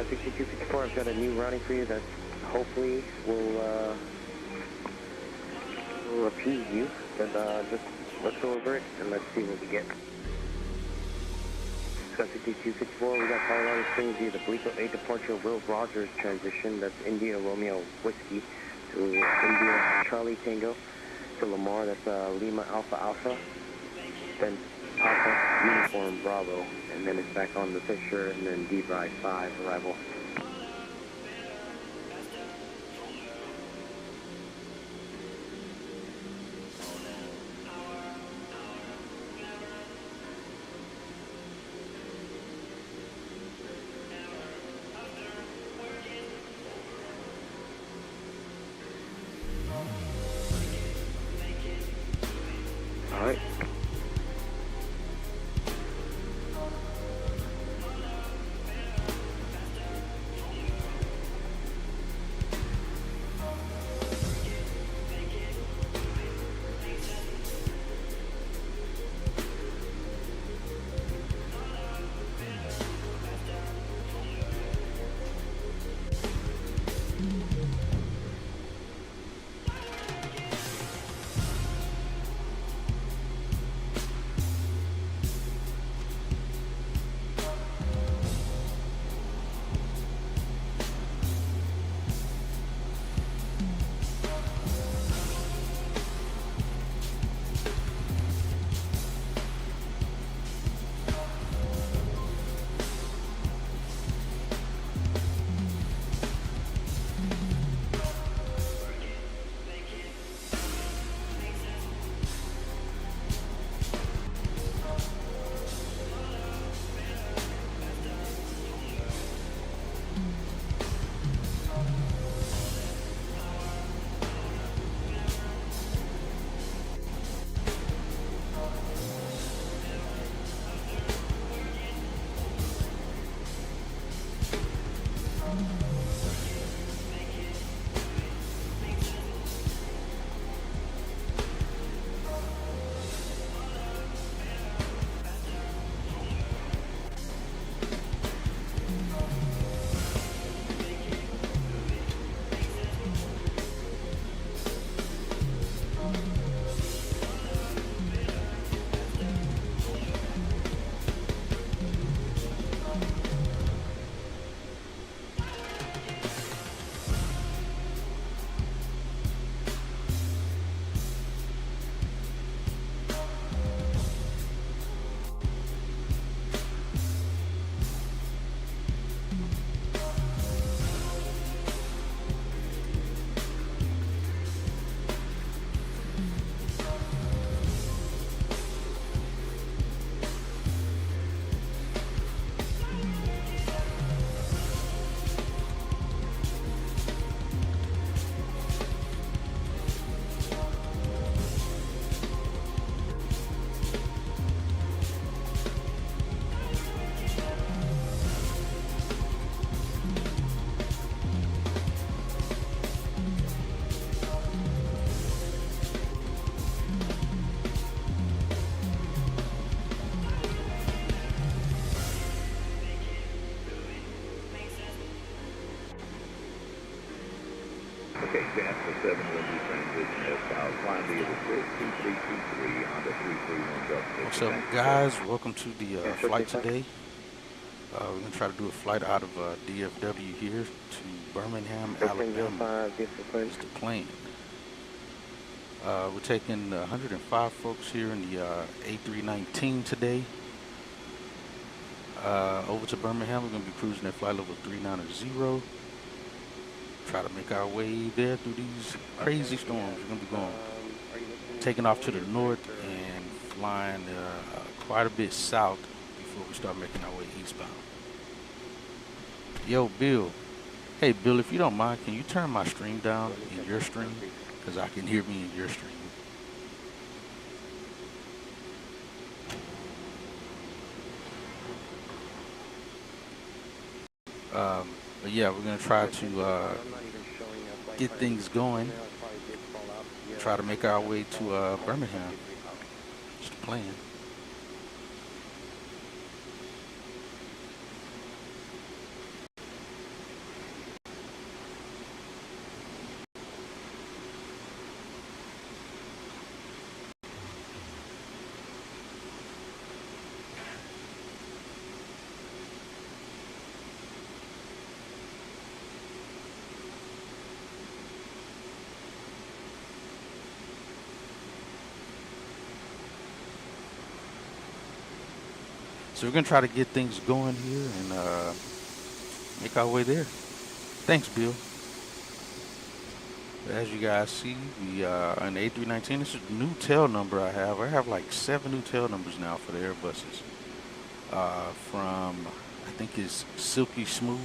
6254, I've got a new routing for you that hopefully will appease you. But just let's go over it and let's see what we get. 6254, we got Colorado Springs via the Belico 8 departure Will Rogers transition. That's India Romeo Whiskey to India Charlie Tango to Lamar. That's Lima Alpha Alpha. Then Papa Uniform Bravo, and then it's back on the Fisher, and then D-Ride 5 arrival. All right. Okay, Jasper 7 Lindsay transition S-South, flying via the 2323 Honda 331 Delta. What's up, guys? Welcome to the flight today. We're going to try to do a flight out of DFW here to Birmingham, Alabama. It's the plane. We're taking 105 folks here in the A-319 today. Over to Birmingham, we're going to be cruising at flight level 390. Try to make our way there through these crazy storms. We're going to be going, taking off to the north and flying quite a bit south before we start making our way eastbound. Yo, Bill. Hey, Bill, if you don't mind, can you turn my stream down in your stream? Because I can hear me in your stream. But yeah, we're going to try to get things going. Try to make our way to Birmingham. Just the plan. So we're gonna try to get things going here and make our way there. Thanks, Bill. As you guys see, we an A319. This is a new tail number I have. I have like 7 new tail numbers now for the Airbuses. From I think it's Silky Smooth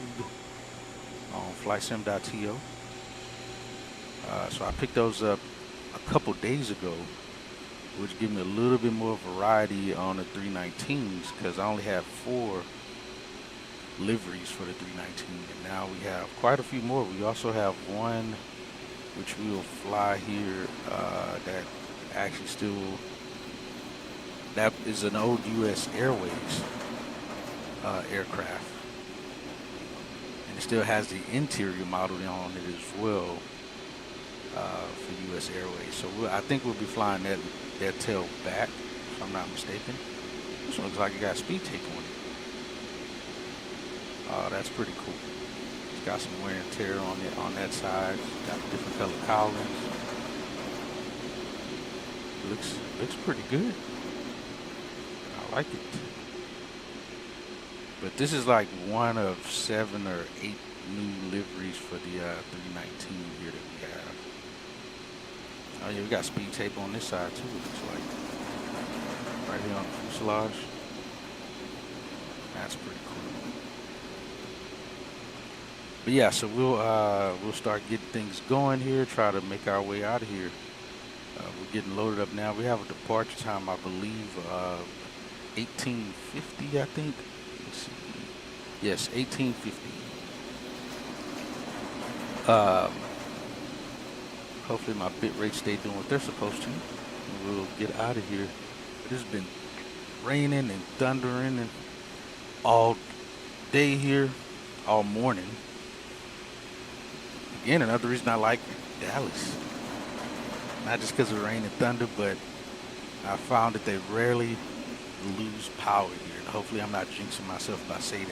on flightsim.to. So I picked those up a couple days ago, which gave me a little bit more variety on the 319s because I only have 4 liveries for the 319, and now we have quite a few more. We also have one which we will fly here that actually still, that is an old U.S. Airways aircraft, and it still has the interior model on it as well for U.S. Airways. So I think we'll be flying that tail back, if I'm not mistaken. This one looks like it got speed tape on it. That's pretty cool. It's got some wear and tear on it on that side. Got different color cowlings. Looks pretty good. I like it. But this is like one of 7 or 8 new liveries for the 319 here that we have. Oh yeah, we got speed tape on this side too, it looks like. Right here on the fuselage. That's pretty cool. But yeah, so we'll start getting things going here, try to make our way out of here. We're getting loaded up now. We have a departure time, I believe, 1850, I think. Let's see. Yes, 1850. Hopefully my bit rates stay doing what they're supposed to. And we'll get out of here. It's been raining and thundering and all day here, all morning. Again, another reason I like Dallas. Not just because of rain and thunder, but I found that they rarely lose power here. And hopefully I'm not jinxing myself by saying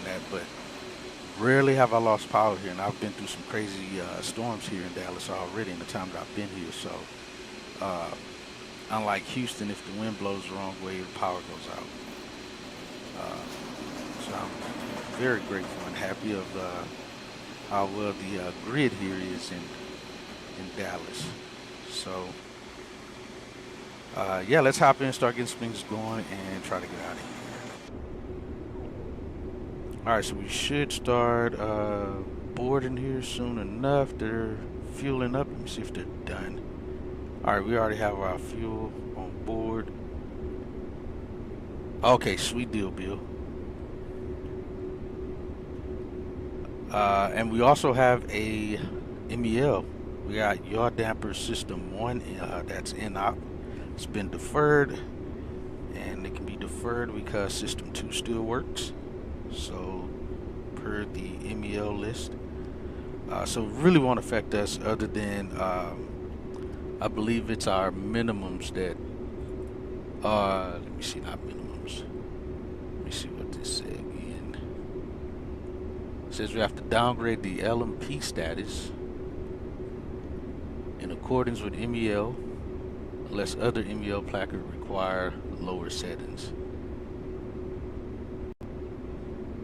that, but rarely have I lost power here. And I've been through some crazy storms here in Dallas already in the time that I've been here. So unlike Houston, if the wind blows the wrong way, the power goes out. So I'm very grateful and happy of how well the grid here is in Dallas. So yeah, let's hop in and start getting some things going and try to get out of here. All right, so we should start boarding here soon enough. They're fueling up. Let me see if they're done. All right, we already have our fuel on board. Okay, sweet deal, Bill. And we also have a MEL. We got yaw damper system 1 that's in op. It's been deferred, and it can be deferred because system 2 still works. So per the MEL list. So it really won't affect us other than I believe it's our minimums that let me see, not minimums. Let me see what this says again. It says we have to downgrade the LMP status in accordance with MEL unless other MEL placards require lower settings.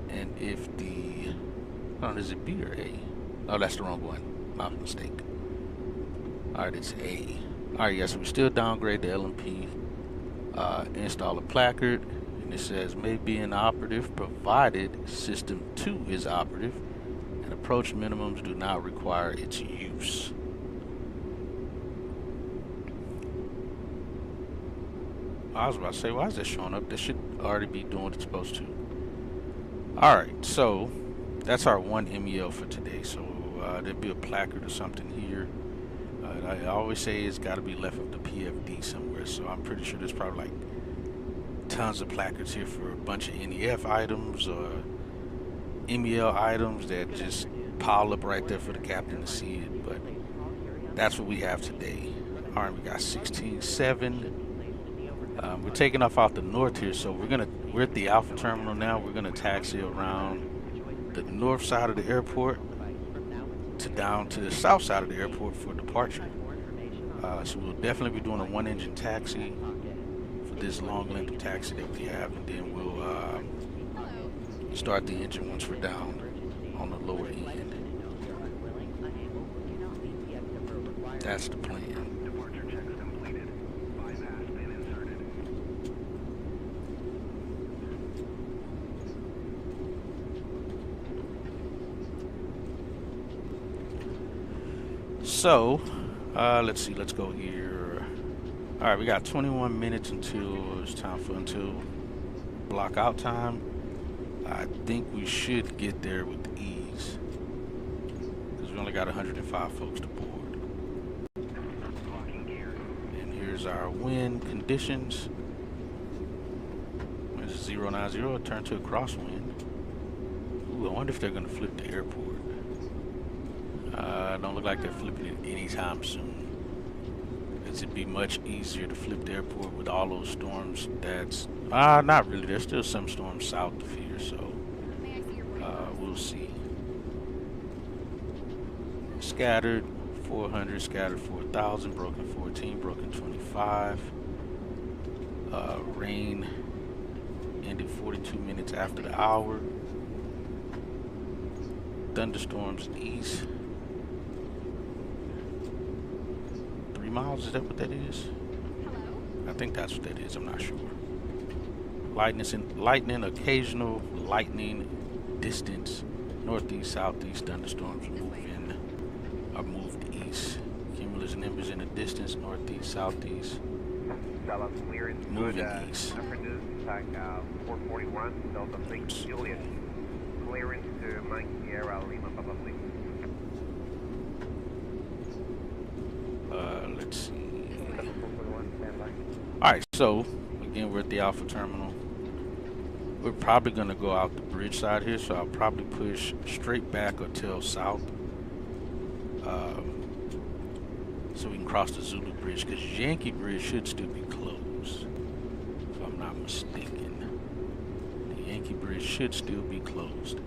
And if the, oh, is it B or A? Oh, that's the wrong one. My mistake. Alright, it's A. Alright, yes, we still downgrade the LMP. Install a placard. And it says may be inoperative provided system 2 is operative and approach minimums do not require its use. I was about to say, why is that showing up? This should already be doing what it's supposed to. Alright, so that's our one MEL for today. So there'll be a placard or something here. I always say it's got to be left of the PFD somewhere. So I'm pretty sure there's probably like tons of placards here for a bunch of NEF items or MEL items that just pile up right there for the captain to see it. But that's what we have today. Alright, we got 16.7. We're taking off out the north here, so we're at the Alpha Terminal now. We're gonna taxi around the north side of the airport to down to the south side of the airport for departure. So we'll definitely be doing a 1-engine taxi for this long length of taxi that we have, and then we'll start the engine once we're down on the lower end. That's the plan. Departure checks completed. Bypass pin inserted. So, let's see, let's go here. All right, we got 21 minutes until it's time for block out time. I think we should get there with ease because we only got 105 folks to board. And here's our wind conditions. It's 090, turn to a crosswind. Ooh, I wonder if they're gonna flip the airport. Don't look like they're flipping it anytime soon. It'd be much easier to flip the airport with all those storms. That's not really. There's still some storms south of here, so we'll see. Scattered 400, scattered 4,000, broken 14, broken 25. Rain ended 42 minutes after the hour. Thunderstorms east. 3 miles, is that what that is? Hello? I think that's what that is, I'm not sure. Lightning, occasional lightning, distance, northeast, southeast, thunderstorms moved east. Cumulus nimbus in the distance, northeast, southeast, moving east. Afternoon, attack 441, Delta 6, Juliet. Clearance to Mike Sierra, Lima, Papa, please. Let's see. Alright, so again, we're at the Alpha Terminal. We're probably going to go out the bridge side here, so I'll probably push straight back or tail south so we can cross the Zulu Bridge, because Yankee Bridge should still be closed, if I'm not mistaken. The Yankee Bridge should still be closed.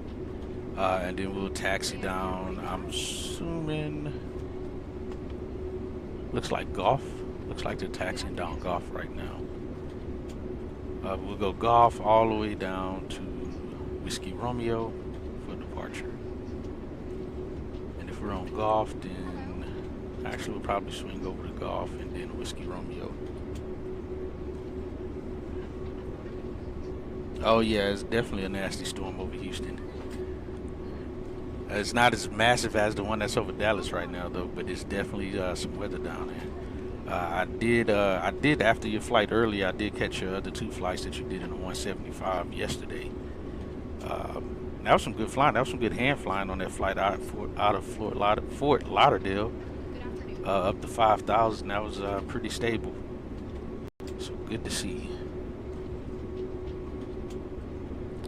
And then we'll taxi down, I'm assuming, looks like Gulf. Looks like they're taxiing down Gulf right now. We'll go Gulf all the way down to Whiskey Romeo for departure. And if we're on Gulf, then actually we'll probably swing over to Gulf and then Whiskey Romeo. Oh yeah, it's definitely a nasty storm over Houston. It's not as massive as the one that's over Dallas right now though, but it's definitely some weather down there. I did after your flight earlier, I did catch your other 2 flights that you did in the 175 yesterday. That was some good flying. That was some good hand flying on that flight out of Fort Lauderdale up to 5,000. That was pretty stable. So good to see.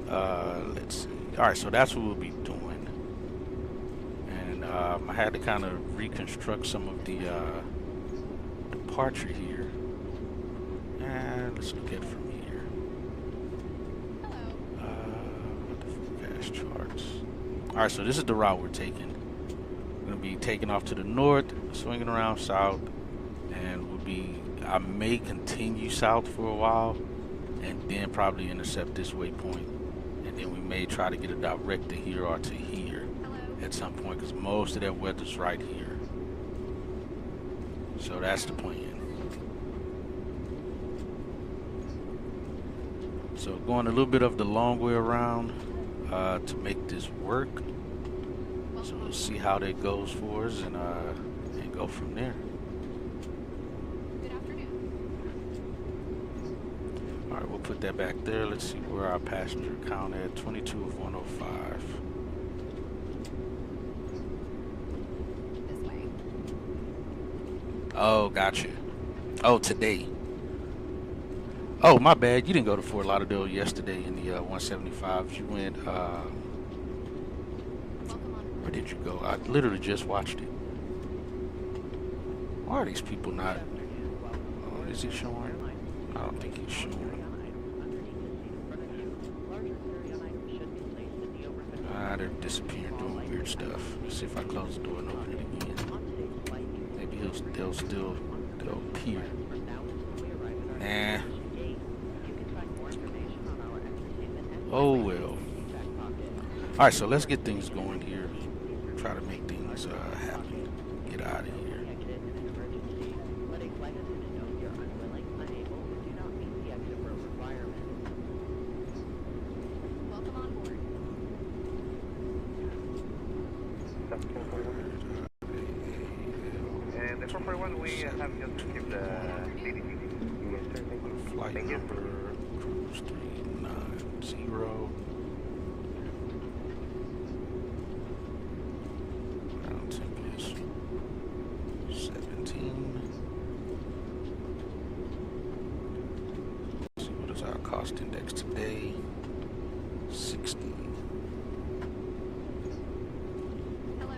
Let's see. All right, so that's what we'll be doing. And I had to kind of reconstruct some of the departure here, and let's look at it from here. What the forecast charts. All right, so this is the route we're taking. We're gonna be taking off to the north, swinging around south, and I may continue south for a while, and then probably intercept this waypoint, and then we may try to get a direct to here or to here at some point, because most of that weather's right here. So that's the plan. So going a little bit of the long way around to make this work. So we'll see how that goes for us and go from there. Good afternoon. All right, we'll put that back there. Let's see where our passenger count at. 22 of 105. This way. Oh, gotcha. Oh, today. Oh, my bad. You didn't go to Fort Lauderdale yesterday in the 175s. You went, where did you go? I literally just watched it. Why are these people not? Oh, is he showing? I don't think he's showing. They're disappearing, doing weird stuff. Let's see if I close the door and open it again. Maybe they'll appear. Nah. Oh well. Alright, so let's get things going here. Try to make things happen. Get out of here. Welcome on board. And the 441, we have just received the CDC. Yes, sir. Thank you. Flight Thank you. number cruise 390. Ground temp is 17. Let's see, what is our cost index today? 60. Hello.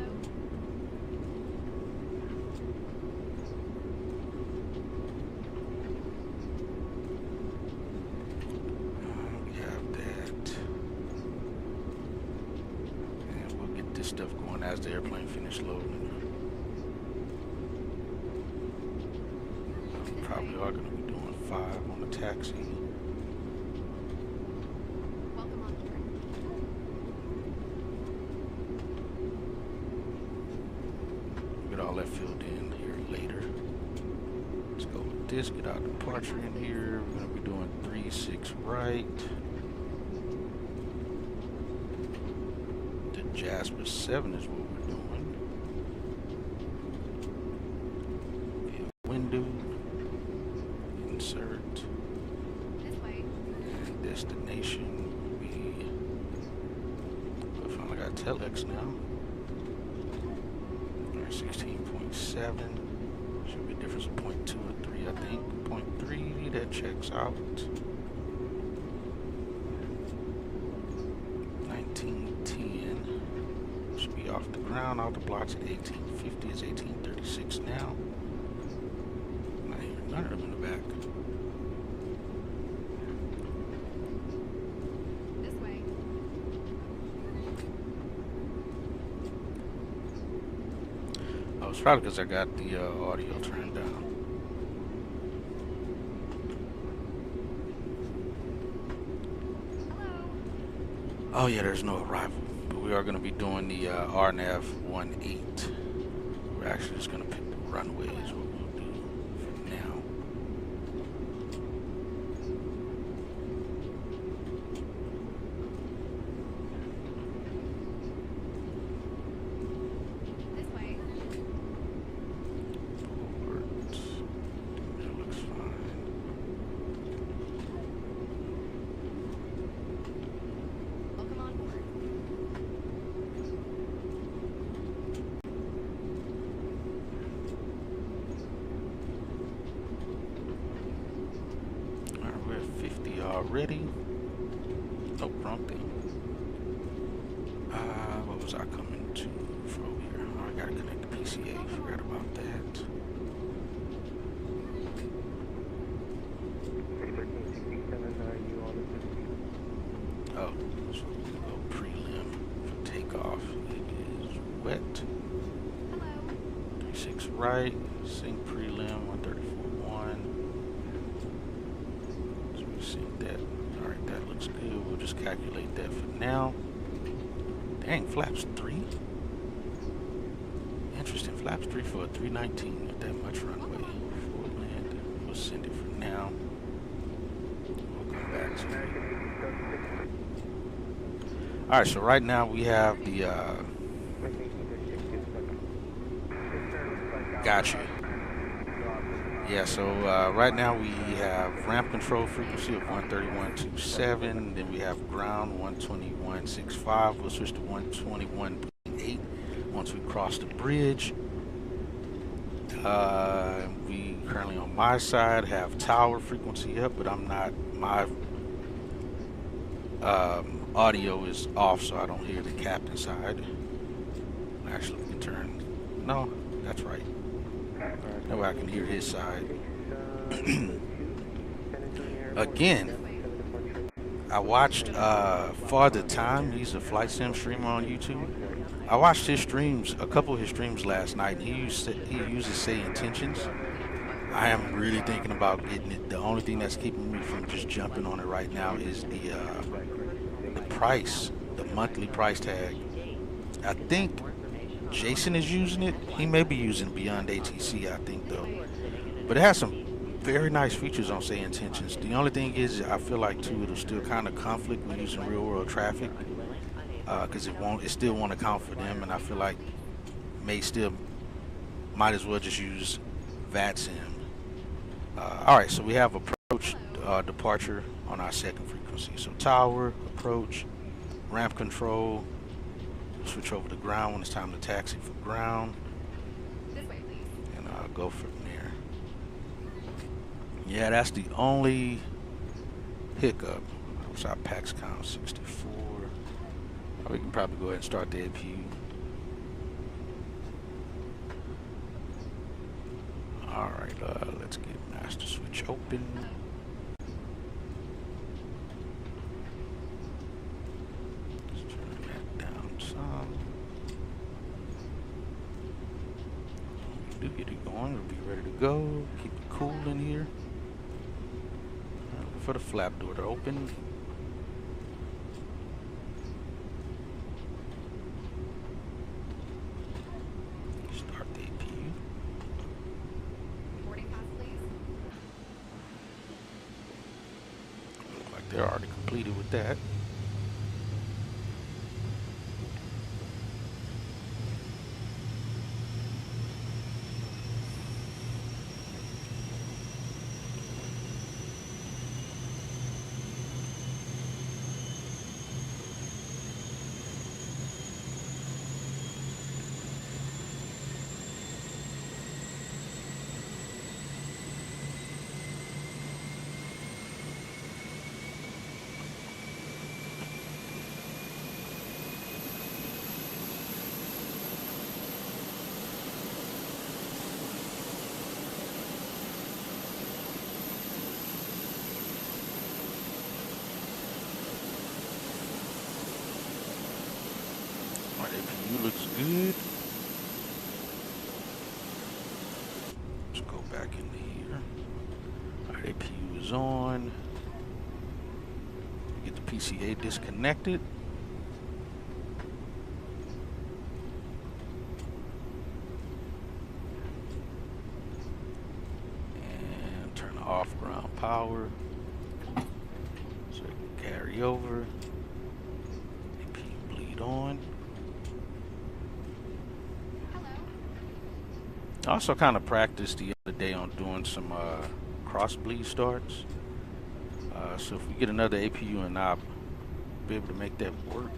We have that. And we'll get this stuff going as the airplane finishes loading. Probably are going to be doing 5 on the taxi. Welcome on board. Get all that filled in here later. Let's go with this. Get our departure in here. We're going to be doing 36 right. The Jasper 7 is what we're doing. Via window. Insert. This way. And destination will be. I finally got telex now. 16.7. Should be a difference of 0.2 or 3, I think. 0.3, that checks out. 1910. Should be off the ground. All the blocks at 1850. It's 1836 now. Not hearing none of them in the back. This way. Oh, it's probably because I got the audio turned down. Hello. Oh yeah, there's no arrival, but we are going to be doing the RNAV 18. We're actually just going to pick the runway is what we'll do for now. This way. Port. That looks fine. Welcome on board. Alright, we're at 50 already. No prompting. What was I coming to from here? Oh, I gotta connect the PCA. Forgot about that. 1367, you on the Oh, so we're gonna go prelim for takeoff. It is wet. Hello. 36 right. Sync prelim 134.1. So we sync that. Alright, that looks good. We'll just calculate that for now. Dang, flaps 3? Interesting, flaps 3 for a 319 with that much runway. Forward land. We'll send it for now. We'll come back to it. Alright, so right now we have the gotcha. Yeah, so right now we have ramp control frequency of 131.27, then we have ground 121.65. We'll switch to 121.8 once we cross the bridge. We currently on my side have tower frequency up, but I'm not, my audio is off, so I don't hear the captain side. Actually, we can turn, no, that's right. That way I can hear his side. Again, I watched Father Time. He's a flight sim streamer on YouTube. I watched his streams, a couple of his streams last night, and he uses say intentions. I am really thinking about getting it. The only thing that's keeping me from just jumping on it right now is the price, the monthly price tag. I think Jason is using it. He may be using Beyond ATC, I think, though. But it has some very nice features on Say Intentions. The only thing is, I feel like too, it'll still kind of conflict with using real world traffic, because it still won't account for them, and I feel like might as well just use VATSIM. All right, so we have approach departure on our second frequency. So tower, approach, ramp control, switch over to ground when it's time to taxi for ground, This way, please. and go from there. Yeah, that's the only hiccup. What's our PAX count? 64. We can probably go ahead and start the APU. Alright, let's get master switch open. Let's turn that down some. When we do get it going, we'll be ready to go. Keep it cool in here. Look for the flap door to open. They're already completed with that. APU looks good. Let's go back into here. Our APU is on. Get the PCA disconnected. And turn off ground power so it can carry over. APU bleed on. I also kind of practiced the other day on doing some cross bleed starts. So if we get another APU and I'll be able to make that work.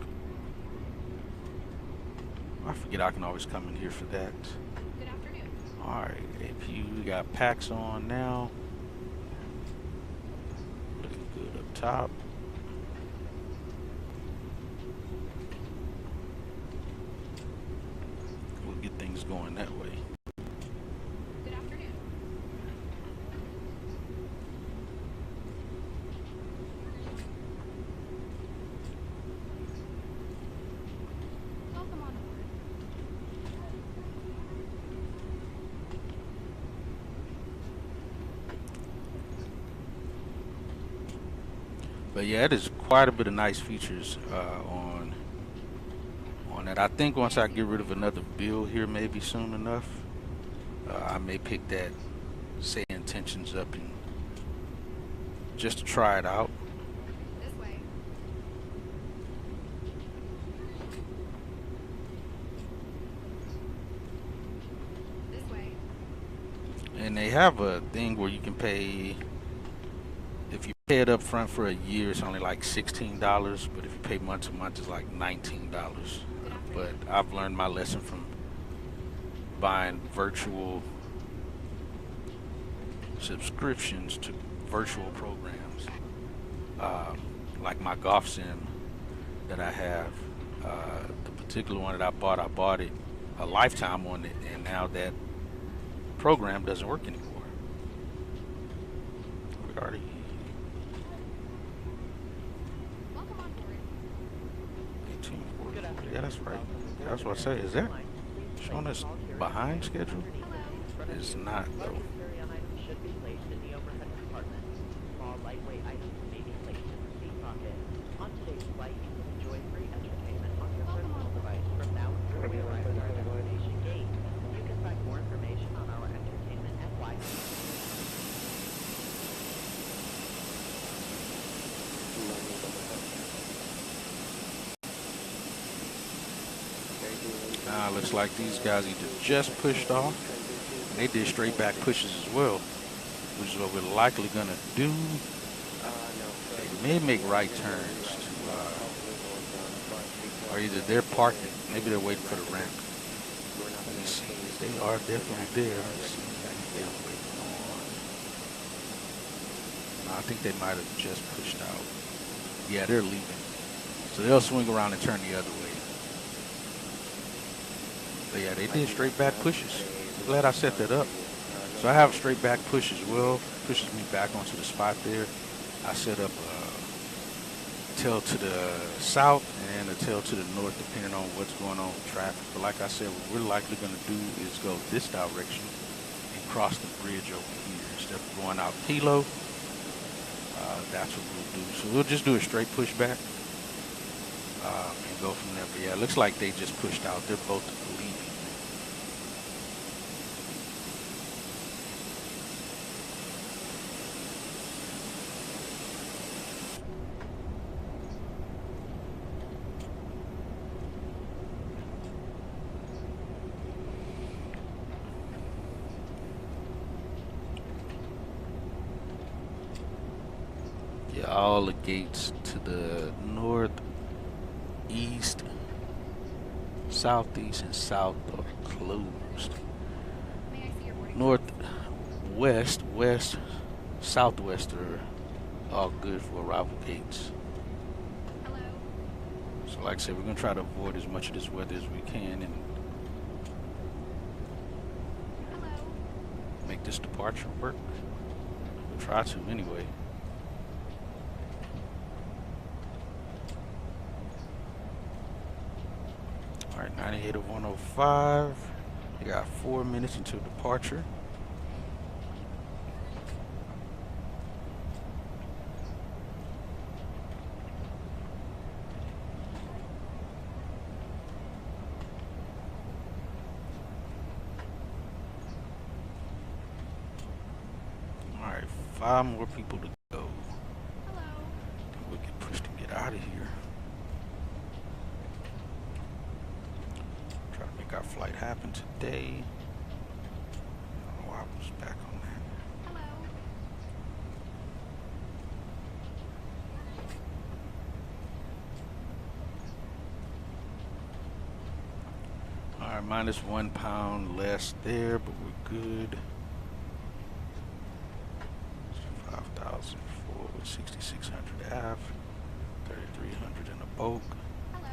I forget I can always come in here for that. Good afternoon. Alright, APU, we got packs on now. Looking good up top. We'll get things going that way. But yeah, it is quite a bit of nice features on that. I think once I get rid of another build here, maybe soon enough, I may pick that Say Intentions up and just to try it out. This way. This way. And they have a thing where you can pay. If you pay it up front for a year, it's only like $16, but if you pay month to month, it's like $19. But I've learned my lesson from buying virtual subscriptions to virtual programs, like my golf sim that I have. The particular one that I bought it a lifetime on it, and now that program doesn't work anymore. We already. Yeah, that's right. That's what I say. Is that showing us behind schedule? It's not though. arrived at our destination gate. You can find more information on our entertainment and flight. Looks like these guys either just pushed off, and they did straight back pushes as well, which is what we're likely gonna do. They may make right turns to, or either they're parking, maybe they're waiting for the ramp. Let me see, they are definitely there. Let's see if they're waiting on. No, I think they might have just pushed out. Yeah, they're leaving, so they'll swing around and turn the other way. But yeah, they did straight back pushes. I'm glad I set that up. So I have straight back push as well. Pushes me back onto the spot there. I set up a tail to the south and a tail to the north, depending on what's going on with traffic. But like I said, what we're likely going to do is go this direction and cross the bridge over here instead of going out Kilo. That's what we'll do. So we'll just do a straight push back and go from there. But yeah, it looks like they just pushed out. They're both leaving. Yeah, all the gates to the north, east, southeast, and south are closed. May I see your boarding North, west, west, southwest are all good for arrival gates. Hello. So like I said, we're going to try to avoid as much of this weather as we can and Hello. make this departure work. We'll try to anyway. Alright, 98 of 105. We got 4 minutes until departure. Alright, 5 more people to go. Hello. We can push to get out of here. Try to make our flight happen today. Oh, I was back on that. Hello. Alright, minus 1 pound less there, but we're good. 5,004 with 6,600 aft, 3,300 in a bulk. Hello.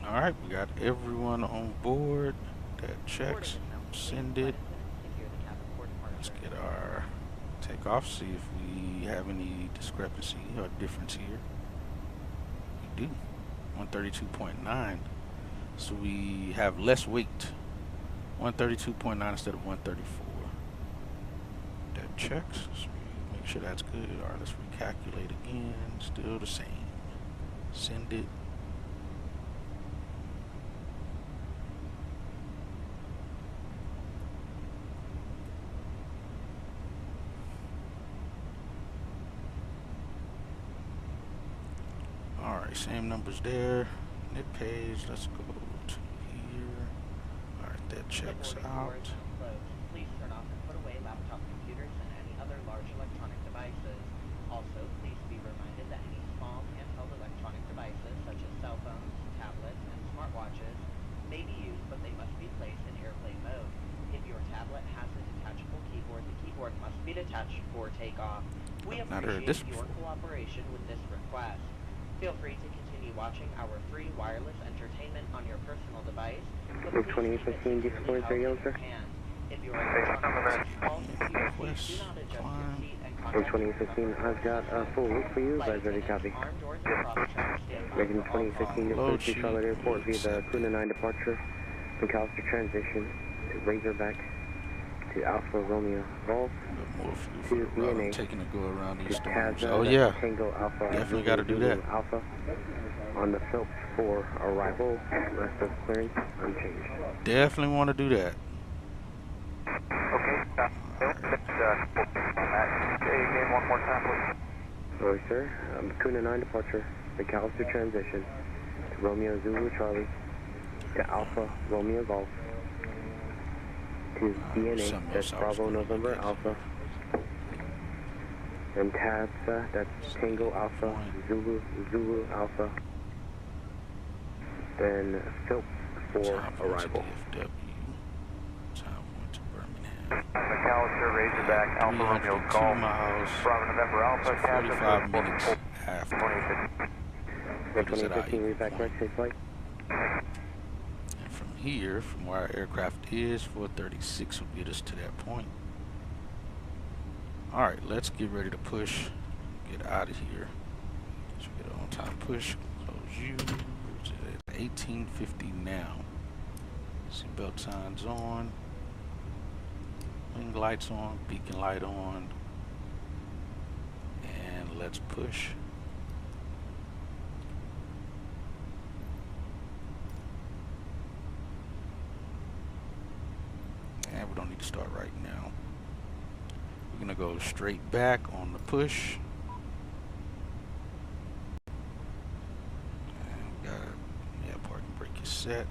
Alright, we got everyone on board. That checks. Send it. Let's get our takeoff, see if we have any discrepancy or difference here. We do. 132.9. So we have less weight. 132.9 instead of 134. That checks. So we make sure that's good. Alright, let's recalculate again. Still the same. Send it. Alright, same numbers there. Net page, let's go to here. Alright, that checks out. Please turn off and put away laptop computers and any other large electronic devices. Also, please be reminded that any small handheld electronic devices such as cell phones, tablets, and smartwatches may be used, but they must be placed in airplane mode. If your tablet has a detachable keyboard, the keyboard must be detached for takeoff. We appreciate your cooperation with this request. Feel free to continue watching our free wireless entertainment on your personal device. Number 2815, Discord, radio, sir. If your electronic device falls into your seat, do not adjust your seat and contact 2015, I've got a full route for you. Guys ready, copy. armed or cross check, stand by Making for all 2015, calls. Load approach to sheet, Charlotte Airport via the accepted. Kuna 9 departure, McAllister transition to Razorback, to Alpha Romeo Golf, More fuel to for the route I'm DNA, taking to go around to these storms. Tazza, Oh that's yeah, Tango Alpha, definitely got to do that. Alpha, on the Phelps for arrival, rest of clearance unchanged. Definitely want to do that. Okay, name one more time, please. Sorry, sir. Kuna 9 departure, McAllister transition to Romeo Zulu Charlie, to Alpha Romeo Golf, to DNA, something that's else I was Bravo gonna November look at. Alpha, and Tazza, that's Tango Alpha, Zulu Alpha, then Phelps for Time for arrival. Kdfw. Time went to Birmingham. McAllister, Razorback, Alpha Romeo 302 Golf, miles. Bravo November Alpha, It's 45 minutes after. 2015. What is it, 2015, read back point? right, safe flight. And from here, from where our aircraft is, 436 will get us to that point. Alright, let's get ready to push. Get out of here. So we get an on-time push. Close you. It's at 1850 now. Seatbelt signs on. Wing lights on. Beacon light on. And let's push. And we don't need to start right now. We're gonna go straight back on the push. And we got, yeah, parking brake is set.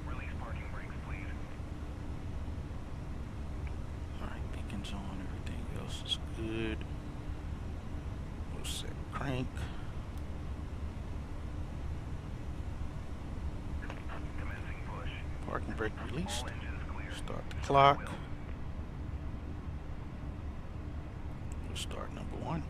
Release parking brakes, please. Alright, beacons on, everything else is good. We'll set crank. Commencing push. Parking brake released. All engines clear. Start the clock. We'll start number 1.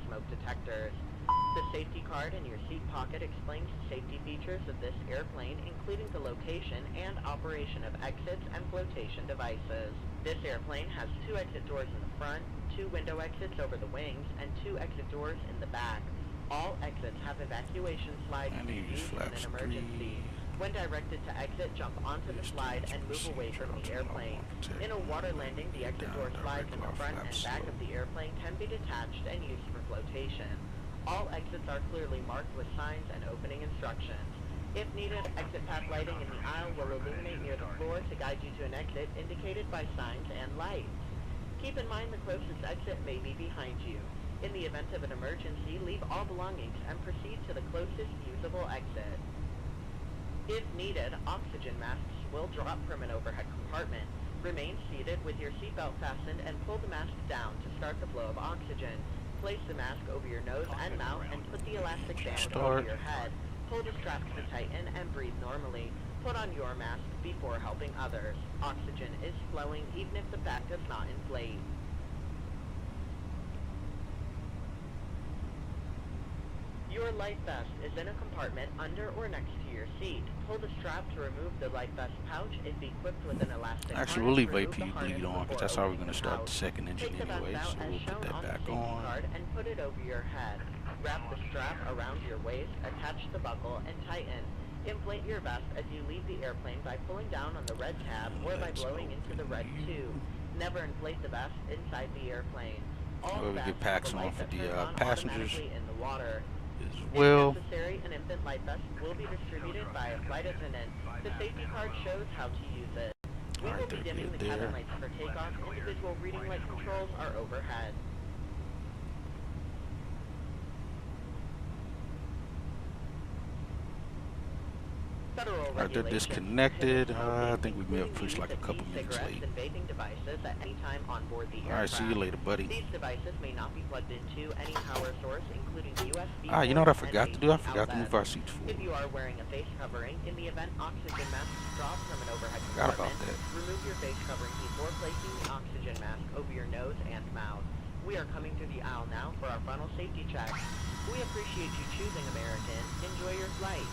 Smoke detectors. The safety card in your seat pocket explains the safety features of this airplane, including the location and operation of exits and flotation devices. This airplane has 2 exit doors in the front, 2 window exits over the wings, and 2 exit doors in the back. All exits have evacuation slides I to need to use use in flaps an emergency. 3. When directed to exit, jump onto the slide and move away from the airplane. In a water landing, the exit door slides in the front and back of the airplane can be detached and used for flotation. All exits are clearly marked with signs and opening instructions. If needed, exit path lighting in the aisle will illuminate near the floor to guide you to an exit indicated by signs and lights. Keep in mind the closest exit may be behind you. In the event of an emergency, leave all belongings and proceed to the closest usable exit. If needed, oxygen masks will drop from an overhead compartment. Remain seated with your seatbelt fastened and pull the mask down to start the flow of oxygen. Place the mask over your nose and mouth and put the elastic band over Start. your head. Pull the straps to tighten and breathe normally. Put on your mask before helping others. Oxygen is flowing even if the bag does not inflate. Your life vest is in a compartment under or next to your seat. Pull the strap to remove the life vest pouch if equipped with an elastic Actually, we'll leave AP bleed on because that's how we're going to start the second engine anyway. So we'll put that back on. And put it over your head. Wrap the strap around your waist, attach the buckle, and tighten. Inflate your vest as you leave the airplane by pulling down on the red tab or by blowing into the red tube. Never inflate the vest inside the airplane. All we get packs on for the passengers in the water. as well. If necessary, an infant life vest will be distributed by a flight attendant. The safety card shows how to use it. We will be dimming the cabin lights for takeoff. Individual reading light controls are overhead. Alright, they're disconnected. I think we may have pushed like a couple minutes late. Alright, see you later, buddy. These devices may not be plugged into any power source, including USB. You know what I forgot to do? I forgot to move our seats forward. If you are wearing a face covering, in the event oxygen masks drop from an overhead Forgot about compartment, that. remove your face covering before placing the oxygen mask over your nose and mouth. We are coming through the aisle now for our final safety check. We appreciate you choosing American. Enjoy your flight.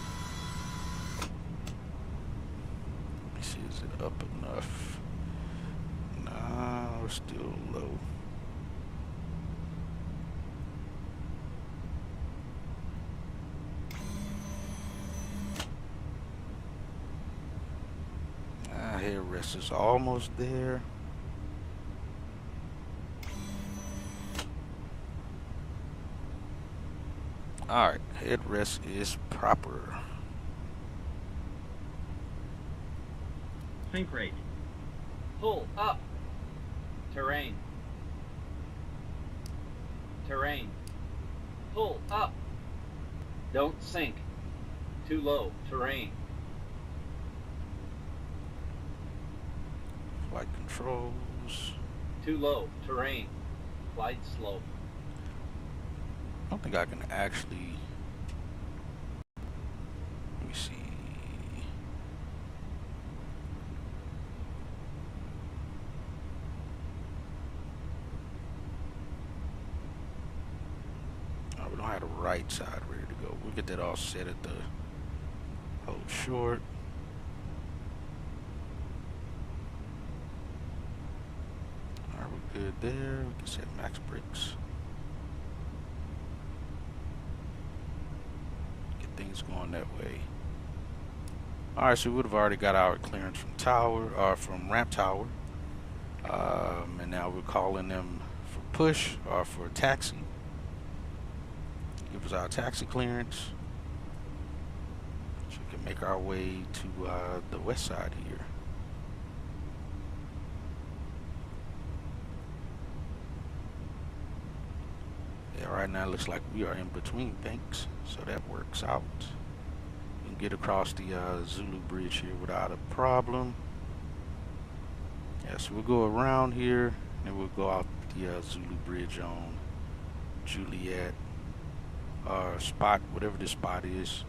Let me see, is it up enough? Nah, we're still low. Headrest is almost there. Alright, headrest is proper. Sink rate. Pull up. Terrain. Terrain. Pull up. Don't sink. Too low. Terrain. Flight controls. Too low. Terrain. Flight slope. I don't think I can actually. Let me see. Oh, we don't have the right side ready to go. We'll get that all set at the hold short. Alright, we're good there. We can set max brakes. Things going that way. Alright, so we would have already got our clearance from from ramp tower. And now we're calling them for push or for taxi. Give us our taxi clearance. So we can make our way to the west side here. Yeah, right now it looks like we are in between banks, so that works out. We can get across the Zulu Bridge here without a problem. Yeah, so we'll go around here, and we'll go out the Zulu Bridge on Juliet, spot, whatever this spot is.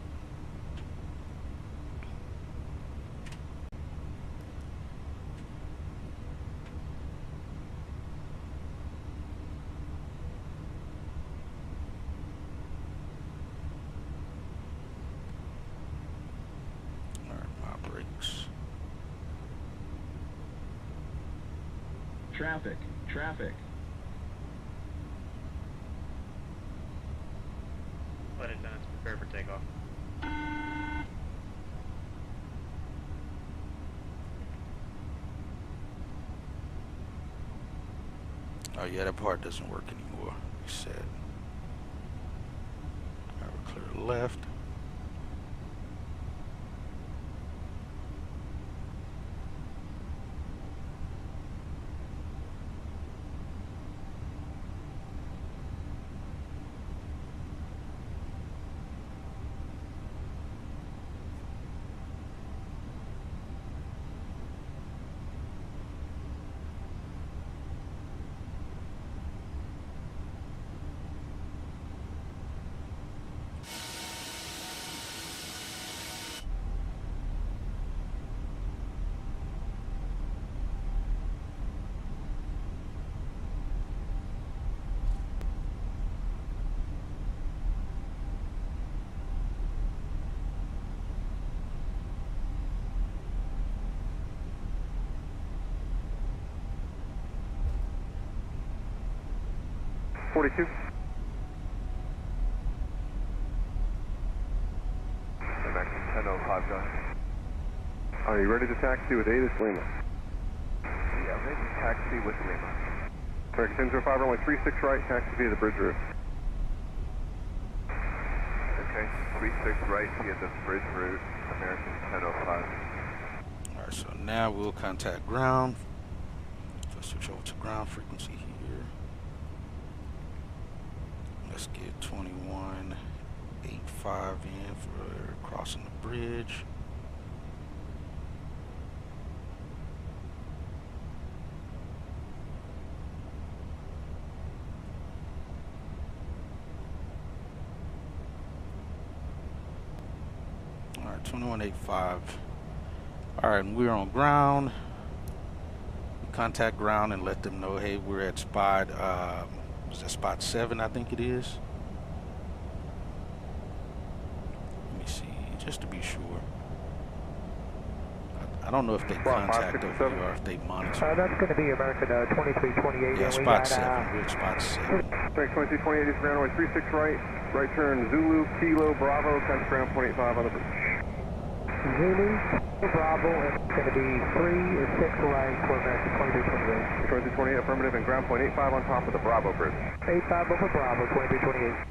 Traffic. Traffic. Flight attendants, prepare for takeoff. Oh yeah, that part doesn't work anymore. Reset. Alright, we'll clear the left. 42. American 1005, go ahead. Are you ready to taxi with A, this Lima? Yeah, ready to taxi with Lima. American 1005, runway 36 right, taxi via the bridge route. Okay, 36 right via the bridge route, American 1005. Alright, so now we'll contact ground. Let's switch over to ground frequency here. Let's get 2185 in for crossing the bridge. Alright, 2185. Alright, and we're on ground. Contact ground and let them know, hey, we're at spot, is that spot 7, I think it is. Let me see, just to be sure. I don't know if they contact over here or if they monitor. That's going to be American 2328. Yeah, spot 7. We're at spot 7. Thanks, 2228, this is ground runway 36 right. Right turn Zulu, Kilo, Bravo, contact ground 0.85 on the bridge. Zulu, Bravo, and it's going to be 3 or 6 right for American 2328. 2228, affirmative, and ground 0.85 on top of the Bravo bridge. 85 over Bravo, 2328.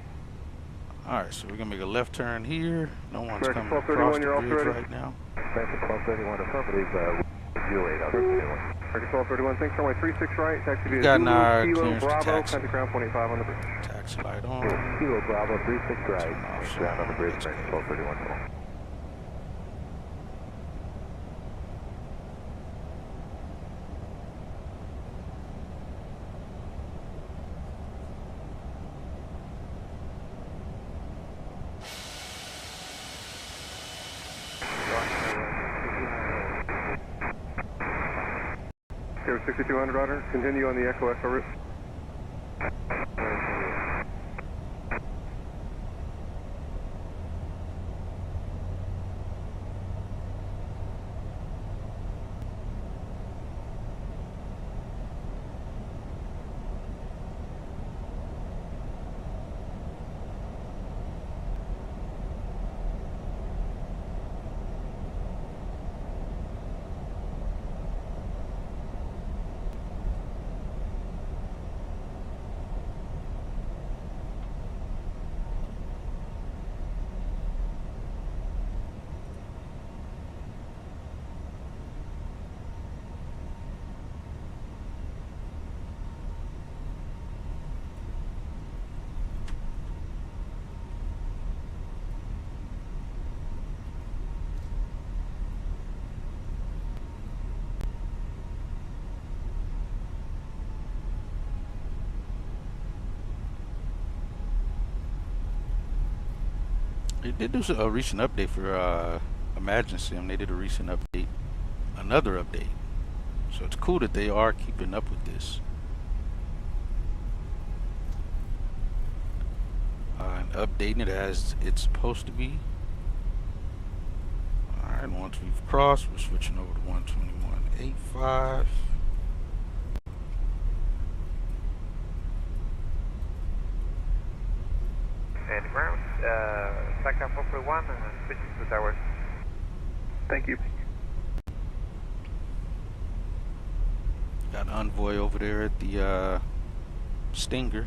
Alright, so we're going to make a left turn here. No one's American coming across the you're bridge ready. right now. American 1231, affirmative, 08, I'll continue. American 1231, thanks, runway 36 right, taxi via Got Zulu, our Kilo, clearance to Bravo, taxi. contact ground 0.85 on the bridge. Taxi light on. Kilo, Bravo, 36 right, Turn off ground on the bridge, let's American go. 1231, full. Air 6200 Otter, continue on the Echo route. They did do a recent update for Imagine Sim. They did a recent update, another update. So it's cool that they are keeping up with this. And updating it as it's supposed to be. Alright, once we've crossed, we're switching over to 121.85. And ground, SACA 441 and switching to tower. Thank you. Got an envoy over there at the Stinger.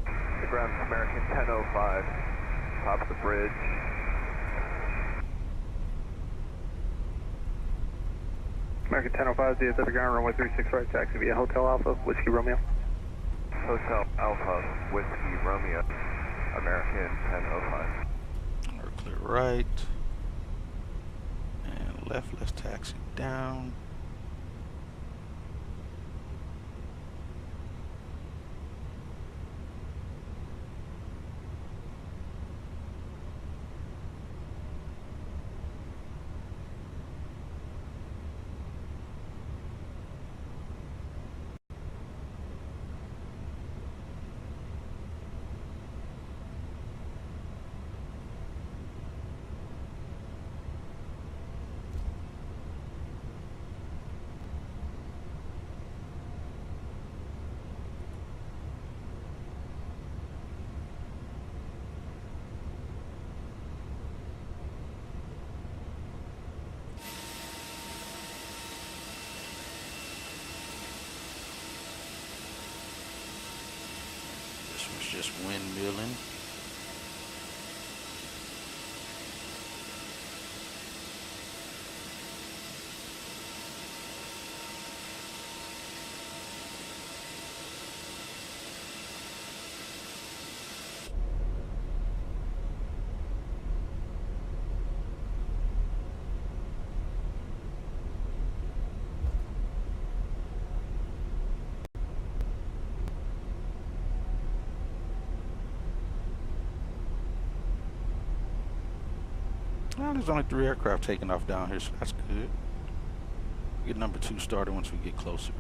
The ground American 1005, top of the bridge. American 1005, DFW ground runway 36 right, taxi via Hotel Alpha, Whiskey Romeo. Hotel Alpha, Whiskey Romeo, American 1005. Or clear right. And left, let's taxi down. It's just windmilling. Well, there's only 3 aircraft taking off down here, so that's good. Get number 2 started once we get closer.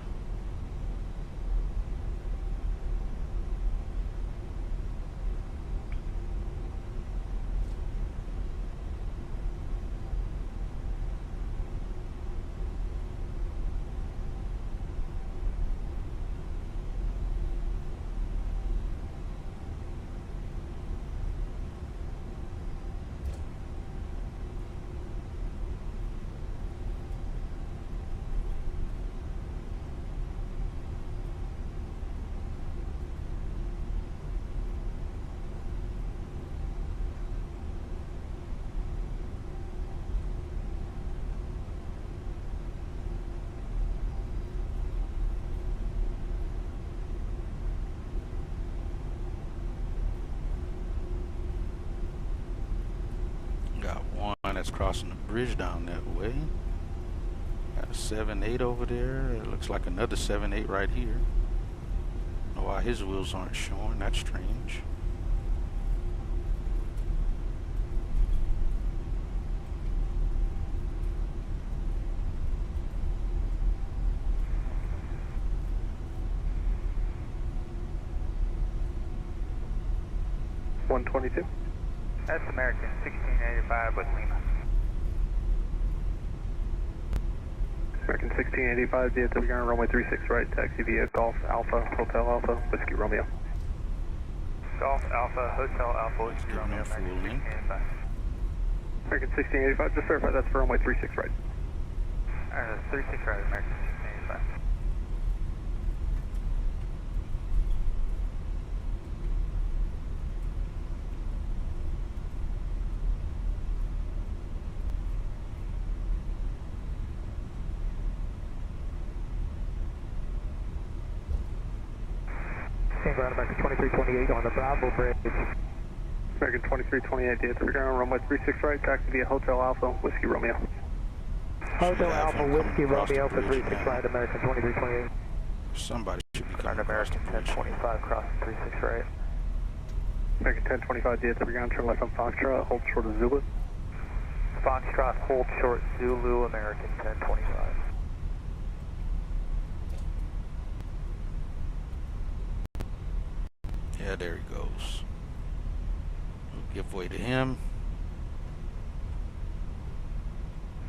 Got one that's crossing the bridge down that way. Got a 7-8 over there. It looks like another 7-8 right here. Don't know why his wheels aren't showing. That's strange. (122). That's American 1685 with Lima. American 1685, DFW ground, runway 36 right, taxi via Golf Alpha, Hotel Alpha, Whiskey Romeo. Golf Alpha, Hotel Alpha, Whiskey Romeo, American 1685. American 1685, just verify that's for runway 36 right. 36 right, American 1685. Ground American 2328 on the Bravo Bridge. American 2328, DFW ground, runway 36 right, taxi via Hotel Alpha, Whiskey Romeo. Hotel Alpha, Whiskey Romeo for 36 right, American 2328. Somebody should be coming. American 1025, crossing 36 right. American 1025, DFW ground, turn left on Foxtrot, hold short of Zulu. Foxtrot, hold short Zulu, American 1025. Yeah, there he goes. We'll give way to him.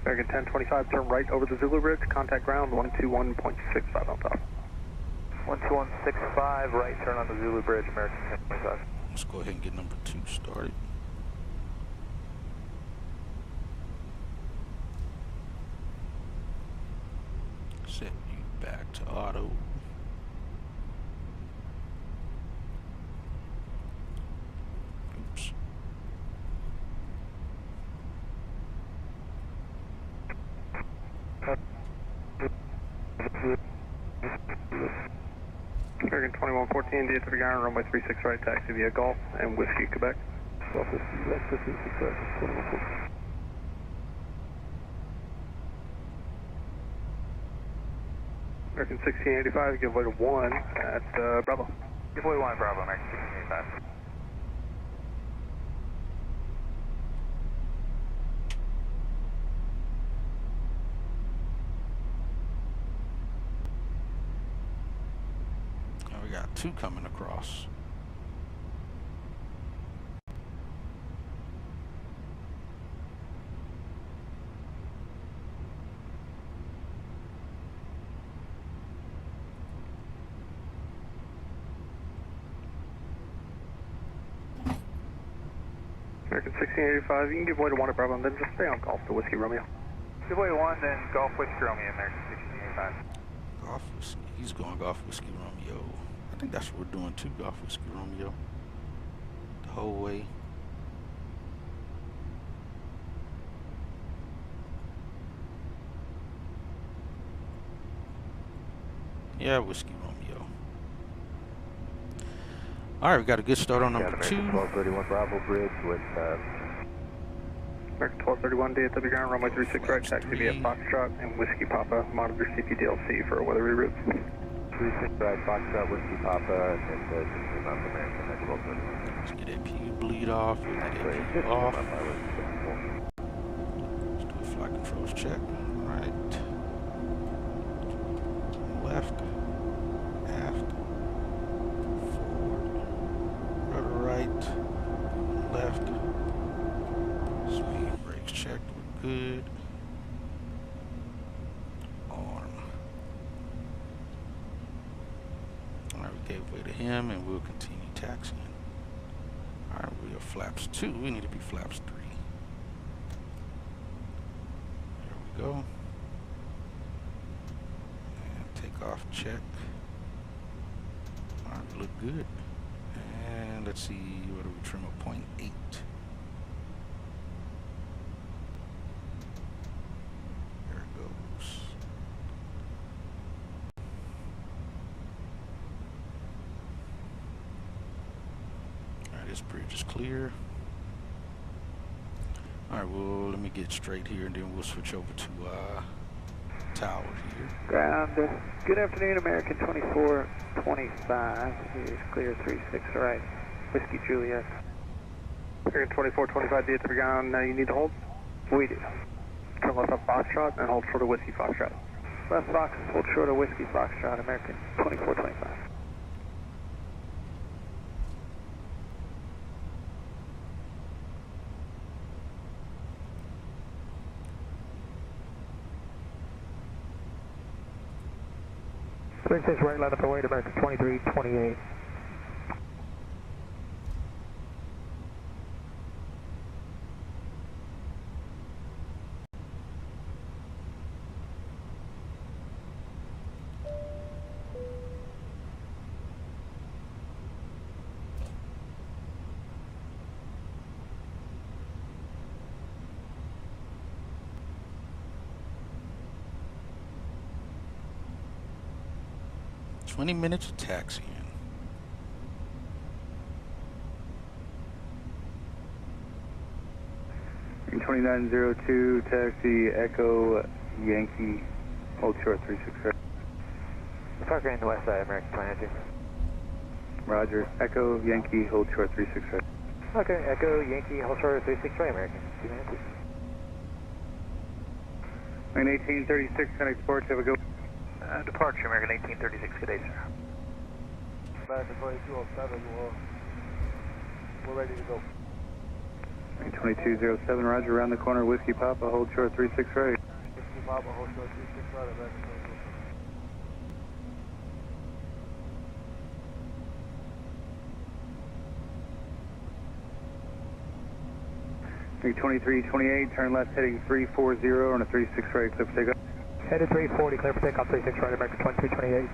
American 1025, turn right over the Zulu Bridge, contact ground 121.65 on top. 12165, right turn on the Zulu Bridge, American 1025. Let's go ahead and get number 2 started. Set you back to auto. Oops. American 2114, DFW ground, runway 36 right, taxi via Golf and Whiskey, Quebec. Golf is 36 right, 2114. American 1685, give way to 1 at Bravo. Give way 1 Bravo, American 1685. Now we got 2 coming across. American 1685, you can give way to 1 at Bravo and then just stay on Golf to Whiskey Romeo. Give way 1, then Golf Whiskey Romeo, American 1685. Golf Whiskey. He's going Golf Whiskey Romeo. I think that's what we're doing too, off Whiskey Romeo. The whole way. Yeah, Whiskey Romeo. All right, we got a good start on number 2. 1231 Bravo Bridge with American 1231 DFW ground, runway 36 right, taxi via Foxtrot and Whiskey Papa, monitor CPDLC for weather reroute. 36 right, Foxtrot, Whiskey Papa, and just came up American at 1231. Let's get that PU bleed off. We'll get that PU off. Let's do a flight controls check. Right. Left. Aft. Forward. Rudder right. Left. Speed brakes checked. We're good. Arm. Alright, we gave way to him and we'll continue taxiing. Alright, we are flaps 2. We need to be flaps 3. There we go. And take off check. Alright, we look good. And let's see, what do we trim a 0.8? There it goes. Alright, this bridge is clear. Alright, well, let me get straight here and then we'll switch over to tower here. Ground, good afternoon, American 2425. Here's clear 36 right. Whiskey Juliet. American 2425 DFW ground, you need to hold? We do. Turn left up Foxtrot and hold short of Whiskey Foxtrot. Left Fox, hold short of Whiskey Foxtrot, American 2425. Six right, line up and wait, American 2328. Minutes of taxiing. In 2902, taxi Echo Yankee, hold short 36 right. Parker in the west side, American 22. Roger, Echo Yankee, hold short 36 right. Okay, Echo Yankee, hold short 36 right, American 292. In 1836, connect port, have a go. Departure, American 1836, good day, sir. American 2207, we're ready to go. 2207, Roger, around the corner, Whiskey Papa, hold short 36 right. Whiskey Papa, hold short 36 right, American 2328, turn left heading 340 on a 36 right, clip takeoff. Headed 340, clear for takeoff 36 right, American 2328.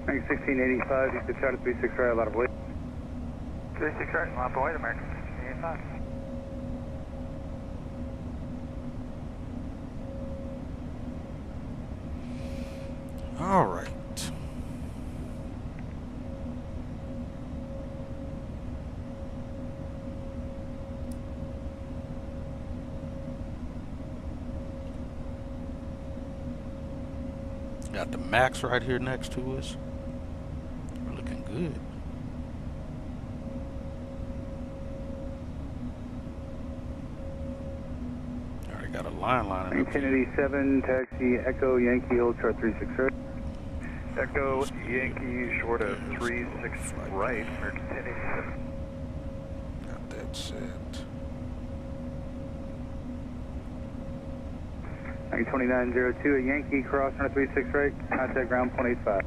American 1685, you could try to 36 right, a lot of weight. 36 right, line up and wait, American 1685. All right. Got the Max right here next to us. We're looking good. Already got a line lining up. 1087, taxi Echo Yankee, hold short 36 right. Echo Yankee, short of 36 right, American 1087. Got that set. 2902, a Yankee cross on a 36 right, contact ground 0.85.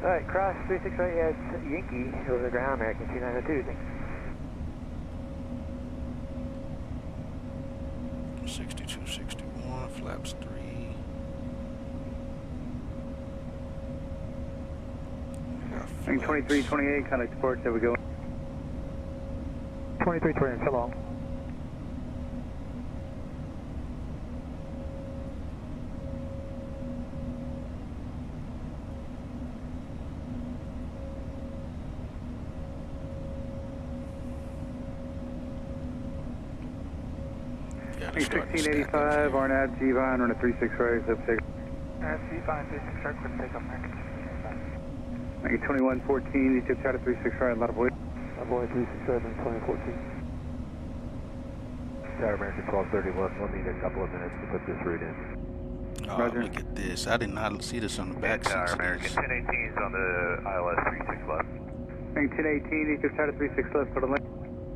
Alright, cross 36 right, yeah, it's Yankee over the ground, American 2902, thanks. 6261, flaps 3. Wing 2328, contact departure, have we go? 2328, hello. Wing 1685, RNAV, G-Vine, run a 36 right, up take. G-Vine, 36 right, quick takeoff, American. Wing 2114, you took Charter 36 right, a lot of voice. Boy 367, 2014. Tower American 1231, we'll need a couple of minutes to put this route in. Oh, Roger. Look at this. I did not see this on the back. Tower American 1018 is on the ILS 36 left. Wing 1018, you took Charter 36 left, for the lane.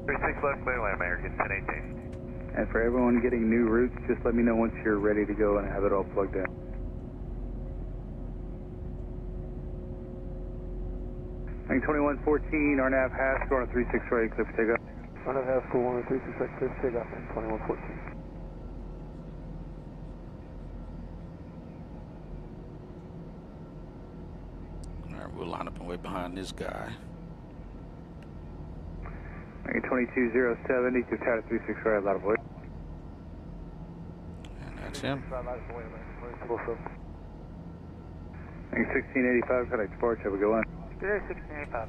36 left, clear land American 1018. And for everyone getting new routes, just let me know once you're ready to go and have it all plugged in. Wing 2114, RNAV Haskell on a 36 right, clear for takeoff. RNAV Haskell on a 36 right, clear for takeoff, 2114. Alright, we'll line up and wait behind this guy. Wing 2207, you took Charter 36 right, a lot of voice. And that's him. Wing 1685, contact departure, have we go on? Yeah, 1685.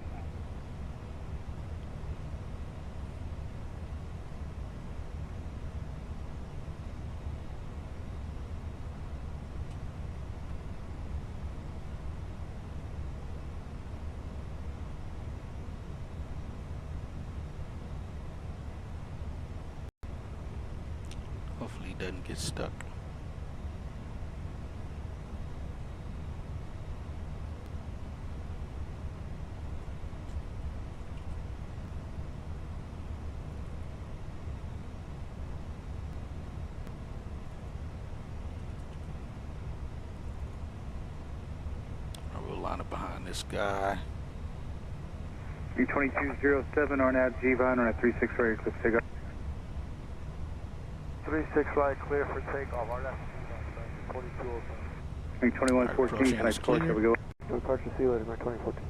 Hopefully he doesn't get stuck. Line up behind this guy. Wing 2207, RNAV G-Vine, on a 36 right, clear for takeoff. 36 right, clear for takeoff, RNAV 4207. Wing 2114, contact departure, have we go? Departure, see you later, 2014.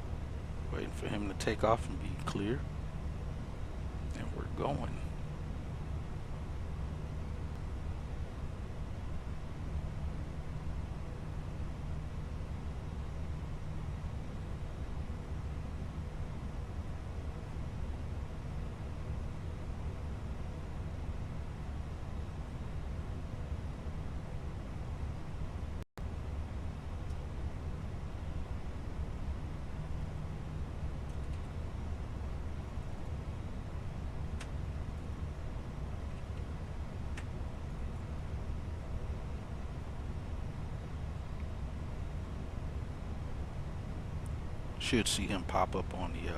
Waiting for him to take off and be clear. And we're going. Should see him pop up on the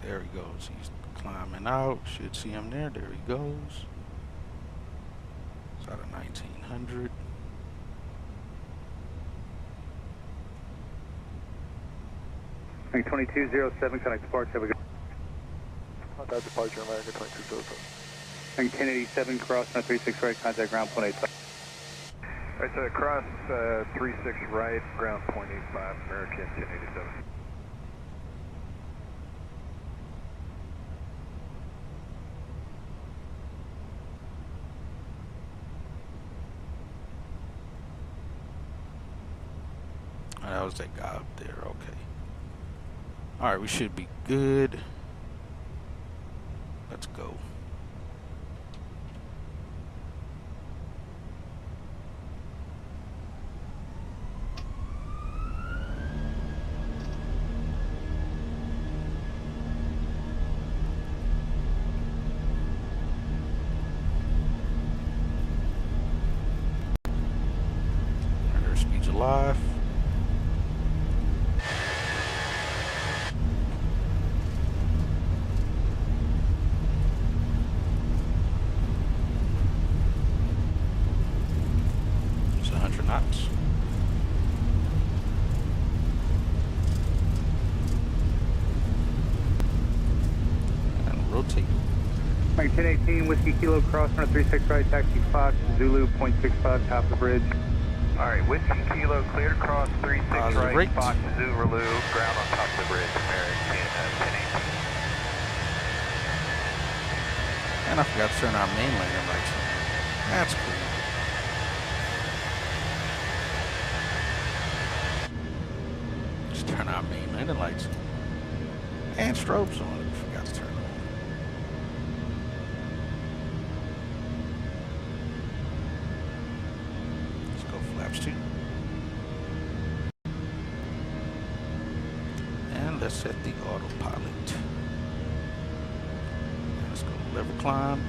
there he goes. He's climbing out. Should see him there. There he goes. It's out of 1900. Wing 2207, contact departure, have we go? Contact departure, America 2207. Wing 1087, cross on a 36 right, contact ground 0.85. Alright, so cross 36 right, ground 0.85, American 1087. That was that guy up there, okay. Alright, we should be good. Let's go. Airspeed's alive. It's 100 knots. And rotate. American 1018, Whiskey Kilo Cross, 36 right, taxi Fox, Zulu, 0.65, top of the bridge. Alright, Whiskey Kilo, clear to cross, 36 right, Fox, Zulu, ground on top of the bridge, American 1018. And I forgot to turn our main landing lights on. That's cool. Just turn our main landing lights on. And strobes on. I forgot to turn them on. Let's go flaps 2. And let's set the autopilot. Let's go lever climb.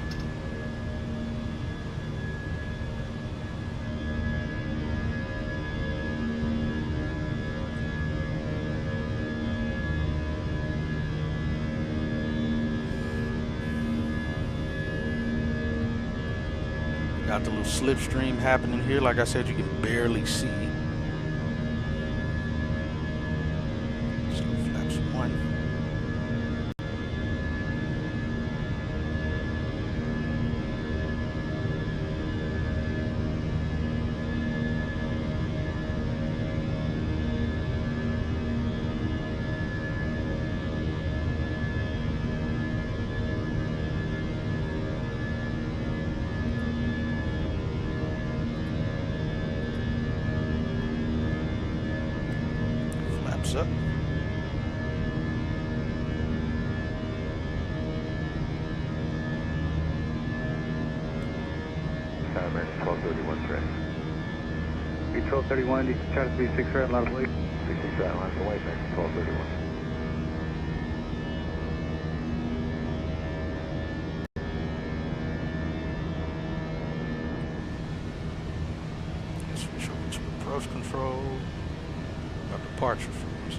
Got the little slipstream happening here. Like I said, you can barely see. So flaps 1. Up. American 1231 ready. 1231, you can try to 36 right, line of white. 36 right, line of white, American 1231. Let's switch over to approach control. Departure frames.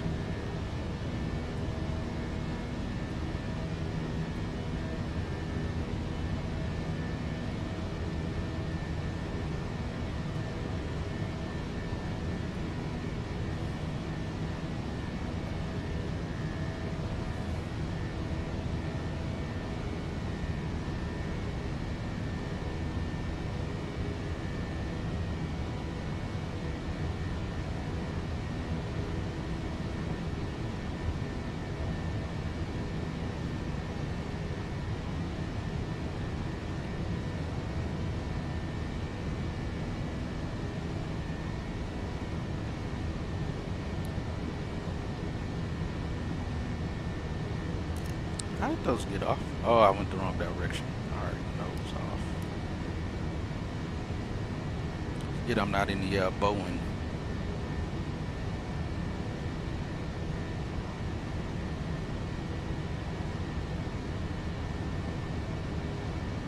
How did those get off? Oh, I went the wrong direction. Alright, nose off. Forget I'm not in the Boeing.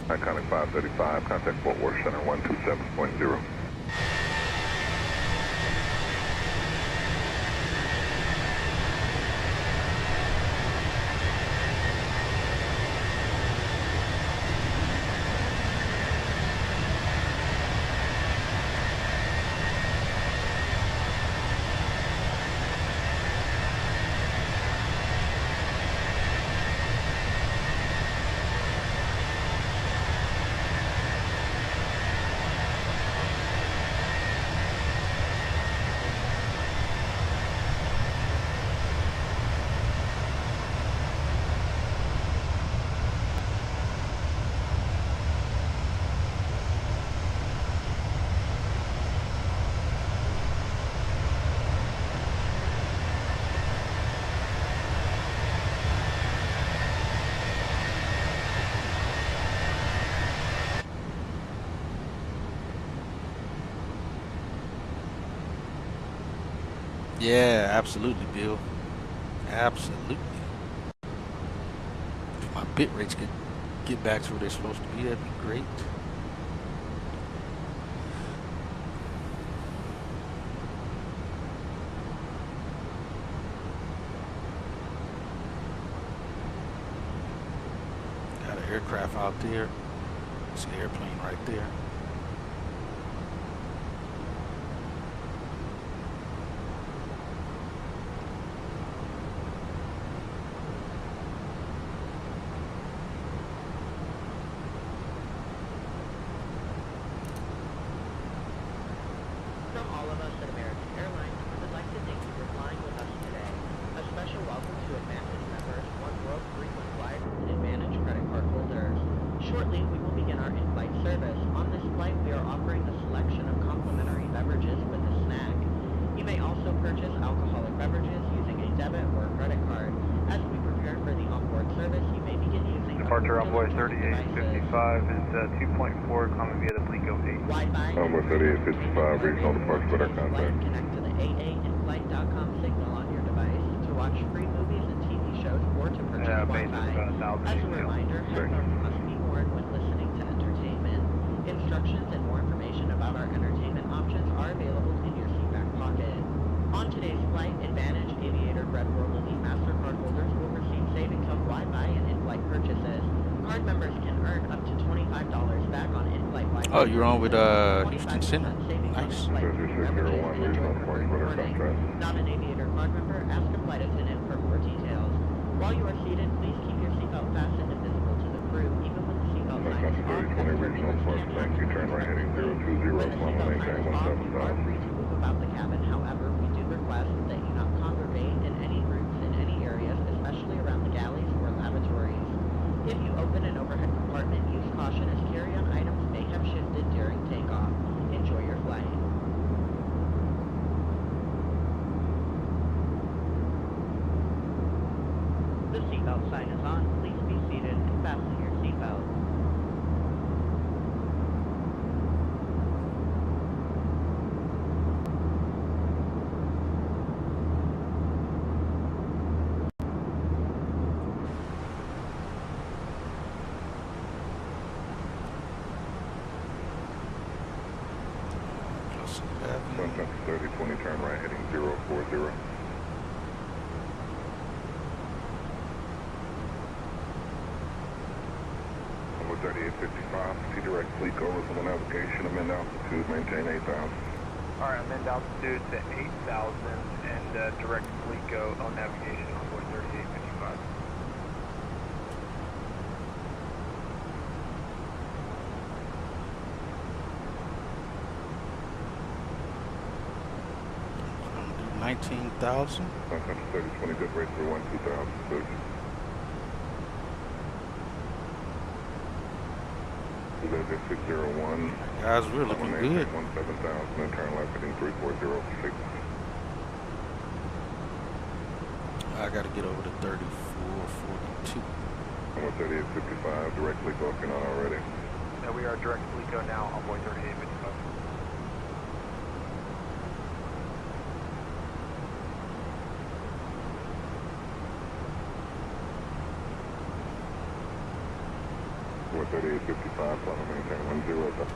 Iconic 535, contact Fort Worth Center 127.0. Yeah, absolutely, Bill. Absolutely. If my bit rates could get back to where they're supposed to be, that'd be great. Got an aircraft out there. It's an airplane right there. purchase alcoholic beverages using a debit or credit card. As we prepare for the onboard service, you may begin using Departure Envoy 3855 is 2.4, climbing via the Blico 8. Wi-Fi. Envoy 3855, regional departure with our contact. Connect to the AAinflight.com signal on your device to watch free movies and TV shows or to purchase Wi-Fi. As a reminder, headphones must be worn when listening to entertainment. Instructions and more information about our entertainment options are available in your seatback pocket. On today's flight, Advantage, Aviator, Red World Elite MasterCard holders will receive savings on Wi-Fi and in-flight purchases. Card members can earn up to $25 back on in-flight Wi-Fi. Oh, you're on with Houston Center. Nice. Not an Aviator card member, ask a flight attendant for more details. While you are seated, please keep your seatbelt fastened and visible to the crew, even when the seatbelt sign is off. regional departure, thank you, turn right heading 020, climb and maintain 17,000. About the cabin, however, we do request that you not congregate in any groups in any areas, especially around the galleys or lavatories. If you open an overhead compartment, use caution as carry-on items may have shifted during takeoff. Enjoy your flight. The seatbelt sign is on. Please be seated and fasten your seatbelt. Sunset 3020, turn right heading 040. Number 3855, see direct fleet over from the navigation, amend altitude, maintain 8,000. Alright, amend altitude to 8,000 and direct fleet go on navigation on board 3855. $19,000. Sunset 3020, good rate for 12000, please. Desert 601. Guys, we're looking good. 17,000 and turn left heading 3406. I gotta get over to 3442. Number 3855, directly talking on already. Yeah, we are direct fleet go now on board 3855. Number 3855, plan to maintain 10.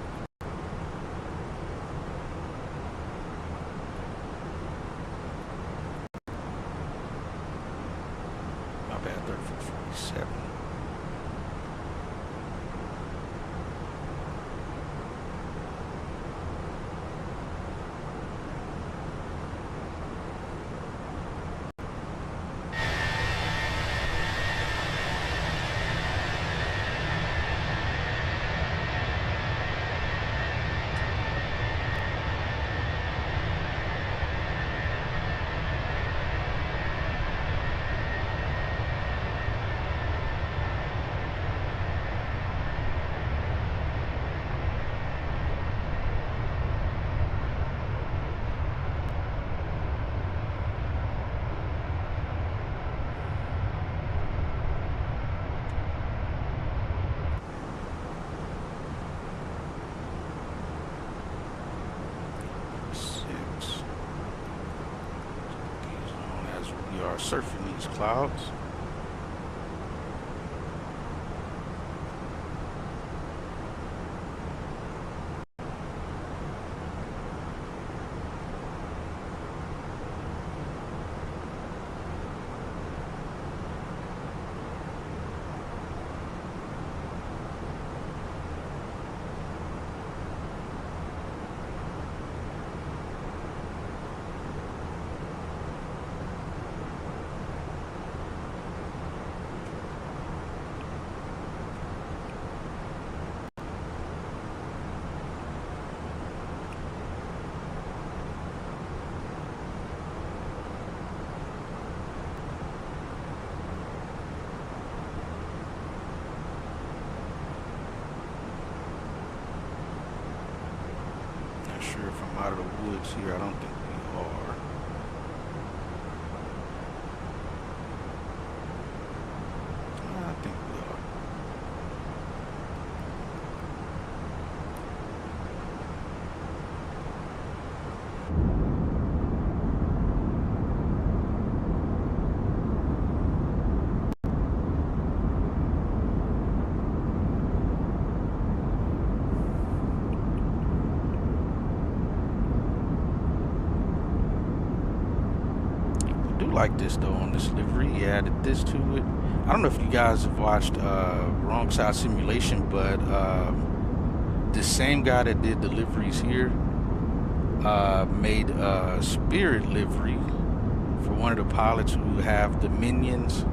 My bad, 3447. We are surfing these clouds. Not sure if I'm out of the woods here. I don't think we are. like this though on this livery. He added this to it. I don't know if you guys have watched Wrong Side Simulation, but the same guy that did the liveries here made a Spirit livery for one of the pilots who have the Minions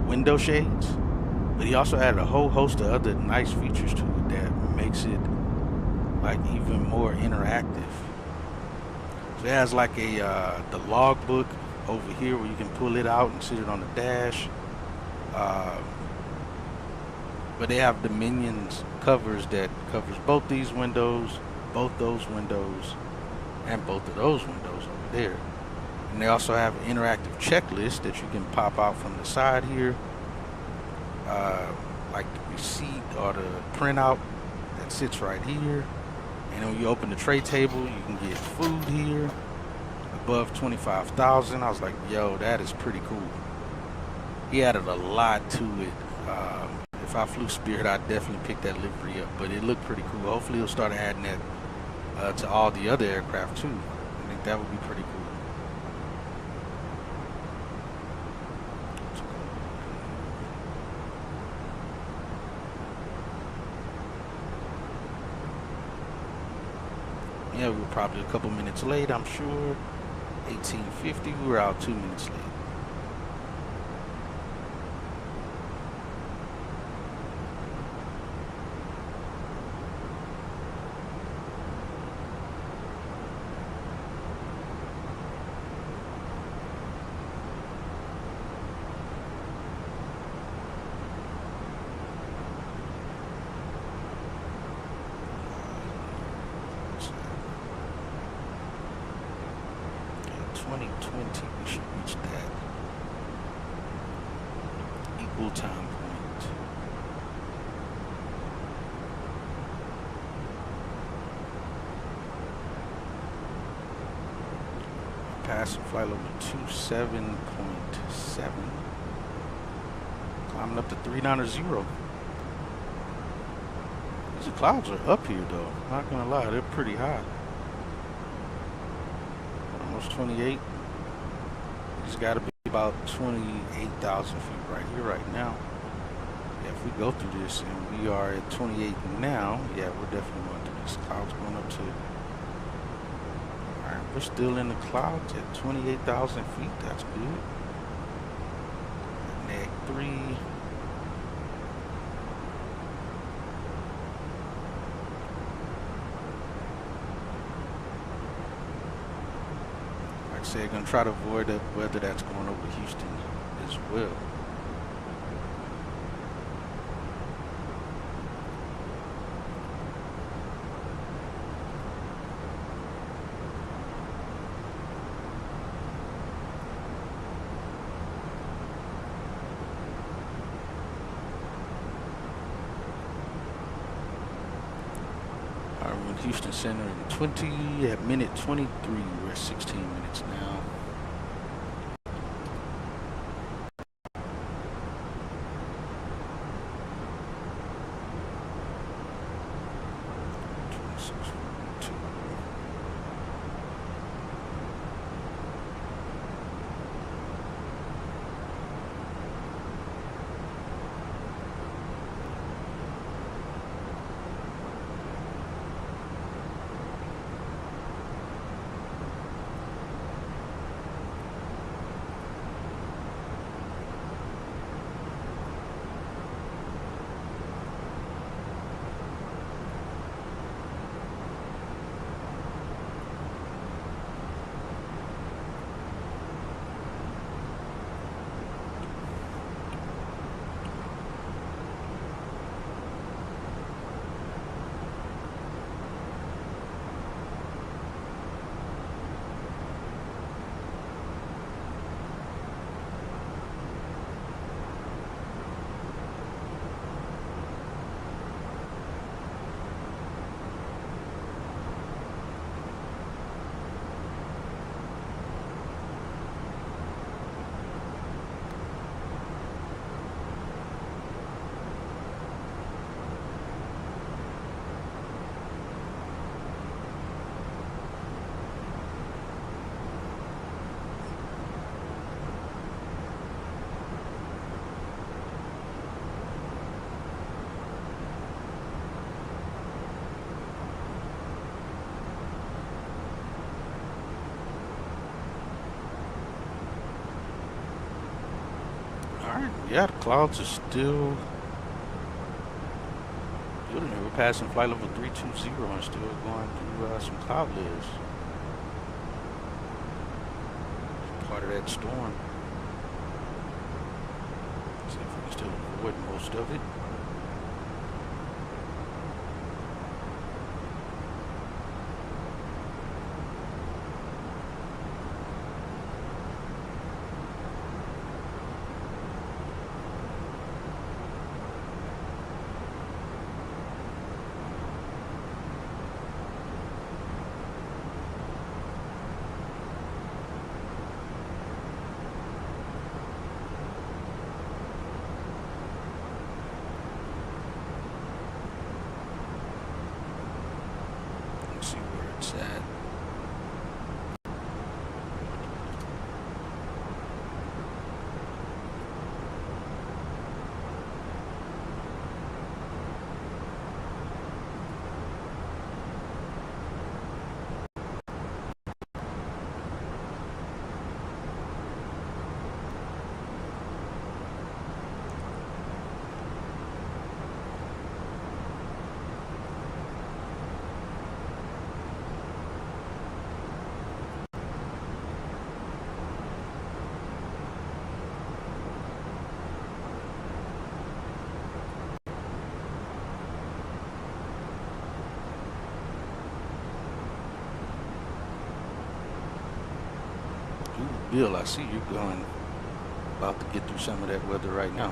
window shades. But he also added a whole host of other nice features to it that makes it like even more interactive. So it has like a the logbook over here where you can pull it out and sit it on the dash. But they have the Minions covers that covers both these windows, both those windows, and both of those windows over there. And they also have an interactive checklist that you can pop out from the side here, like the receipt or the printout that sits right here. And when you open the tray table, you can get food here above 25,000. I was like, yo, that is pretty cool. He added a lot to it. If I flew Spirit, I'd definitely pick that livery up, but it looked pretty cool. Hopefully he'll start adding that to all the other aircraft too. I think that would be pretty cool. Yeah, we were probably a couple minutes late, I'm sure. 1850, we were out 2 minutes late. We should reach that equal time point. Passing flight level 27.7. Climbing up to 390. These clouds are up here though. Not gonna lie, they're pretty high. Almost 28. It's got to be about 28,000 feet right here, right now. Yeah, if we go through this and we are at 28 now, yeah, we're definitely going through this. Clouds going up to. All right, we're still in the clouds at 28,000 feet. That's good. Neg 3. They're going to try to avoid the weather that's going over Houston as well. We're in Houston Center in 20 at minute 23. We're at 16 minutes now. Yeah, the clouds are still building here. We're passing flight level 320 and still going through some cloud layers. Part of that storm. See if we can still avoid most of it. See where it's at. Bill, I see you going about to get through some of that weather right now.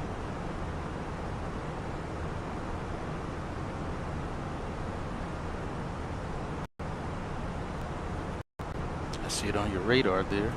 I see it on your radar there.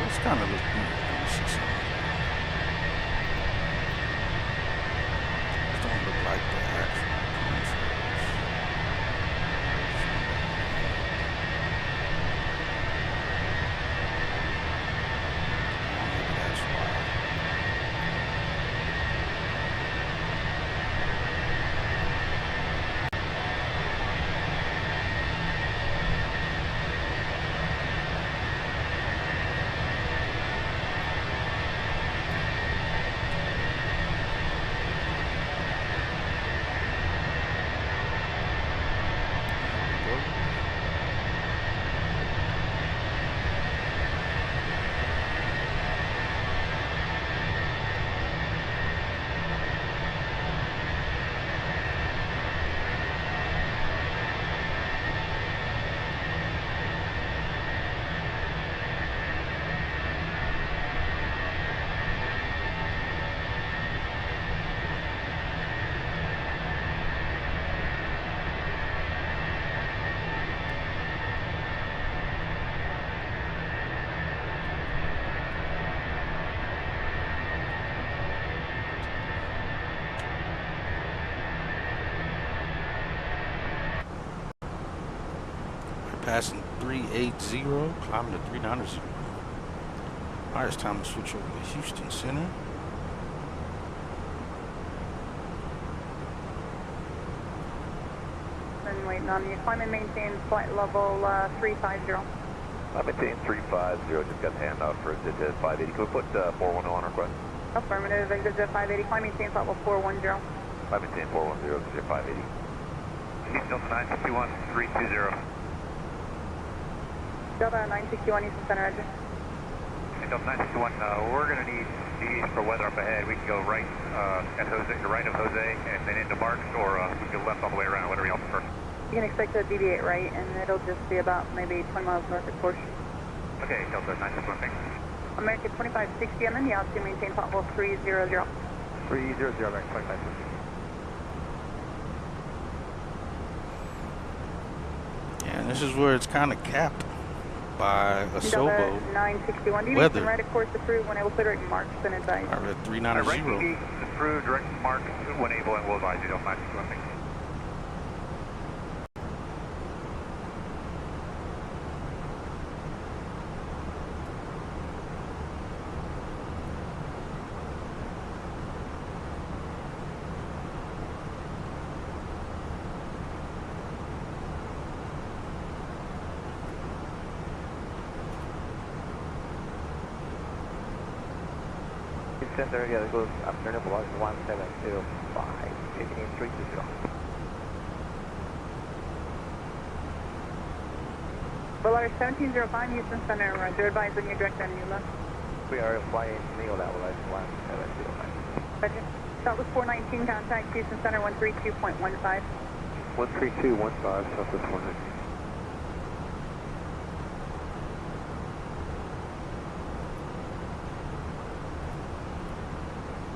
It's kind of looking good. Let me see something. It don't look like the actual contrails. Maybe that's why. Passing 380, climbing to 390. Alright, it's time to switch over to Houston Center. Been waiting on you. Climb and maintain flight level 350. I maintain 350, just got the handoff for exit 580. Can we put 410 on request? Affirmative, exit 580. Climb maintain flight level 410. Climb maintain 410, 580. East Delta 961, 320. Delta 961, Eastern Center, Roger. East Delta 961, we're going to need DEs for weather up ahead. We can go right at Jose, to right of Jose, and then into Marks, or we can go left all the way around, whatever y'all prefer. You can expect to deviate right, and it'll just be about maybe 20 miles north of course. Okay, Delta 961, thanks. American 2560, I'm in the altitude, maintain pot level 300. 300, American 2560. And this is where it's kind of capped by a Delta Sobo 961, deviation weather. right of course approved, when able to direct Marks and advise. I read 390. Right, approved, direct Marks, when able, and we'll advise you, Delta 961, thanks. Center, yeah, it goes afternoon velocity 1725, 18320. Boulevard 1705, Houston Center, Roger, advise when you're direct on Nula. We are flying Neo level at 1709. Roger. Southwest 419, contact Houston Center 132.15. 13215, Southwest 419.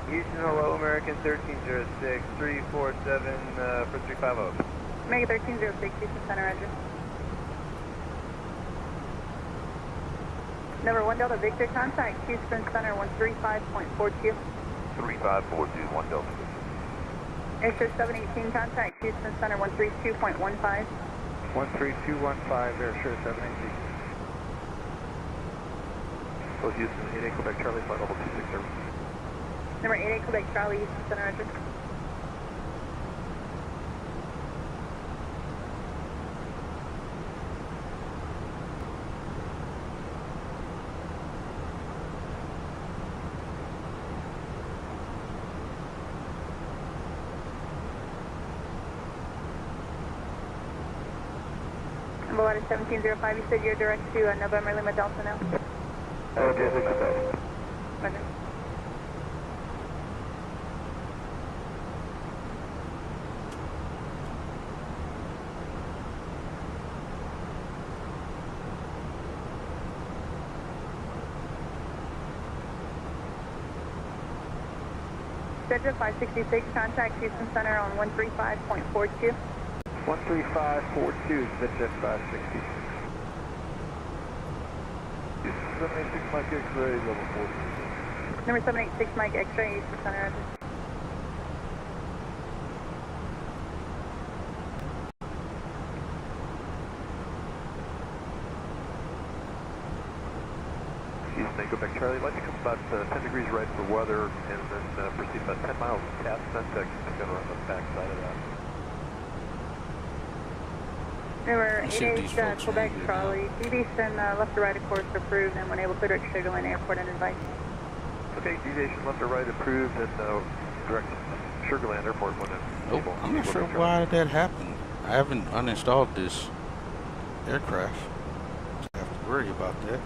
Houston, hello, American 1306, 347 for 350. Mega 1306, Houston Center, Roger. Number 1 Delta Victor, contact Houston Center 135.42. 3542, 1 Delta. Airshare 718, contact Houston Center 132.15. 13215, Airshare 718. So Houston, 88 Quebec Charlie, flight level 260. Number 88 Quebec Charlie, Houston Center, Roger. Boulevard 1705, you said you're direct to November Lima Delta now? Okay, Lima Delta. Roger. Cedra 566, contact Houston Center on 135.42. 13542, Cedra 566. 786 Mike X-ray, level 4. Number 786 Mike X-ray, Houston Center, Roger. Houston, go back Charlie. I'd like to come about 10 degrees right for weather and then proceed about 10 miles past Centex and go around the back side of that. Number 88 Quebec Charlie, deviation left or right of course approved, and when able to direct Sugar Land Airport and advice. Okay, deviation left or right approved and direct Sugar Land Airport when able. I'm not sure why that happened. I haven't uninstalled this aircraft. I have to worry about that.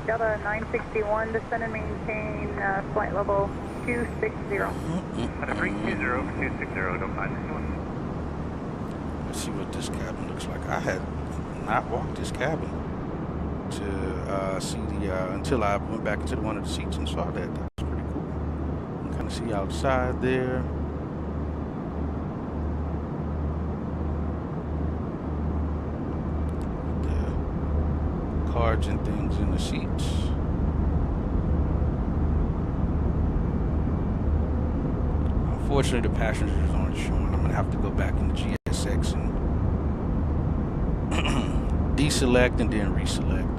Delta 961, descend and maintain flight level 260. 320 for 260, Delta 961. Let's see what this cabin looks like. I had not walked this cabin to see the until I went back into one of the seats and saw that. That was pretty cool. You can kind of see outside there. Cards and things in the seats. Unfortunately, the passengers aren't showing. I'm gonna have to go back in the GSX and deselect and then reselect.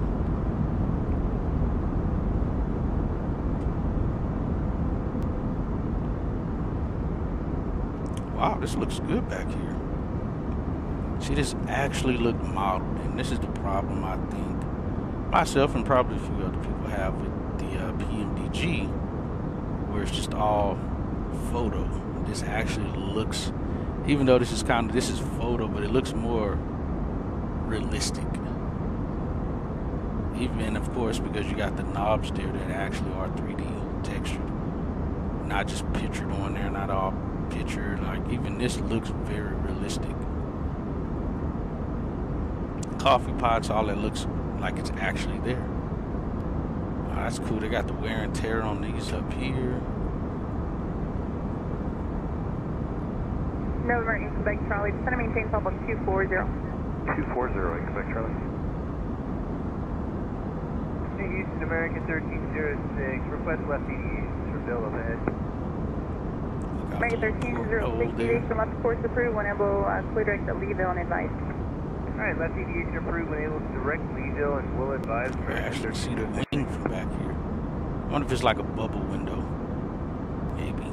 Wow, this looks good back here. See, this actually looked modeled, and this is the problem I think myself and probably a few other people have with the PMDG, where it's just all photo. This actually looks, even though this is photo, but it looks more realistic. Even, of course, because you got the knobs there that actually are 3D textured, not just pictured on there, not all pictured. Like, even this looks very realistic. Coffee pots, all that looks like it's actually there. Oh, that's cool. They got the wear and tear on these up here. No emergency, Quebec Charlie. Descend and maintain level 240. 240, Quebec Charlie. Houston American 1306, request left deviation for Bill overhead. American 1306, deviation left course approved, when able, clear direct at Leeville and advice. Alright, left deviation approved, when able to direct Leeville and will advise. I actually see the wing from back here. I wonder if it's like a bubble window. Maybe.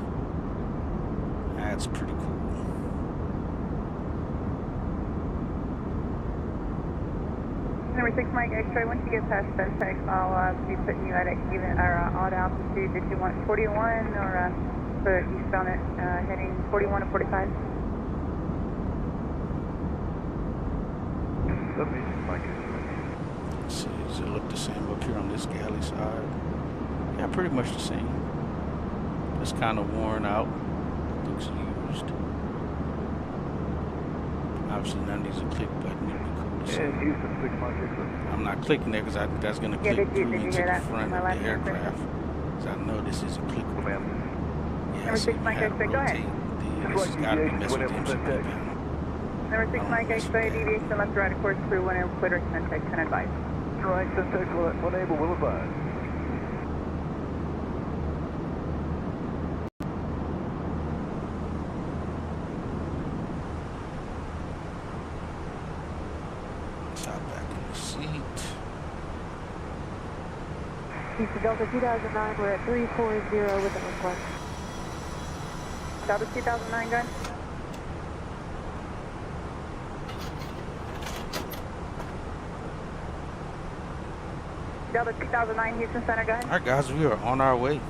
That's pretty cool. Number 6, Mike X-ray, once you get past Suntex, I'll be putting you at an even or odd altitude. Did you want 41 or for eastbound heading 41 to 45? Let's see, does it look the same up here on this galley side? Yeah, pretty much the same. It's kind of worn out. Looks used. Obviously, none of these are click button. It'd be cool to see. Houston 6 Mike. I'm not clicking there because that's going to click through into the front of the aircraft. So I know this isn't clickable. Yeah, Number 6, Mike X-ray, go ahead. This has got to be messed with the MCP panel. Number 6, Mike X-ray, deviation left to right, of course, through when able, clear direct Suntex and advice. Right, Suntex, when able, will advise. Houston Delta 2009, we're at 340 with an request. Delta 2009, gun. Delta 2009, Houston Center, gun. Alright guys, we are on our way.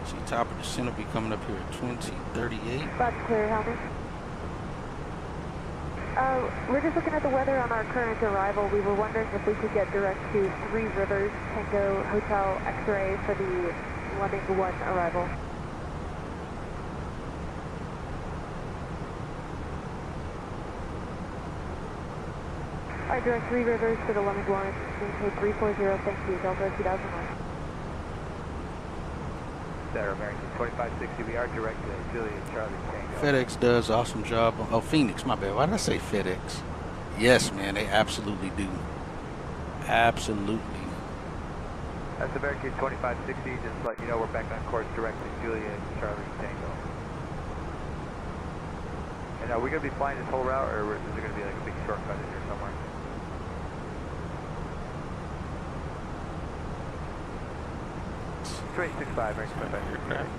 See, top of the center will be coming up here at 2038. About to clear, Helmet. We're just looking at the weather on our current arrival. We were wondering if we could get direct to 3 Rivers Tango Hotel X-ray for the Lemming 1 arrival. Alright, direct 3 Rivers for the Lemming 1, maintain 340, thank you, Delta 2001. There, American 2560, we are direct to Juliet Charlie Tango. FedEx does an awesome job. Oh, Phoenix, my bad. Why did I say FedEx? Yes, man, they absolutely do. Absolutely. That's American 2560, just let you know we're back on course direct to Juliet Charlie Tango. And are we going to be flying this whole route, or is there going to be like a big shortcut in here somewhere? Straight 65, American 2560.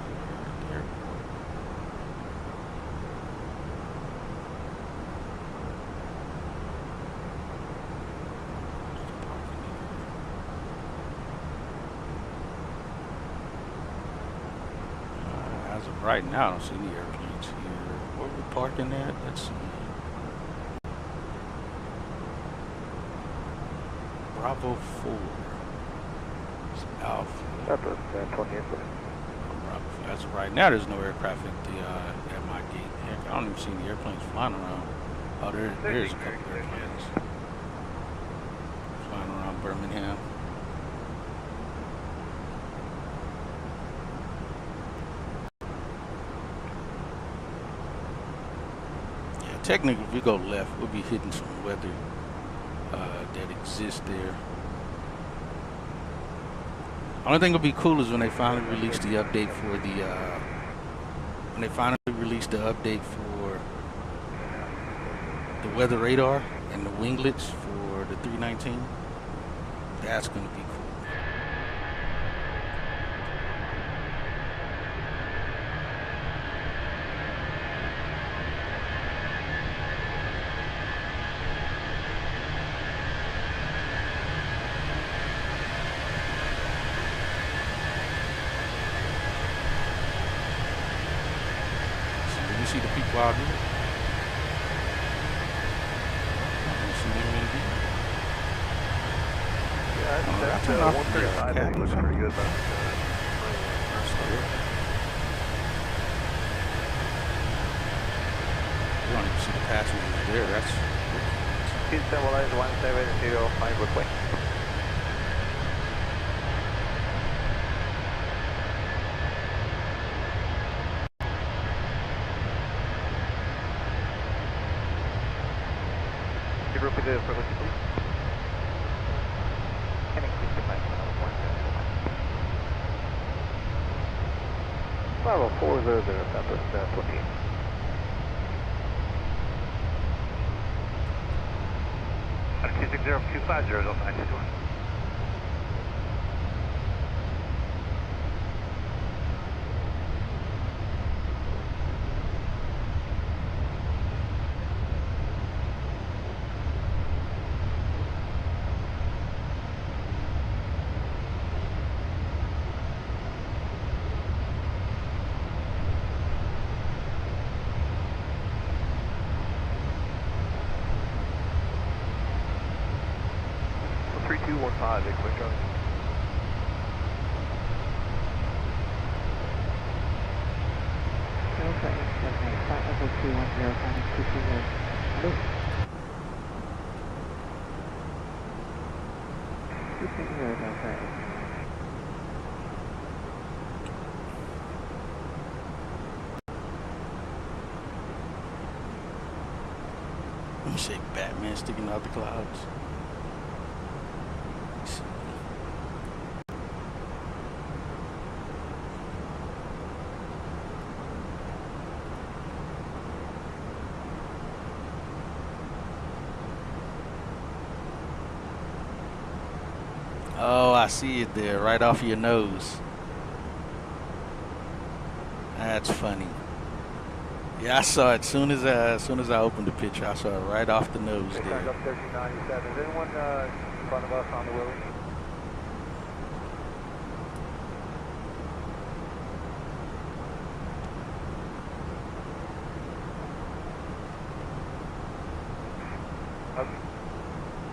As of right now, I don't see any airplanes here. Where are we parking at? Let's see. Bravo 4. It's Alpha. Upper, 20 input. As of right now, there's no aircraft at the at my gate. Heck, I don't even see any airplanes flying around. Oh, there's a couple airplanes flying around Birmingham. Yeah, technically, if we go left, we'll be hitting some weather that exists there. Only thing will be cool is when they finally release the update for the the weather radar and the winglets for the 319. That's going to be cool. wild dude. I don't see them in here. Yeah, that's that enough. 135 I think looks pretty good. But, you don't even see the passengers there. That's Houston, well, that is 1705 request. Could you repeat the frequency, please? And increase the time for another point. 50400, Southwest 28. RTX30-250 Delta 961. Quick on. Delta 878, flight level 210, timing 220. Hello? 220, Delta 8. let me say Batman sticking out the clouds. Oh, I see it there, right off your nose. That's funny. Yeah, I saw it soon as I opened the picture. I saw it right off the nose there. Up 1397. Is anyone in front of us on the Willie?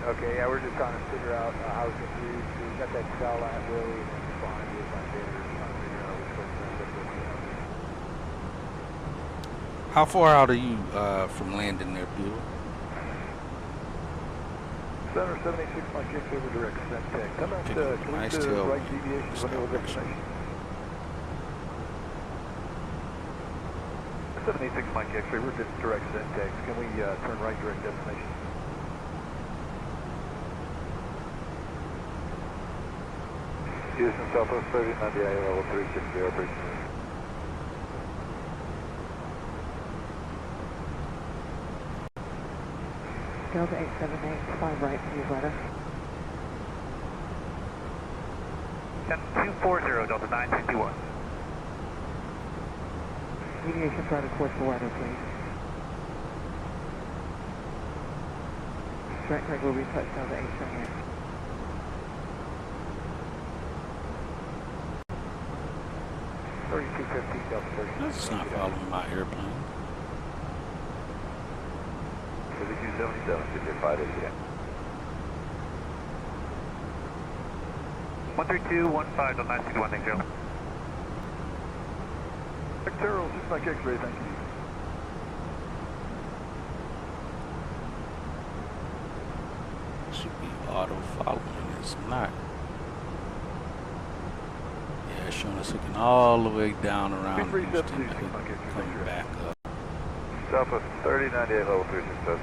Okay, yeah, we're just trying to figure out how we can do. So we got that cell at Willie, and then behind you is my data. We're trying to figure out which way we're going to get this. How far out are you from landing there, Bill? Center 786, my kick over direct Centec. Come out to nice right deviation when you'll destination. 786, my kick, we're just direct Centec. Can we turn right direct destination? Houston, Southwest 3090, level 360, operation. Delta 878, fly right, please, ladder. 240, Delta 961. Deviation flight towards the ladder, please. Direct right will retouch Delta 878. That's not following my airplane. 3277, 588. 13215 to 961, thank you. Terrell, 6 Mike X-ray, thank you. Should be auto following, it's not. Yeah, it's showing us looking all the way down around Houston, coming back up. Southwest 3098, level 367.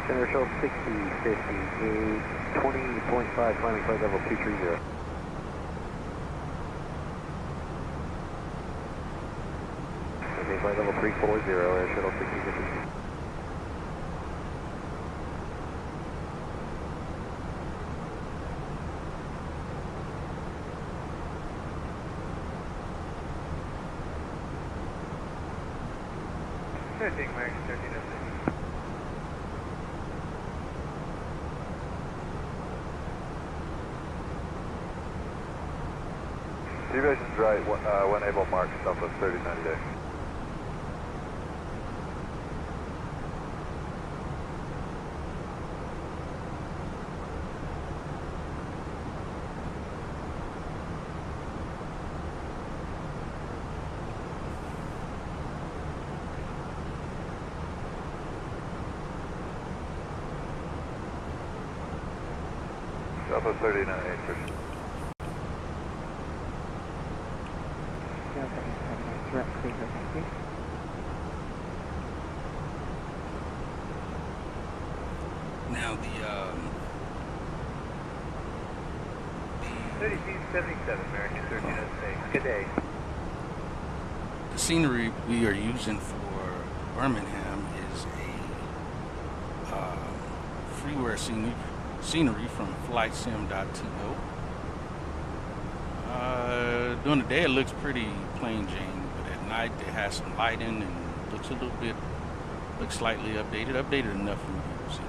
Center show 6050, a 20.5 climbing flight level 230. Okay, flight level 340, air shuttle 6050. Sure thing, American 1306. Deviation's right, one able mark, Southwest 3090. 3980. Direct clear, thank you. Now 3277, American 1306. Good day. the scenery we are using for Birmingham is a freeware scenery from flightsim.to. During the day it looks pretty plain Jane, but at night it has some lighting and looks slightly updated enough for me to use it.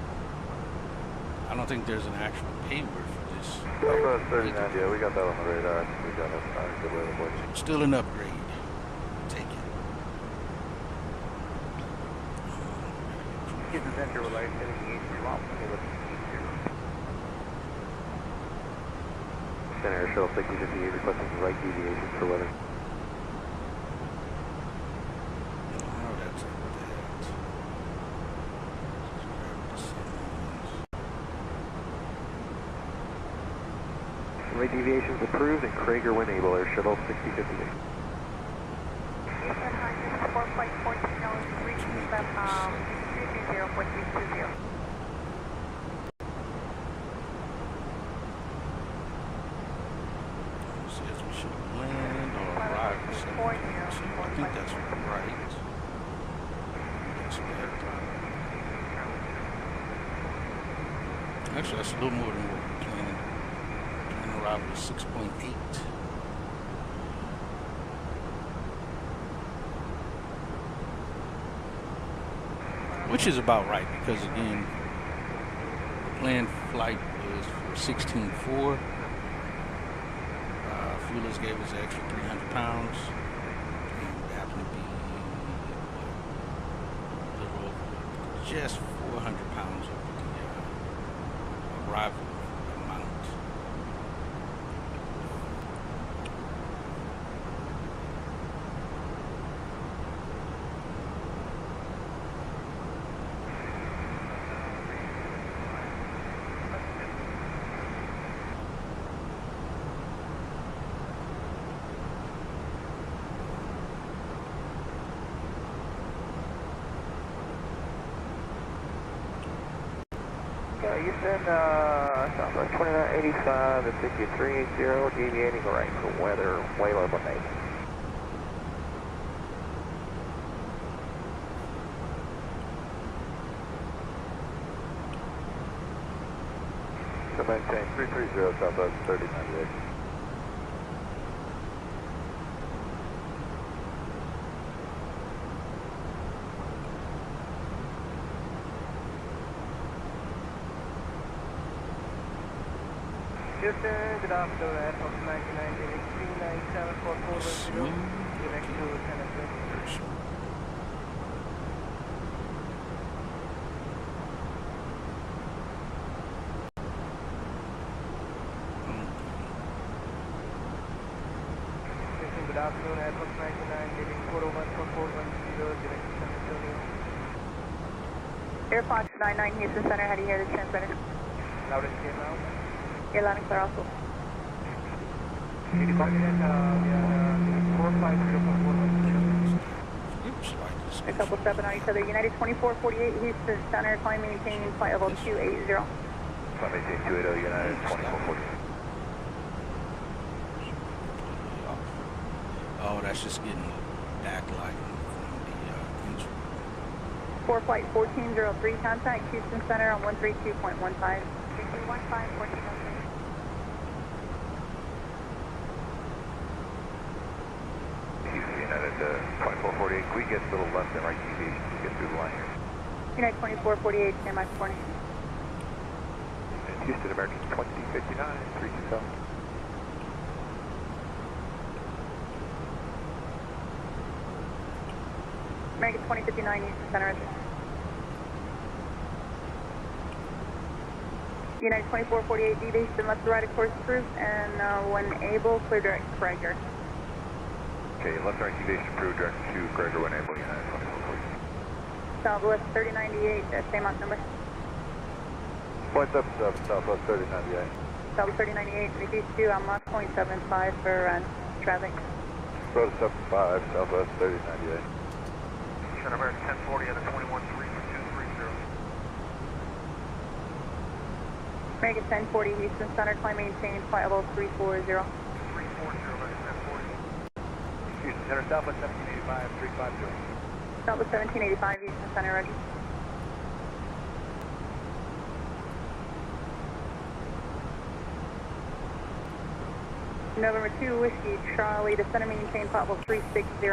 I don't think there's an actual pay word for this. Southwest 3090, yeah, we got that on the radar. We got it. Good weather for you. Still an upgrade. Take it. Get the center relay heading east. You're wrong. Center Air Shuttle 6058 requesting the right deviations for weather. Right deviations approved and Krager when able, Air Shuttle 6058. Houston, hi, this is 4 flight 14, reach them 330, 4320. Says we should land or arrive at 7:22. I think that's right. Actually, that's a little more than what we planned. Planned arrival is 6.8. Which is about right because again, the planned flight was for 16.4. Fuelers gave us an extra 300 pounds, and it happened to be a little over just 400 pounds over the arrival amount. Houston, Southwest 2985 at 6380, deviating right for weather, way low for me. So maintain 330 Southwest 3098. Houston, good afternoon, Air Force 99, 3974410, direct to Tennessee. Houston, good afternoon, Air Force 99, leaving 4014410, direct to San Antonio. Air Fox 99, Houston Center, how do you hear the transmitter? Loud and clear now. You're loud and clear also. We are 450.41. A couple stepping on each other. United 2448, Houston Center, climb maintaining flight level 280. Climb maintain 280, United 2448. Oh, that's just getting backlighting from the entry. 4 flight 1403, contact Houston Center on 132.15. 3315, 1403. Houston United United 2448, can we get a little left and right deviation to get through the line here? United 2448, stand by for warning. And Houston, American 2059, 327. American 2059, Houston Center. United 2448, deviation left to right of course approved, and when able, clear direct to Prager. Okay, left right deviation approved, direct to Prager when able, United 2448. Southwest 3098, same Mach number. Points up, Southwest 3098. Southwest 3098, reduce to Mach 0.75 for traffic. Road 75, Southwest 3098. Houston, American 1040 at a 21.3 for 230. American 1040, Houston Center, climb maintain, flight level 340. 340, American 1040. Houston Center, Southwest 1785, 350. Southwest 1785, Houston Center, ready. November 2, Whiskey, Charlie, to center maintain, flight level 360.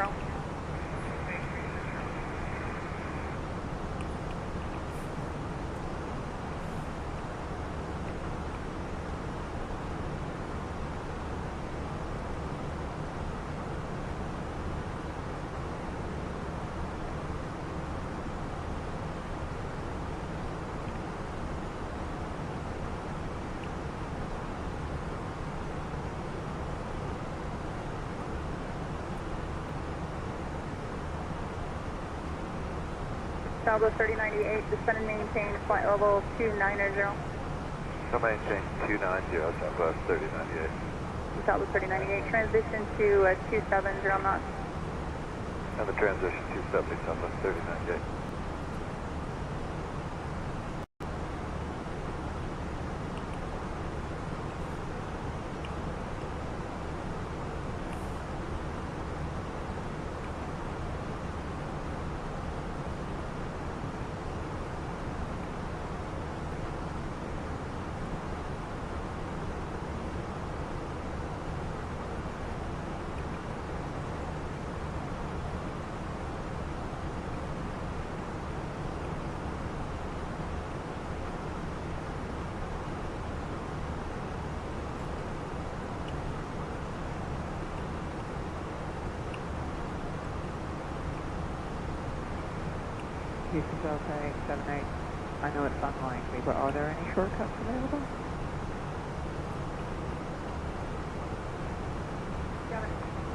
Southwest 3098, descend and maintain, flight level 290. So maintain 290, Southwest 3098. Southwest 3098, transition to 270 knots. And the transition 270, Southwest 3098. Houston Delta 878. I know it's unlikely, but are there any shortcuts available?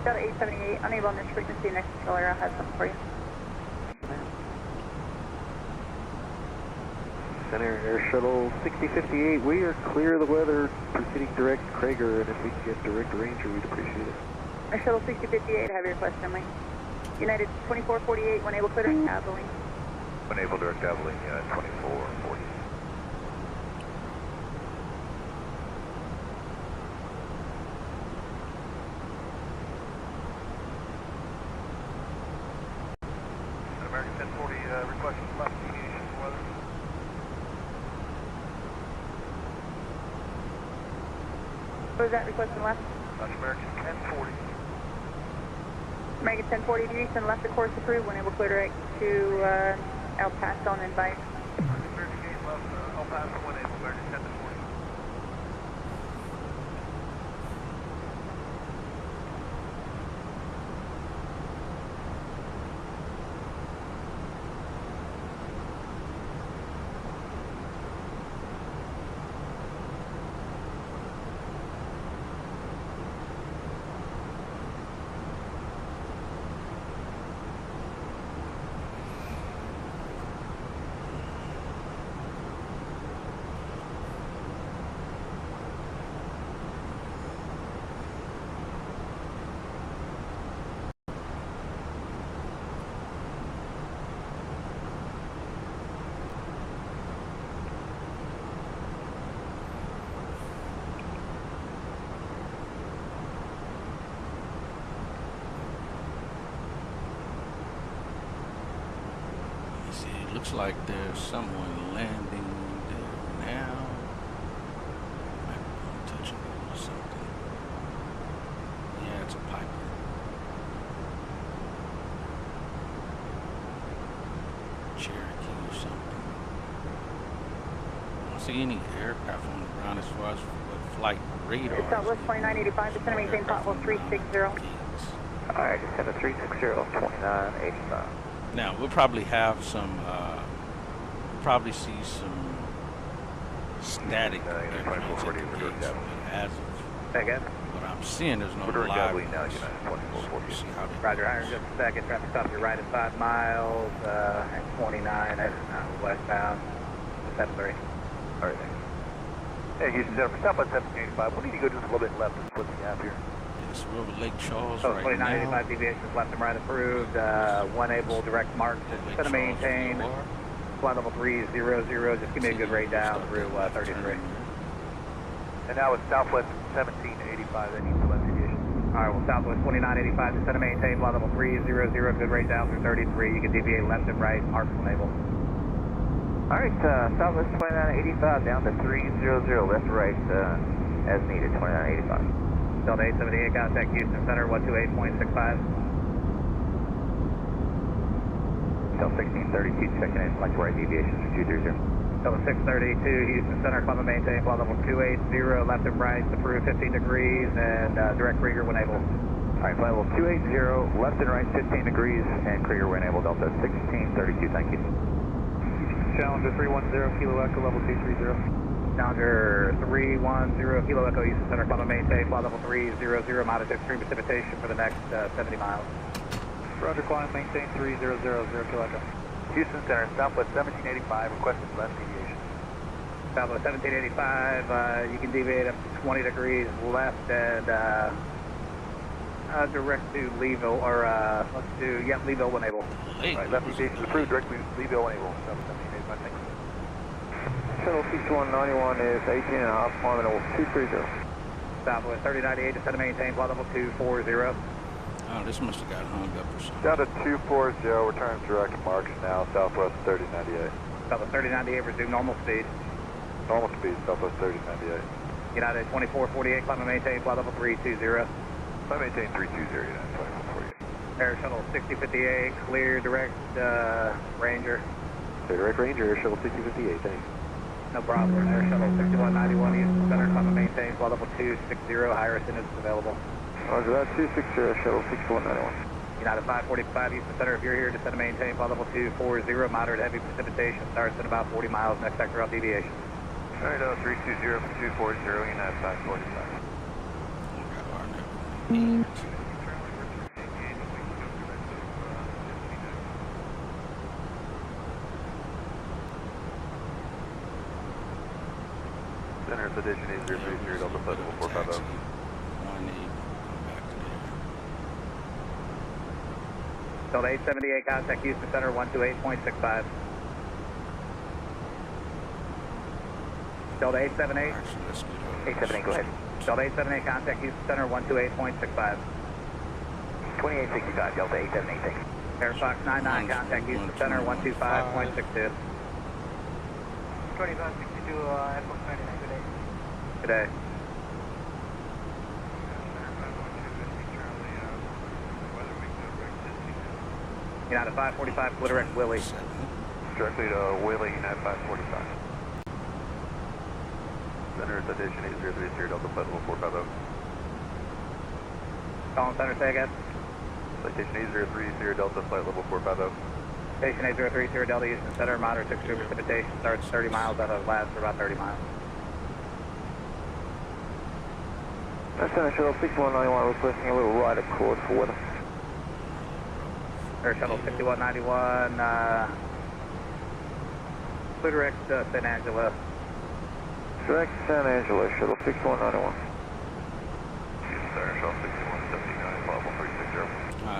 Delta 878, unable on this frequency, next accelerator has something for you. Center Air Shuttle 6058, we are clear of the weather, proceeding direct to Prager, and if we can get direct Ranger, we'd appreciate it. Air Shuttle 6058, have your request, Emily. United 2448, when able, clear direct Abilene. When able, direct Abilene, United 2440. American 1040, requesting left deviation for weather. What was that, requesting left? American 1040. American 1040, deviation left of course approved, when able, clear direct to El Paso and invite. American gate left, El Paso, when able, American 1040. Looks like there's someone landing there now. Might be touching it or something. Yeah, it's a piper. see any aircraft on the ground as far as what flight radar. Southwest 2985, descend and maintain pot level 360. Alright, descend to 360, 2985. Now, we'll probably have some, probably see some static airplanes at the gates, but as of what I'm seeing, there's no live ones. See how they Roger, iron just a second. Traffic stop to your right at 5 miles, at 29, westbound, 73. Alright, thanks. Hey, Houston Center, for Southwest 1785, we need to go just a little bit left and split the gap here. Yes, we're over Lake Charles So right 2985 now. deviations left and right approved, one able direct mark, just going to maintain flight level 300, just give me a good rate down through 33. And now it's Southwest 1785, that needs to left deviation. Alright, well, Southwest 2985, descend and maintain flight level 300, good rate down through 33. You can deviate left and right, mark will enable. Alright, Southwest 2985 down to 300, left right, as needed, 2985. Delta 878, contact Houston Center, 128.65. Delta 1632, checking in, like right deviations for 230. Delta 632, Houston Center, climb and maintain, flight level 280, left and right, approved 15 degrees, and direct Krieger when able. Alright, flight level 280, left and right 15 degrees, and Krieger when able, Delta 1632, thank you. Challenger 310, Kilo Echo, level 230. Challenger 310, Kilo Echo, Houston Center, climb and maintain, flight level 300, moderate to extreme precipitation for the next 70 miles. Roger, climb, maintain 300, 0 Kilo Echo. Houston Center, Southwest 1785, requested left deviation. Southwest 1785, you can deviate up to 20 degrees left and direct to Leeville, or let's do, Leeville when able. Right, left deviation approved, direct to Leeville when able. Southwest 1785, thanks. Shuttle 6191 is 18.5, climbing level 230. Southwest 3098, descend and maintain, flight level 240. Oh, this must have got hung up or something. Down to 240, return direct marks now, Southwest 3098. Southwest 3098, resume normal speed. Normal speed, Southwest 3098. United 2448, climb and maintain, flight level 320. Climb maintain 320, United 2448. Air Shuttle 6058, clear direct Ranger. Clear direct Ranger, Air Shuttle 6058, thanks. No problem, Air Shuttle 6191, Houston Center, climb and maintain, flight level 260, higher ascendance available. Roger that, 260, Shuttle 6191. United 545, Houston Center, if you're here, descend and maintain, flight level 240, moderate heavy precipitation, starts at about 40 miles, next sector out deviation. Alright, 320 from 240, United 545. Center, Sedition 8030, Delta Flight Level 450. Delta 878, contact Houston Center, 128.65. Delta 878. 878, go ahead. Delta 878, contact Houston Center, 128.65. 2865, Delta 878, thanks. Air Fox 99, contact Houston Center, 125.62. 2562, Air Fox 99, Good day. United 545, clear direct Willie. Directly to Willie, United 545. Center, Sedition 8030, Delta Flight Level 450. Calling center, say again. Citation 8030, Delta Flight Level 450. Station 8030, Delta Houston Center, moderate to extreme precipitation, starts 30 miles out of lasts for about 30 miles. Center Shuttle 6191 requesting a little right accord for weather. Air Shuttle 6191, clear direct San Angelo. Direct San Angelo, Shuttle 6191. Air Shuttle 6179, level 360.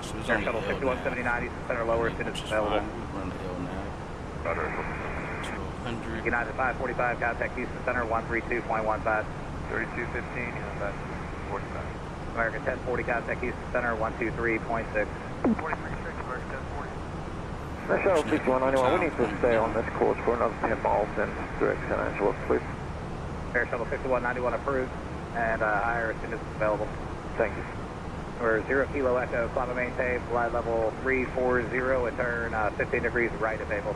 So it's Air only Shuttle 6179, Houston Center, lower as soon as available. Run the LNAV. Roger, 1200. United 545, contact Houston Center, 132.15. 3215, United 545. American 1040, contact Houston Center, 123.6. 43 straight to American 1040. Air Shuttle 6191, we need to stay on this course for another 10 miles and direct San Angelo, please. Air Shuttle 6191 approved, and higher as soon as it's available. Thank you. We're 0 Kilo Echo, climb and maintain, flight level 340, and turn 15 degrees right if able.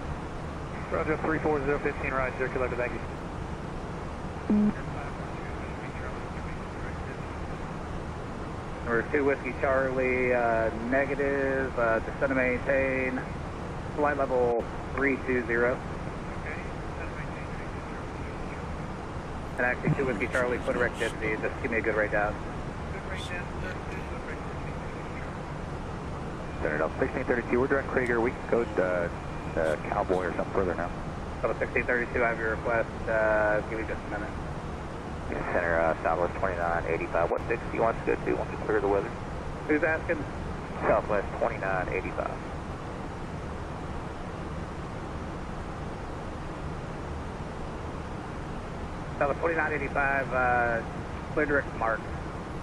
Roger, 340, 15 right, 0 Kilo Echo, thank you. Number 2 Whiskey Charlie, negative, descend to maintain, flight level 320. And actually 2 Whiskey Charlie, put direct density, just give me a good rate down. Center up 1632, we're direct Krager, we can go to Cowboy or something further now. So 1632, I have your request, give me just a minute. Center Southwest 2985, what 6 do you want to go to once you clear the weather? Who's asking? Southwest 2985. Southwest 2985, clear direct to Mark.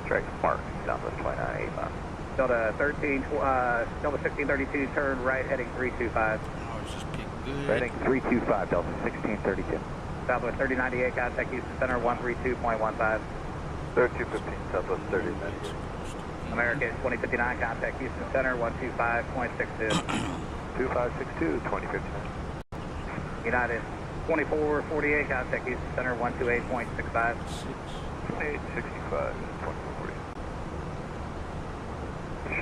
Direct to Mark, Southwest 2985. Delta 1632, turn right, heading 325. Oh, it's just pick good. Heading 325, Delta 1632. Southwest 3098, contact Houston Center 132.15. 3215, Southwest 3098. American 2059, contact Houston Center 125.62. 2562, 2059. United 2448, contact Houston Center 128.65. 2865, 2440.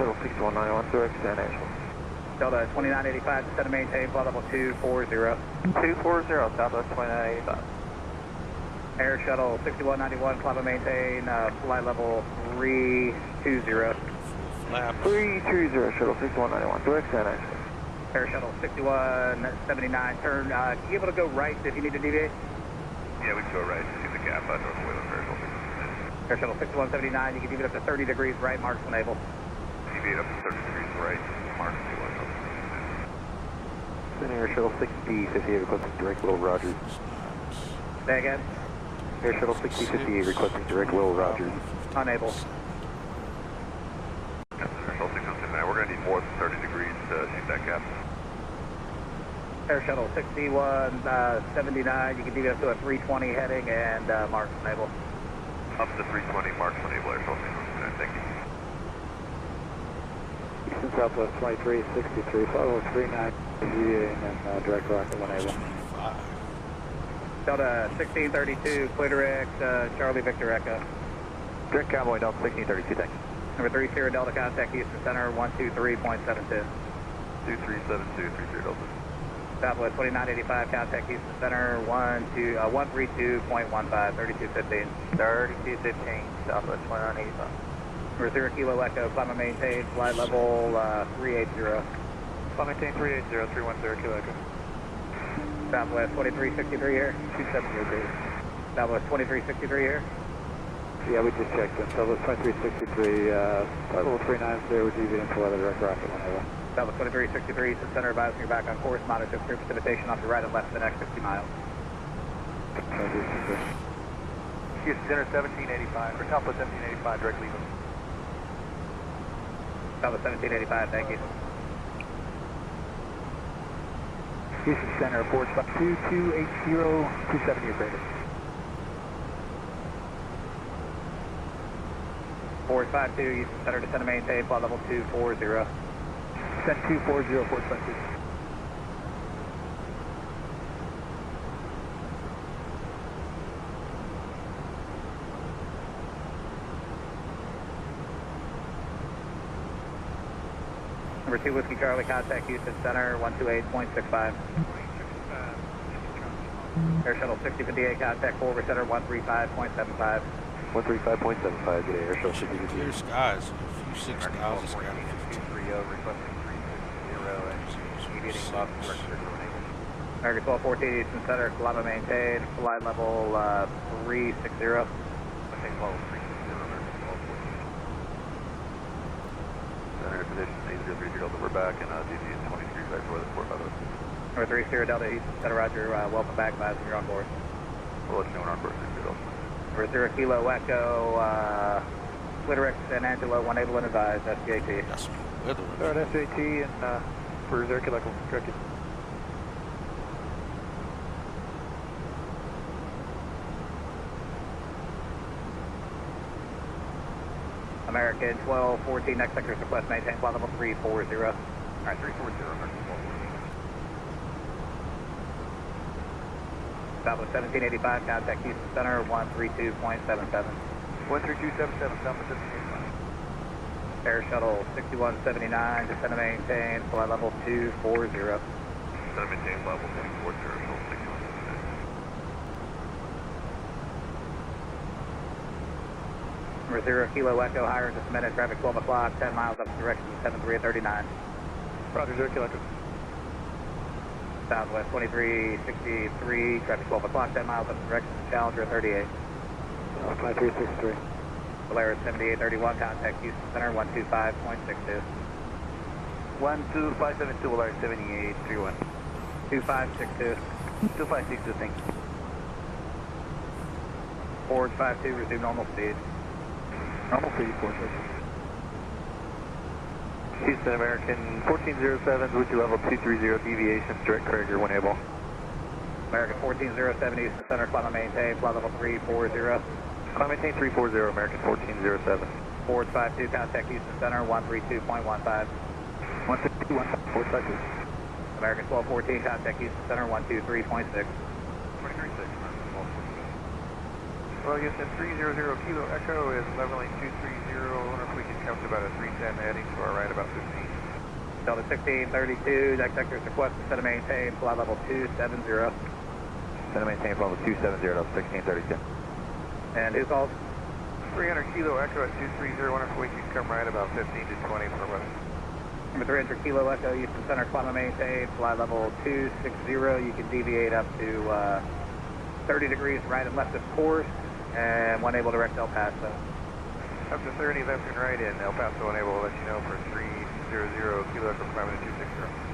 Shuttle 6191, direct San Angelo. Delta 2985, descend to maintain, flight level 240. 240, Southwest 2985. Air Shuttle 6191, climb and maintain, flight level 320. 320, Shuttle 6191, direct San Angelo. Air Shuttle 6179, turn, you able to go right if you need to deviate? Yeah, we can go right. See the gap north of Wayland Air Shuttle. Air Shuttle 6179, you can deviate up to 30 degrees right, marks when able. Deviate up to 30 degrees right, marks when able. Air Shuttle 6058 requesting direct Will Rogers. Say again? Air Shuttle 6058 requesting direct Will Rogers. Unable. Air Shuttle 6059, we're going to need more than 30 degrees to shoot that gap. Air Shuttle 6179, you can deviate up to a 320 heading and marks when able. Up to 320, marks when able, Air Shuttle 6059, thank you. Houston Southwest 2363, follow 39, and then direct rocket when able. Delta 1632, clear direct, Charlie Victor Echo. Direct Cowboy, Delta 1632, thank you. Number 30 Delta, contact Houston Center 123.72. 2372, 30 Delta. Southwest 2985, contact Houston Center 132.15, 3215. 3215, Southwest 2985. Number 0 Kilo Echo, climb and maintain, flight level 380. Climb maintain 380, 310 Kilo Echo. Southwest 2363 here. 270 okay. Southwest 2363 here. Yeah, we just checked in. Southwest 2363, flight level 390, we're deviating for weather direct rocket whenever. Southwest 2363, Houston Center advising you're back on course, monitor clear precipitation off your right and left for the next 60 miles. Houston Center 1785, or Southwest 1785, direct leave. Southwest 1785, thank you. Houston Center, Forge 2280, 270 or greater. Forge 52, Houston Center, descend to maintain, flight level 240. Descend 240, Forge 52. Number 2 Whiskey Charlie, contact Houston Center 128.65. Air Shuttle 6058, contact Forward Center 135.75. 135.75, good Air Shuttle 6058. Clear skies, a few 6,000 sky. requesting 360 and deviating left direct circle enabled. American 1214, Houston Center, Kalama maintain, flight level 360. Maintain level 360, American 1214. Center position 8030 Delta, we're back in DV 20 degrees right for the port, by the way. Number 30 Delta, Houston Center, roger, welcome back, advising you're on board. We'll let you know when we're on course, 30 Delta. Number 0 Kilo Echo, Clitorix San Angelo, 1 able and advised, SJT. Got some weather. Start SJT and for 0 Kilo Echo, corrected. American 1214, next sector request maintain flight level 340. Alright, 340, American 1214. Southwest 1785, contact Houston Center, 132.77. 13277, Southwest 1785. Air Shuttle 6179, descend and maintain, flight level 240. Descend and maintain, level 240, Air Shuttle 6179. Number 0 Kilo Echo, higher in just a minute, traffic 12 o'clock, 10 miles up direction 73 at 39. Roger, 0 Kilo Echo. Southwest 2363, traffic 12 o'clock, 10 miles up direction, Challenger 38. 5363. Polaris 7831, contact Houston Center, 125.62. 12572, Polaris 7831. 2562. 2562, thank you. Forward 52, resume normal speed. Normal speed, forward 52. Houston American 1407, Wuchi level 230, deviation, direct Krager, when able. American 1407, Houston Center, climb and maintain, flight level 340. Climb maintain 340, American 1407. Forward 52, contact Houston Center, 132.15. 152, forward 52. American 1214, contact Houston Center, 123.6. 23.6. Well, Houston 300 Kilo Echo is leveling 230. I wonder if we can come to about a 310 heading to our right about 15. Delta 1632, deck sectors request to set and maintain, flight level 270. Set and maintain, flight level 270, Delta 1632. And who calls? 300 Kilo Echo at 230. I wonder if we can come right about 15 to 20 for weather. Number 300 Kilo Echo, Houston Center, climb and maintain, flight level 260. You can deviate up to 30 degrees right and left of course, and one able direct El Paso. Up to 30 left and right in El Paso, unable to let you know for 300 Kilo Echo climbing to 260.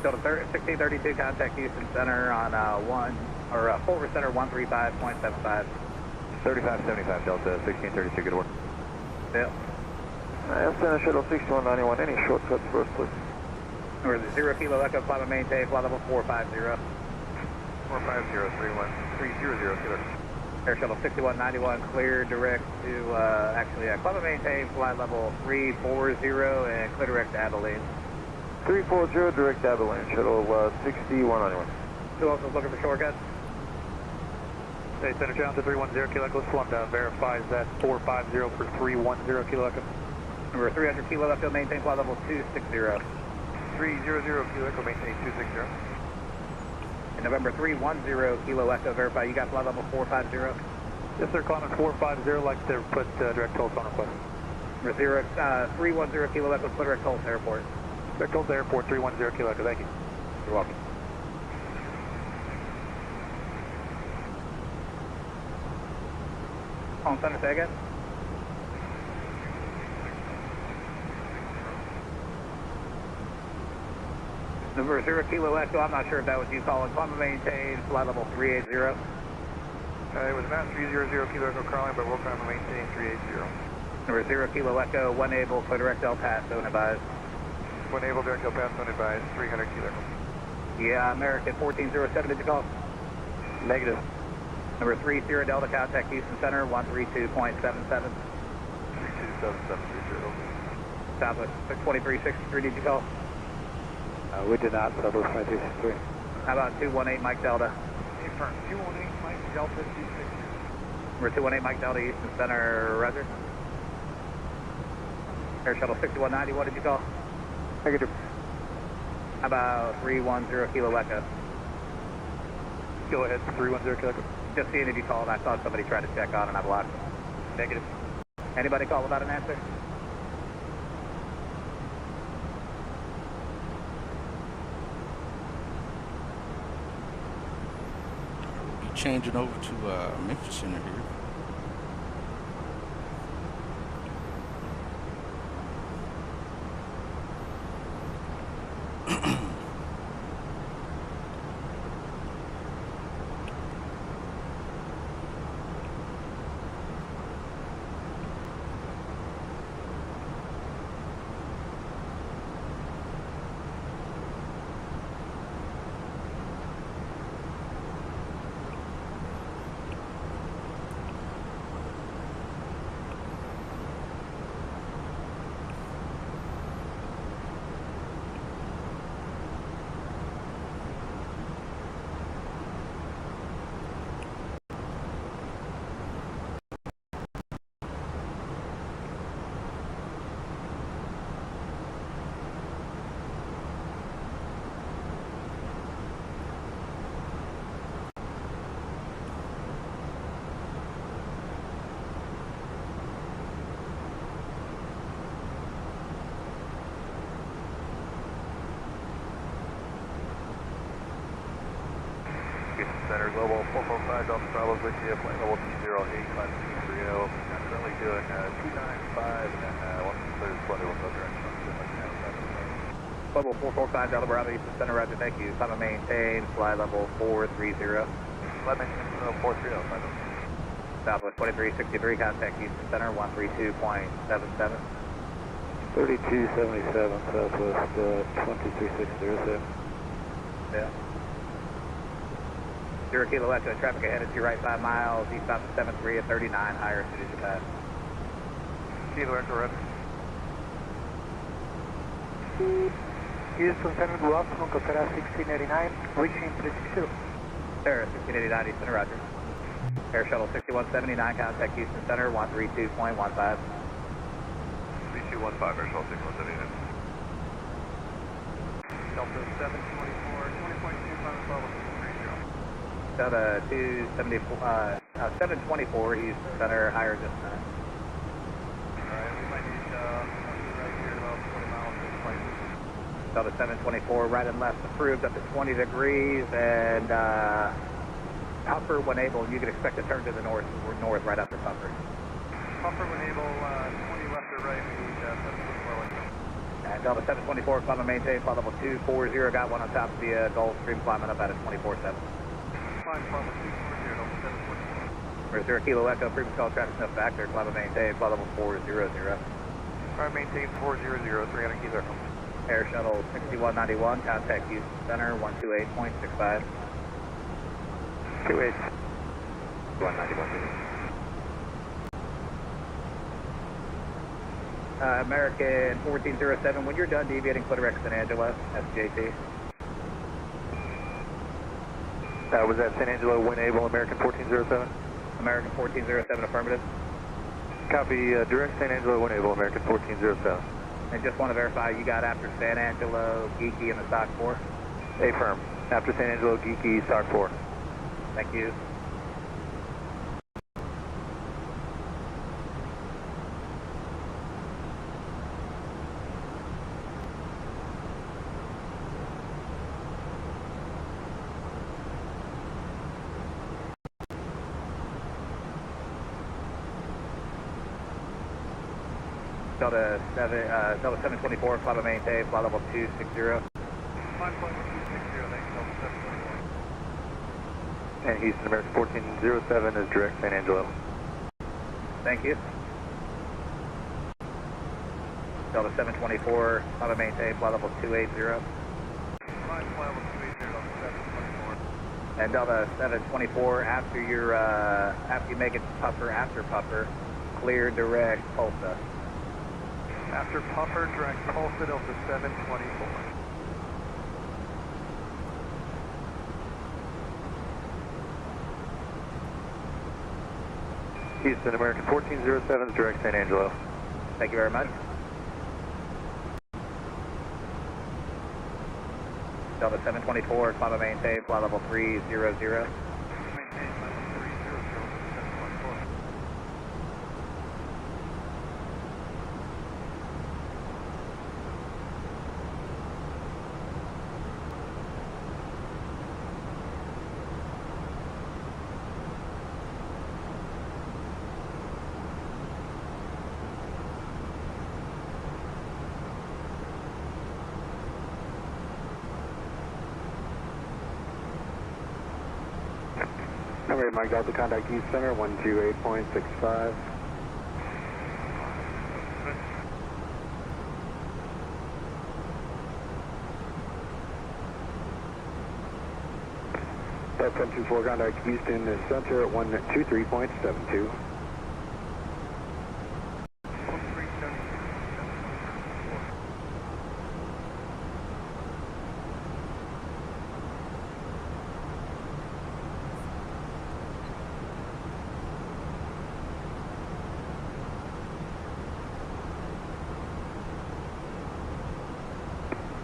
Delta 1632, contact Houston Center on Fulver Center 135.75. 3575, Delta 1632, good work. Yeah. Center Shuttle 6191, any shortcuts for us, please? Or the 0 Kilo Echo, climb and maintain, flight level 450. 450, 300 Kilo. Air Shuttle 6191, clear direct to, climb and maintain, flight level 340, and clear direct to Abilene. 340, direct Abilene, Shuttle 6191. Who else is looking for shortcuts? Hey, Center Channel 310 Kilo Echo, slump down, verifies that 450 for 310 Kilo Echo. Number 300 Kilo Echo, maintain flight level 260. 300 Kilo Echo, maintain 260. And November 310 Kilo Echo, verify you got flight level 450. Yes, sir, climbing 450, like to put direct Tulsa on request. Number 310 Kilo Echo, put direct Tulsa Airport. Direct Tulsa Airport, 310 Kilo Echo, thank you. You're welcome. On center, say again. Number 0 Kilo Echo, I'm not sure if that was you calling. Climb and maintain, flight level 380. It was not 300 Kilo Echo calling, but we'll climb and maintain 380. Number 0 Kilo Echo, one able, clear direct El Paso, and advise. One able, direct El Paso, and advise, 300 Kilo Echo. Yeah, American 1407, did you call? Negative. Number 30 Delta, contact Houston Center, 132.77. 32773. Southwest 2363, did you call? We did not, Southwest 2363. How about 218 Mike Delta? Affirm, 218 Mike Delta 260. Number 218 Mike Delta, Houston Center, roger. Air Shuttle 6190, what did you call? Negative. How about 310 Kilo Echo? Go ahead, 310 Kilo Echo. Just seeing if you called, I saw somebody try to check on and I blocked them. Negative. Anybody call without an answer? We'll be changing over to Memphis Center here. Houston Center, Global 445 Delta Bravo's with you, flight level 208, climb 230. I'm currently doing 295 and then once the clear is flooded, we'll go direction on 200. Global 445 Delta Bravo, Houston Center, roger, thank you. Climb and maintain, fly level 430. Flight maintain 430, flight level. Southwest 2363, contact Houston Center, 132.77. 3277, Southwest 23607. Yeah. 0 Kilo Echo, traffic ahead at your right 5 miles, eastbound to 73 at 39, higher as soon as you pass. Kilo Echo, red. Houston Center, good afternoon, Copera 1689, reaching 360. Air 1689, Eastern, roger. Air Shuttle 6179, contact Houston Center, 132.15. 3215, Air Shuttle 6179. Delta 724, 20.2 final level 230. Delta 724, Houston Center, higher this time. Alright, we might need right here about 20 miles this flight. Delta 724, right and left approved up to 20 degrees, and Puffer when able, you can expect to turn to the north right after Puffer. Puffer when able, 20 left or right, we need 724. And Delta 724, climb and maintain, flight level 240, got one on top of the Gulfstream, climbing up at a 24-7. Climb flight level 240, Delta 724. 0 Kilo Echo, previous call traffic snuff factor, climb and maintain, flight level 400. Climb maintain 400, 300 Kilo Echo. Air Shuttle 6191, contact Houston Center, 128.65. 28. 191. American 1407, when you're done deviating, put direct San Angelo, SJT. Was that San Angelo, when able, American 1407? American 1407, affirmative. Copy, direct San Angelo, when able, American 1407. And just want to verify you got after San Angelo, Geeky, and the stock 4? Affirm. After San Angelo, Geeky, stock 4. Thank you. Delta 724, climb and maintain, flight level 260. Flight level 260, thanks, Delta 724. And Houston, American 1407 is direct San Angelo. Thank you. Delta 724, climb and maintain, flight level 280. Flight level 280, Delta 724. And Delta 724, after you make it Puffer, after Puffer, clear direct Tulsa. After Puffer, direct Tulsa, Delta 724. Houston, American 1407 is direct San Angelo. Thank you very much. Delta 724, climb and maintain, flight level 300. Maintain flight level 300, 724. Number 8, Mike Delta, contact East Center, 128.65. Delta 724, contact Houston Center at 123.72.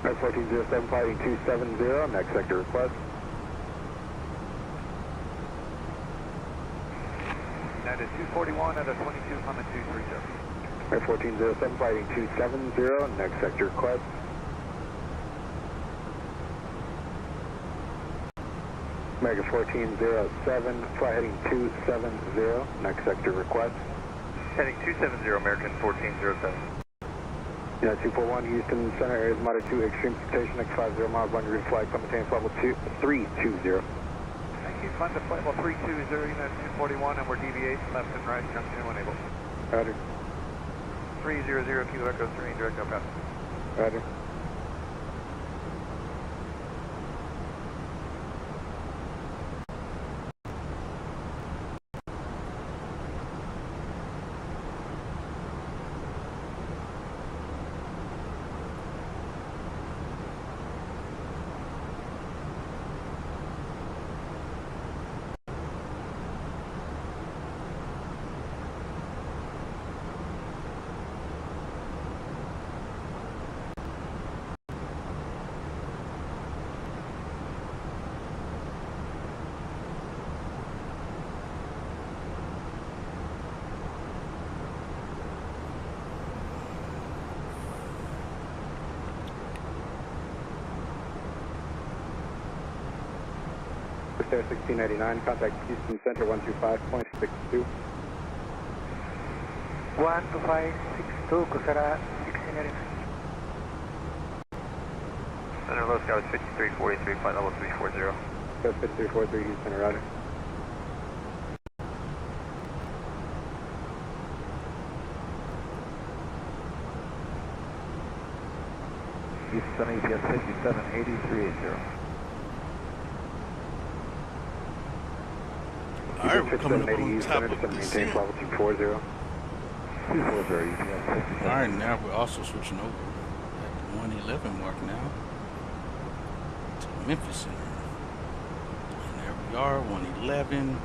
That's 1407, fighting 270, next sector request. That is 241 at a 22, Honda 230. 1407, fighting 270, next sector request. American 1407, fly heading 270, next sector request. Heading 270, American 1407. Unit 241, Houston Center, areas Monitor 2, extreme precipitation, next 50 miles, one degree flight, climate change level 320. Thank you, climb to flight level 320, Unit 241, and we're deviation left and right, junction enable. Roger. 300, Kilo Echo 3, direct up. Roger. Air 1689, contact Houston Center 125.62. 125.62, cruzará 1689. Center low sky was 5343, flight level 340. That's 5343, Houston, roger. Houston EPS 578380. Alright, we're coming up on top of the maintain level 240. Alright, now we're also switching over at the 111 mark now to Memphis Center. And there we are, 111. And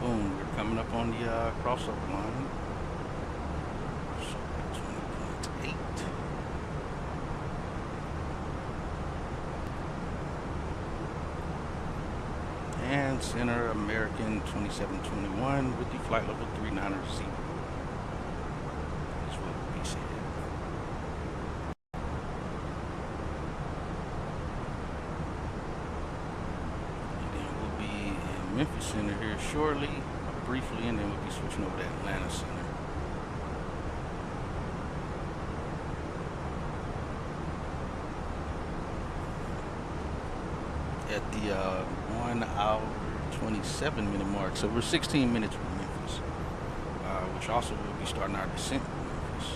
boom, we're coming up on the crossover line. So 20.8. And center American 2721 with the flight level 390. Is what we said. And then we'll be in Memphis Center here shortly, briefly, and then we'll be switching over to Atlanta Center. At the 1 hour 27 minute mark, so we're 16 minutes from Memphis, which also will be starting our descent from Memphis.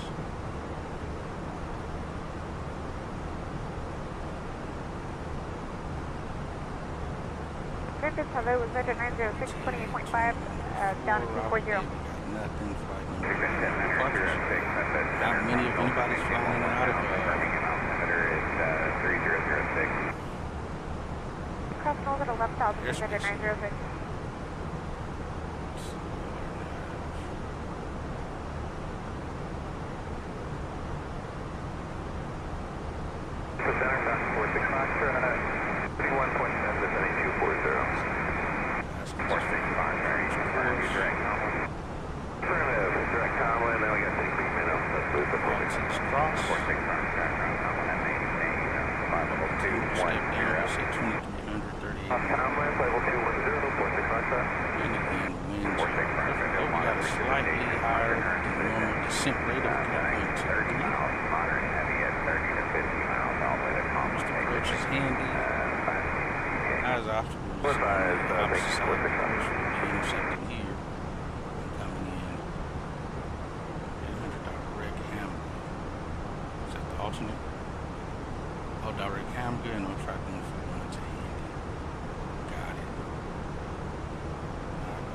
Memphis, hello, was Vector 906, 28.5, down to 240. Nothing, flight number. Not many of anybody's flying in and out of Center is 3006. Crossing over to left south of Vector 906.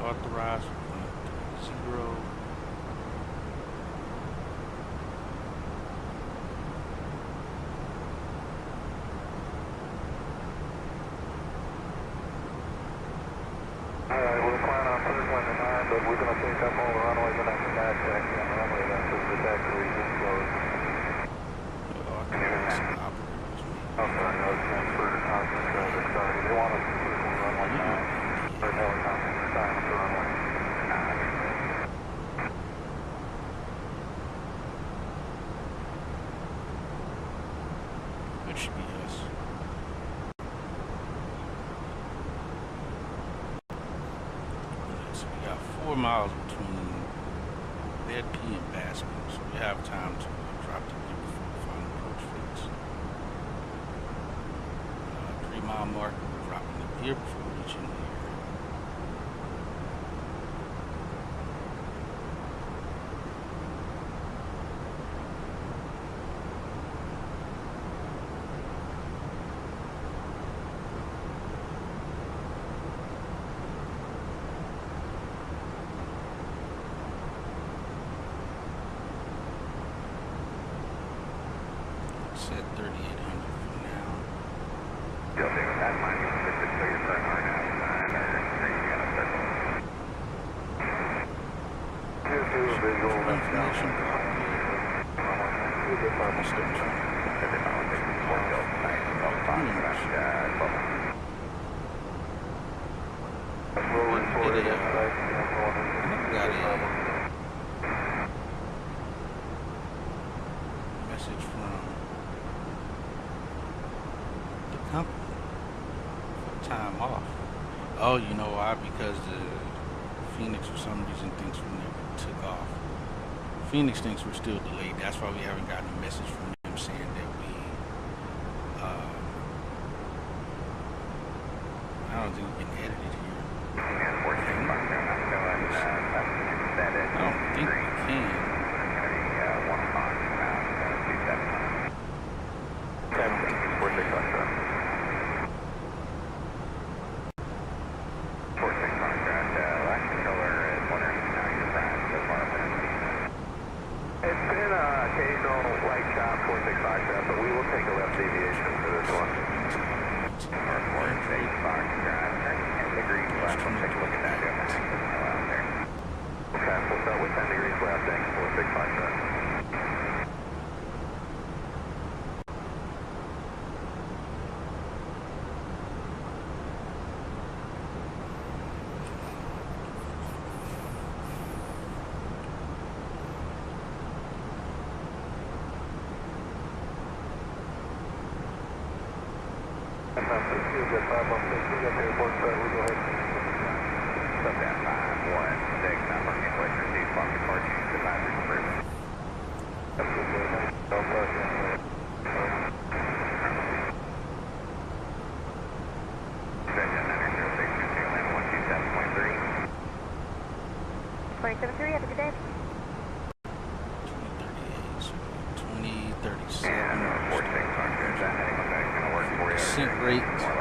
Authorized 0. Alright, we'll plan on third one tonight, but we're going to take up all the runways and after that taxi on the runway then because the taxi region closed. Okay, no transfer to conference traffic, sorry. They want us to put on runway 9 or helicopter time to runway 9. Which should be us. 4 miles between Bed P and Baskin, so we have time to drop the gear before the final approach fix. 3 mile mark, we're dropping the gear before reaching here. Set 3,800 for now. You'll do with that might be specific to your current R now, or are you going to circle? Just do a visual left down. Message from the company for time off. Oh, you know why? Because the Phoenix for some reason thinks we never took off. Phoenix thinks we're still delayed. That's why we haven't gotten a message from them saying that we I don't think we can edit it here. I don't think we can. Have a good day. 2037. Descent rate. Start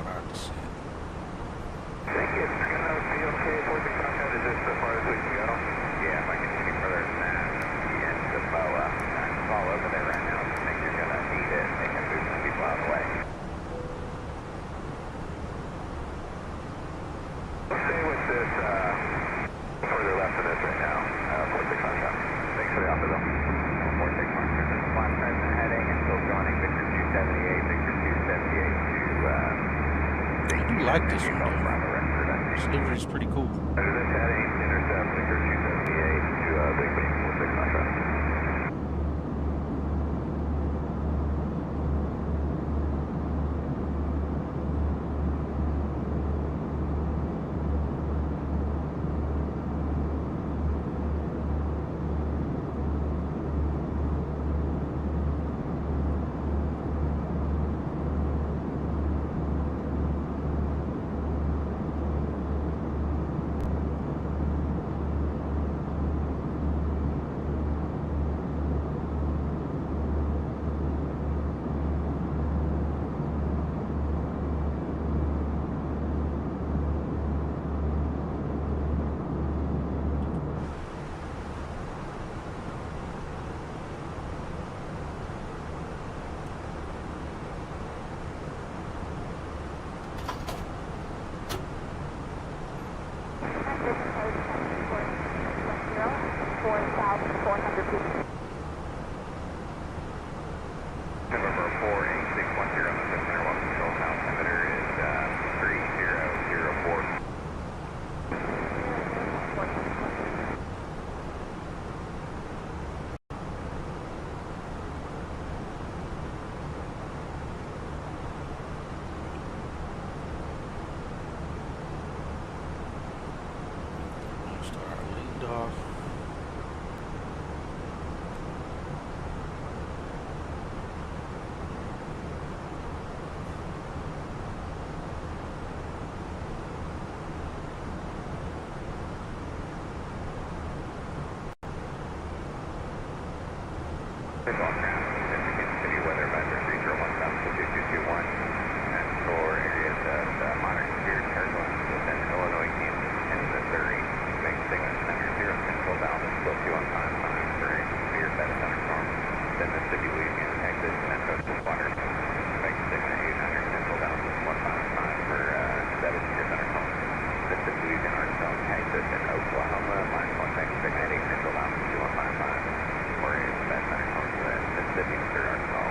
our descent. I think it's going to be okay for the contact. Is this as far as we can go? Yeah, if I can see further than that, the end of the boa. It's all over there right now. I think you're going to need it. They can move some people out of the way. Let's stay with this further left of this right now. 46 contract. Thanks for the offer though. 46 contract. This is my present heading and still joining Victor 278, Victor 278 to I do like this one though. This delivery is pretty cool. This heading, intercept Victor 278 to Big Bay 46 contract. All ground, significant city weather advisory 301 and for areas of moderate severe turbulence within Illinois, Kansas, and Missouri. Make signals under 0 central bound split 215 for a severe bed of thunderstorm. Then Mississippi, Louisiana, Texas, and coastal waters. Make signal 800 central bound 155 for 7 severe thunderstorms. Mississippi, Louisiana, Arkansas, Texas, and Oklahoma. Line contact signal 8 central bound 2155 for a bed of thunderstorms. Mississippi, Missouri, Arkansas,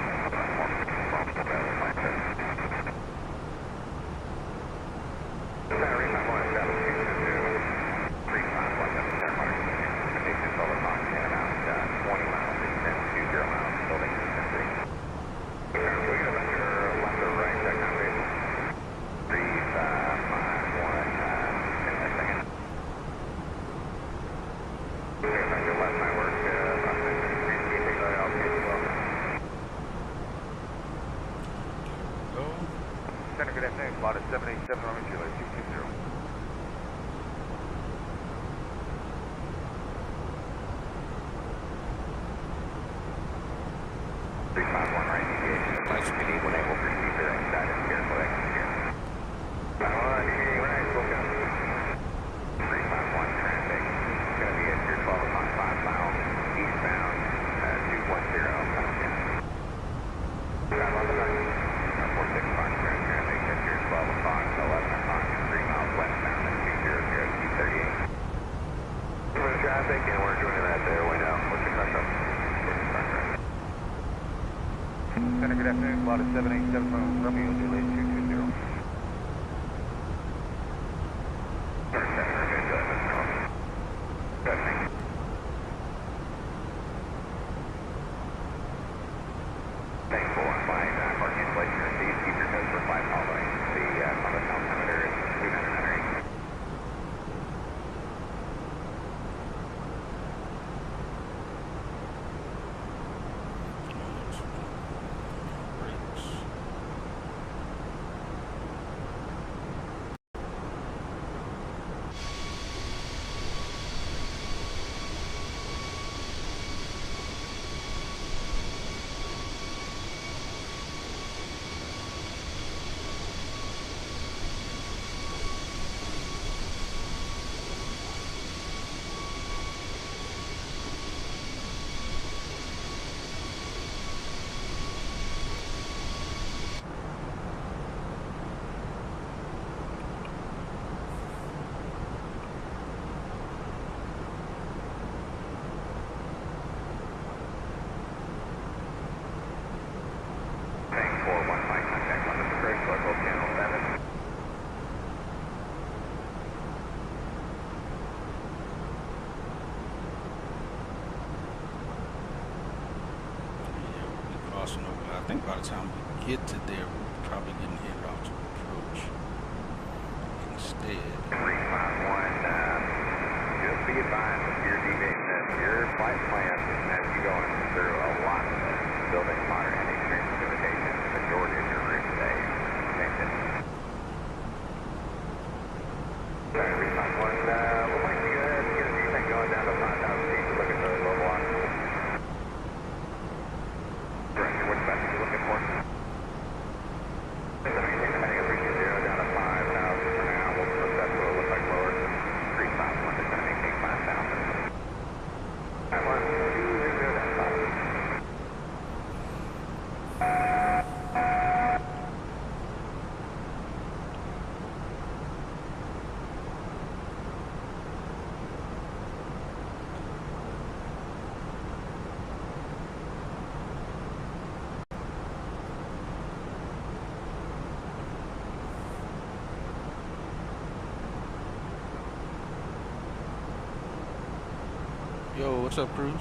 Center, good afternoon. Spot at 787 Romeo Juliet 220. 351 right deviation. Flight speed when able to proceed during guidance careful execute. 51 deviating right, welcome. 351 traffic. It's going to be at your 12 o'clock 5 miles eastbound 210 Falcon. 5 on the right. 46 Fox ground traffic at your 12 o'clock 11 o'clock 3 miles westbound at 200 238. Smooth traffic and we're joining that there way now. What's your crash up? Center, good afternoon. Spot at 787 Romeo Juliet 220. I think by the time we get to there, we're probably getting headed off to approach. Instead, 351, just be advised if you're deviating your flight plan as you're going through a lot of building modern and experienced limitations. The majority of your route today is changing. 351, we'll like to get a decent going down to 5,000 feet. We're looking for a low block. Which best are you looking for? Heading up 320 down to 5,000 for now. We'll put that to look like lower. 351 is going to maintain 5,000. 51, 200 down 5. yo, what's up, Cruz?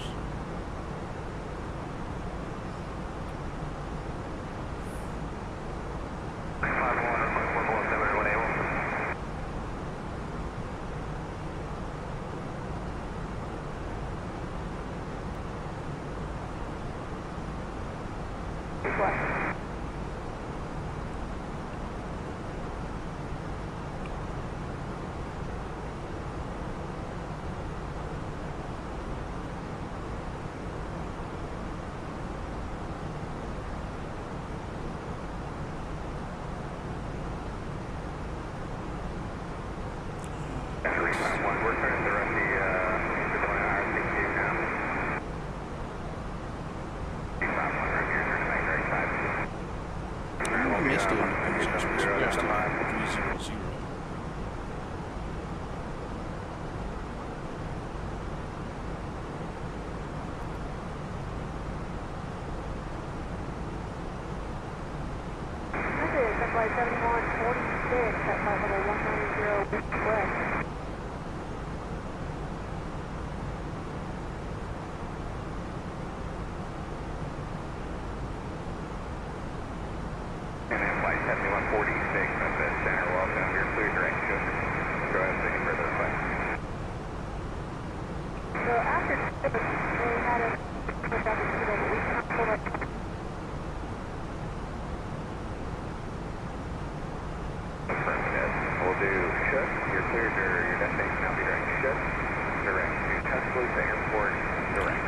may still end up in the situation. We're still at 300. Flight 7146 at flight level 190 west. Flight 7146, that's a center, welcome, you're clear direct to go ahead and take a further flight. So after we had a push out the kilo, but we can't pull up. We'll do should, you're clear to your destination, now be direct should, direct to Tuscaloosa Airport, direct.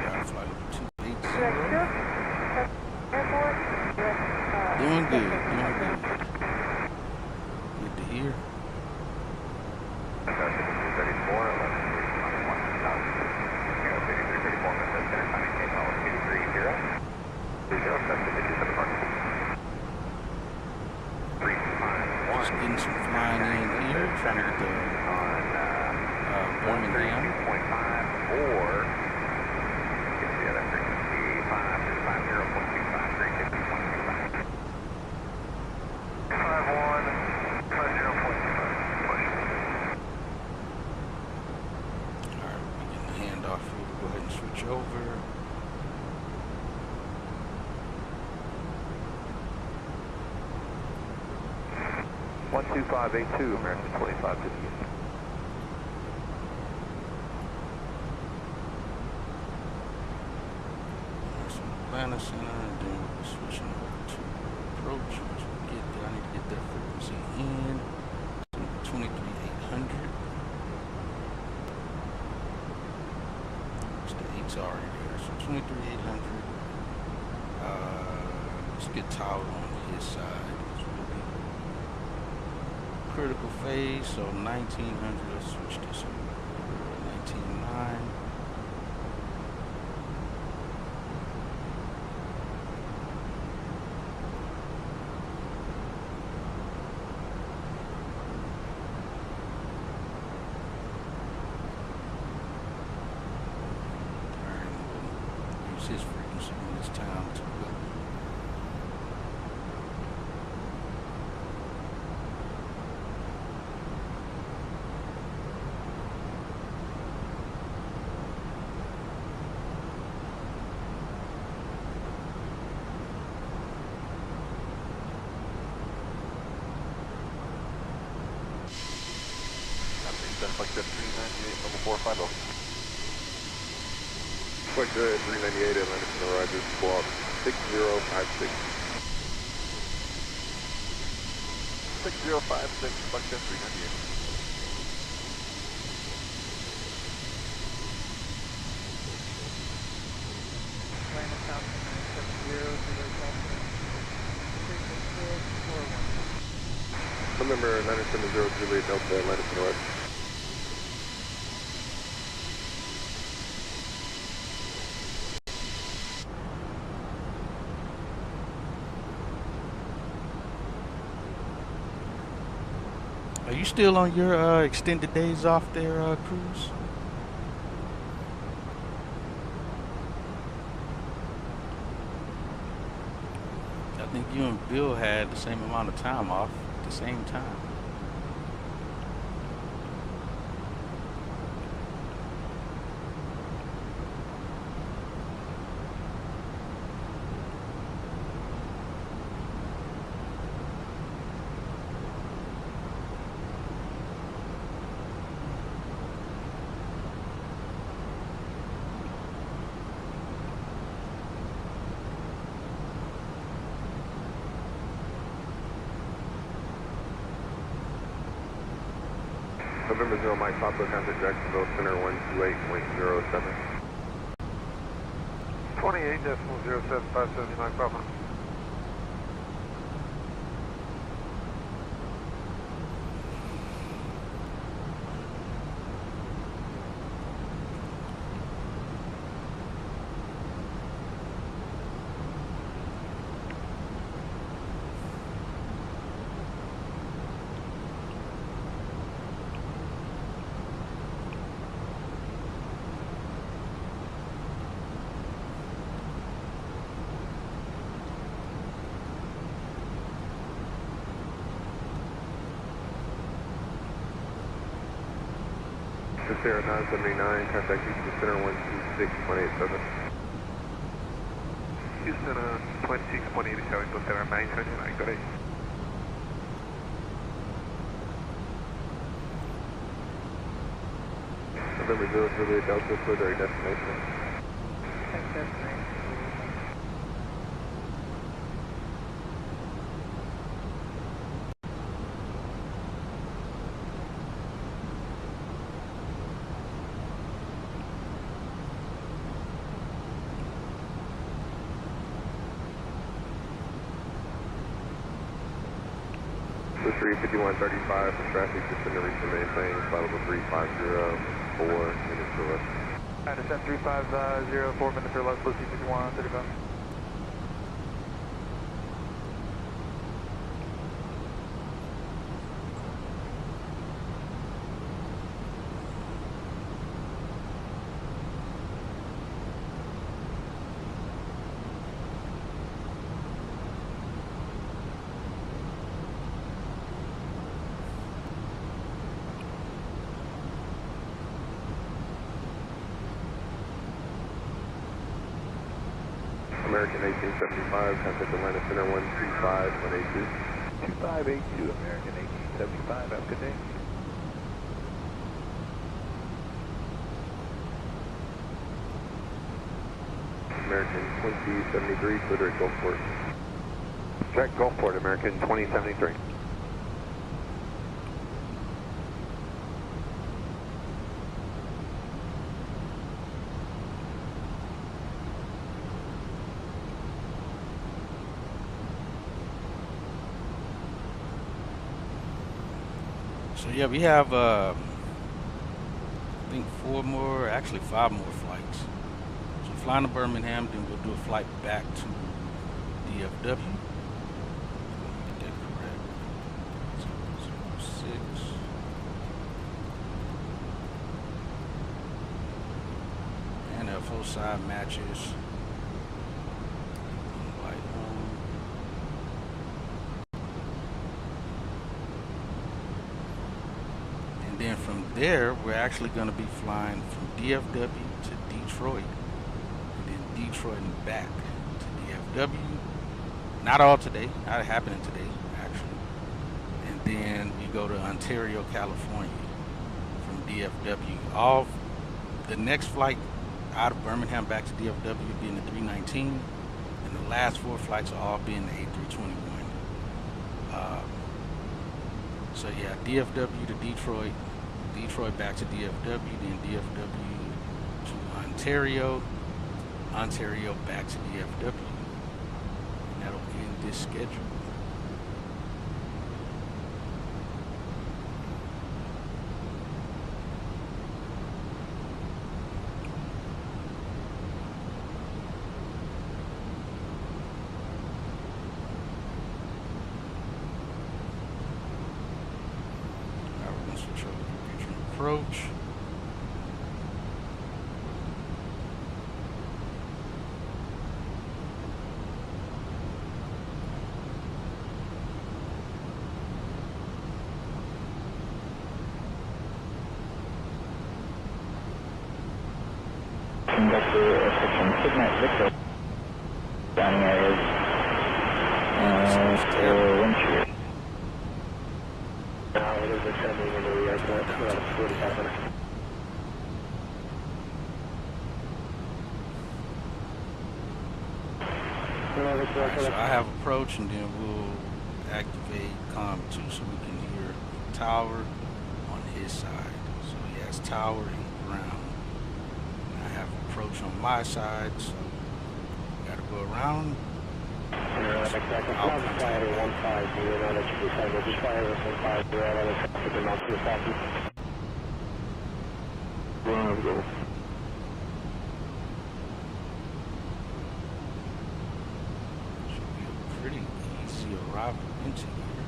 Airport, doing good, doing good. Good to hear. 34, 11, 3334, Memphis, center timing, Cape Hall, 230. 351. Just getting some flying in here, trying to get the Birmingham. 2.5 or get the other frequency 5350.25, 350.25. 5150.25. Go ahead and switch over. One 2582, American 2550. Atlanta Center, and then we're switching over to approach. Once we get there, I need to get that frequency in 23800. The 8's already there, so 23800. Let's get Tyler on his side. It's really critical phase, so 1900. Let's switch this over. 199. His frequency in this town to Flight 398, level 450. Flight 398, Atlantic Center, Rogers, squawk 6056. 6056, Flight 398. Atlanta South 970, Remember 970 Juliet Delta, Atlantic Center, Rogers. Are you still on your extended days off there, Cruz? I think you and Bill had the same amount of time off at the same time. November 0 Mike Papa, contact Jacksonville Center 128.07. 28.07570 Mike Papa. This Air 979, contact Houston Center 126.87. Houston 26.87 to Center 979, got it. November 0 Juliet Delta, further destination. Three 5135 for traffic, descend to reach the maintain, flight level 3504, minutes or less. Descent 3504, 4 minutes or less, Lucy 5135. American 1875, contact Atlanta Center 125.182. 2582, American 1875, have a good day. American 2073, clear direct Gulfport. Direct Gulfport, American 2073. So yeah, we have I think 4 more, actually 5 more flights. So flying to Birmingham, then we'll do a flight back to DFW. Get that correct. 006. And FO side matches. Then from there, we're actually going to be flying from DFW to Detroit, and then Detroit and back to DFW. Not all today, not happening today, actually. And then we go to Ontario, California from DFW. All the next flight out of Birmingham back to DFW being the 319, and the last 4 flights are all being the A321. So yeah, DFW to Detroit, Detroit back to DFW, then DFW to Ontario, Ontario back to DFW. And that'll end this schedule. Approach. Conductor section Signet Victor. Dining areas. Wind shear. Now it is ascending into the airport, about 45 minutes. Right, so I have approach, and then we'll activate COM 2 so we can hear tower on his side. So he has tower and ground. And I have approach on my side, so gotta go around. Just fly over 15, you're not at your side, just fly over 15, you're out on the traffic and not to the southeast. Should be a pretty easy arrival into here.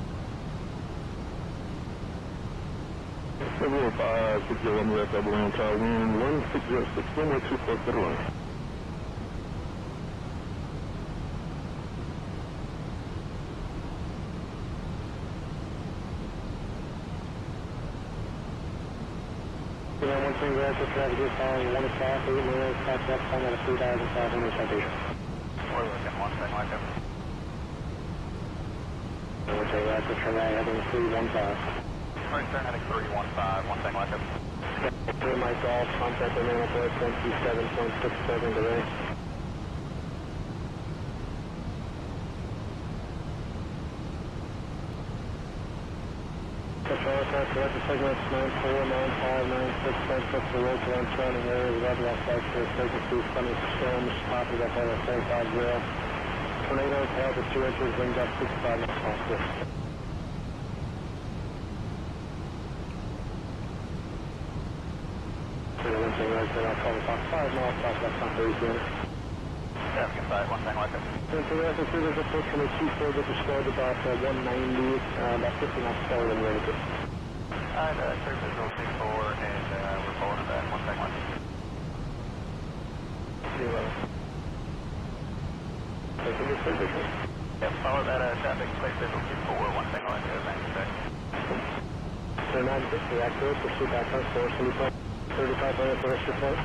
705, 61 West Abilene Tower, wind 1606, runway 24 clear line. One thing there, for traffic is following 1 o'clock, 8 minutes, catch up, time at a 3,500 citation. We're looking 1 thing like it. One thing there, for Framegen, heading 315. Right turn heading 315, 1 thing like it. My golf, contact the main approach 127.67 today. Control attack, select the segments 949596, the road to surrounding areas of other flights for frequencies, sunny storms, possible up over 450. Tornadoes, hail to 2 inches, wind up 65 knots possible. One thing right there, I'll call the box 5 miles south, that's not very good. Traffic inside, 1 thing like it. And so that's there's a approach from a 2-4 that destroyed about 190, about 50 knots slower than ready to. Alright, clear visual 2-4, and we're forward to that, 1 thing like it. 0. Taking this position. Yep, follow that traffic, clear visual 2-4, 1 thing like it, thanks, check. So 950, accurate, pursue back on course, and we plan 3500 for extra flight.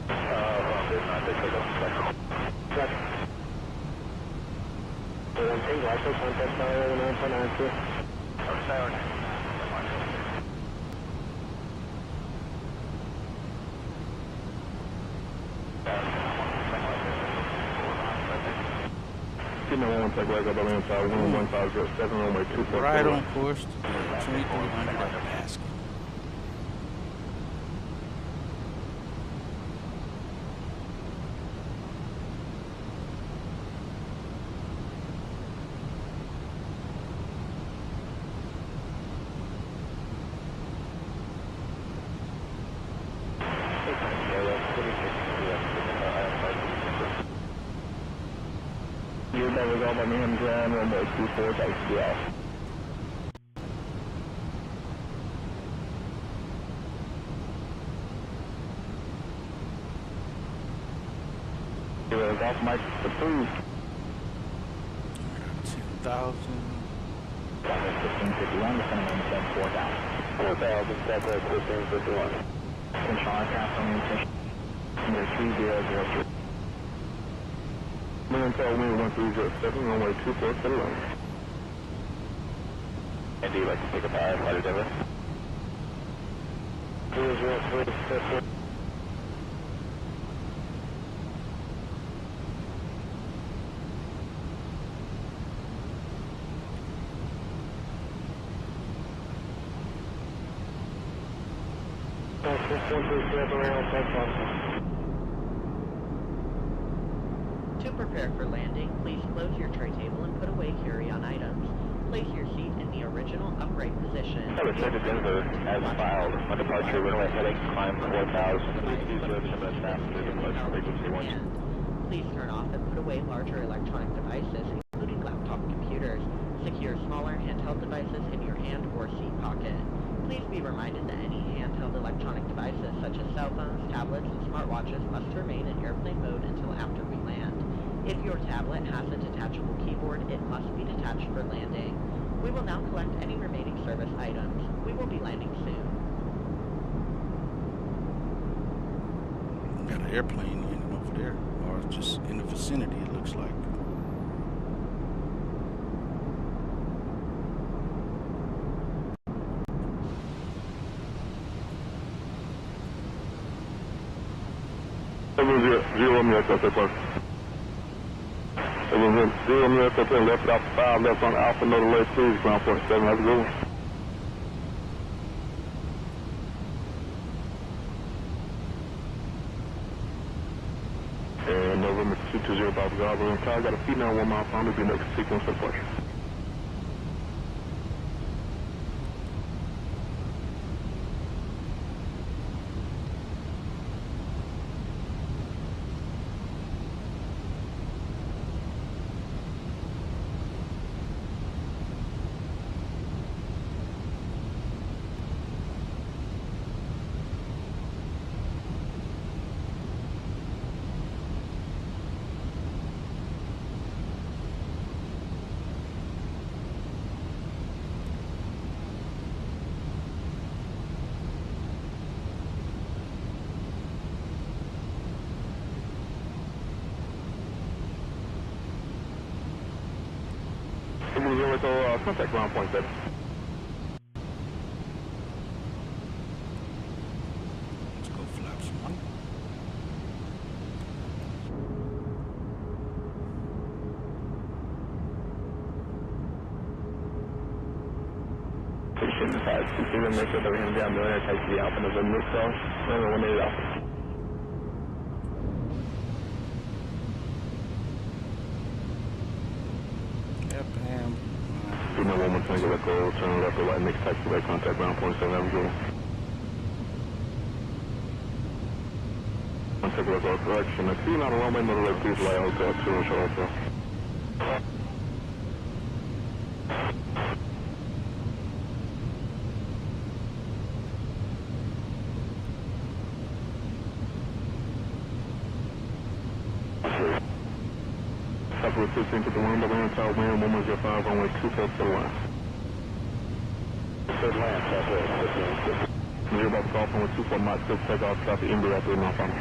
There's not big for those second. Roger. One thing, Glasgow, contact tower 9.92. Tower 9. One take right up on the inside, 11507, runway 24. Right on course to 2300 at Baskin. Your number is on Birmingham Dallas, runway 24, thanks to off. Golf Mike approved. 10,000. 1551, descending on 4,000. 4,000, separate 1551. Control aircraft on the intention. Number 3003. Intel wind 1307, runway 24 to the right. And do you like to pick up our flight Denver? 003, To prepare for landing, please close your tray table and put away carry-on items. Place your seat in the original upright position. Return to Denver as filed. On departure, runway heading climb 4,000. Please do service of staff to departure frequency 1. Please turn off and put away larger electronic devices, including laptop computers. Secure smaller handheld devices in your hand or seat pocket. Please be reminded that any handheld electronic devices such as cell phones, tablets, and smartwatches must remain in airplane mode until after we land. If your tablet has a detachable keyboard, it must be detached for landing. We will now collect any remaining service items. We will be landing soon. Got an airplane landing over there, or just in the vicinity, it looks like. Zero minutes up there, first. 0 minutes up there, left Alpha 5, left on Alpha, another left, please, ground point 7, have a good one. And November 220 Bob Garber and car, got a feed now 1 mile from me, be next sequence for departure. contact ground point 7. Let's go flaps 1. Make sure Birmingham down there, takes the Alpha November, so runway 18 Alpha. Yep, and... You know, 1 Tango Echo, turn left or right, make taxiway, contact ground point 7, have a good one. 1 Tango Echo, correction, I see you on the runway, middle left, please fly hotel, 2 and show hotel. Southwest 15 to the wind, Birmingham Tower wind, 105, runway 24 to the line. Third line, Southwest 15. You're about to call from 24 Mach 6, take off, stop the India after enough on me.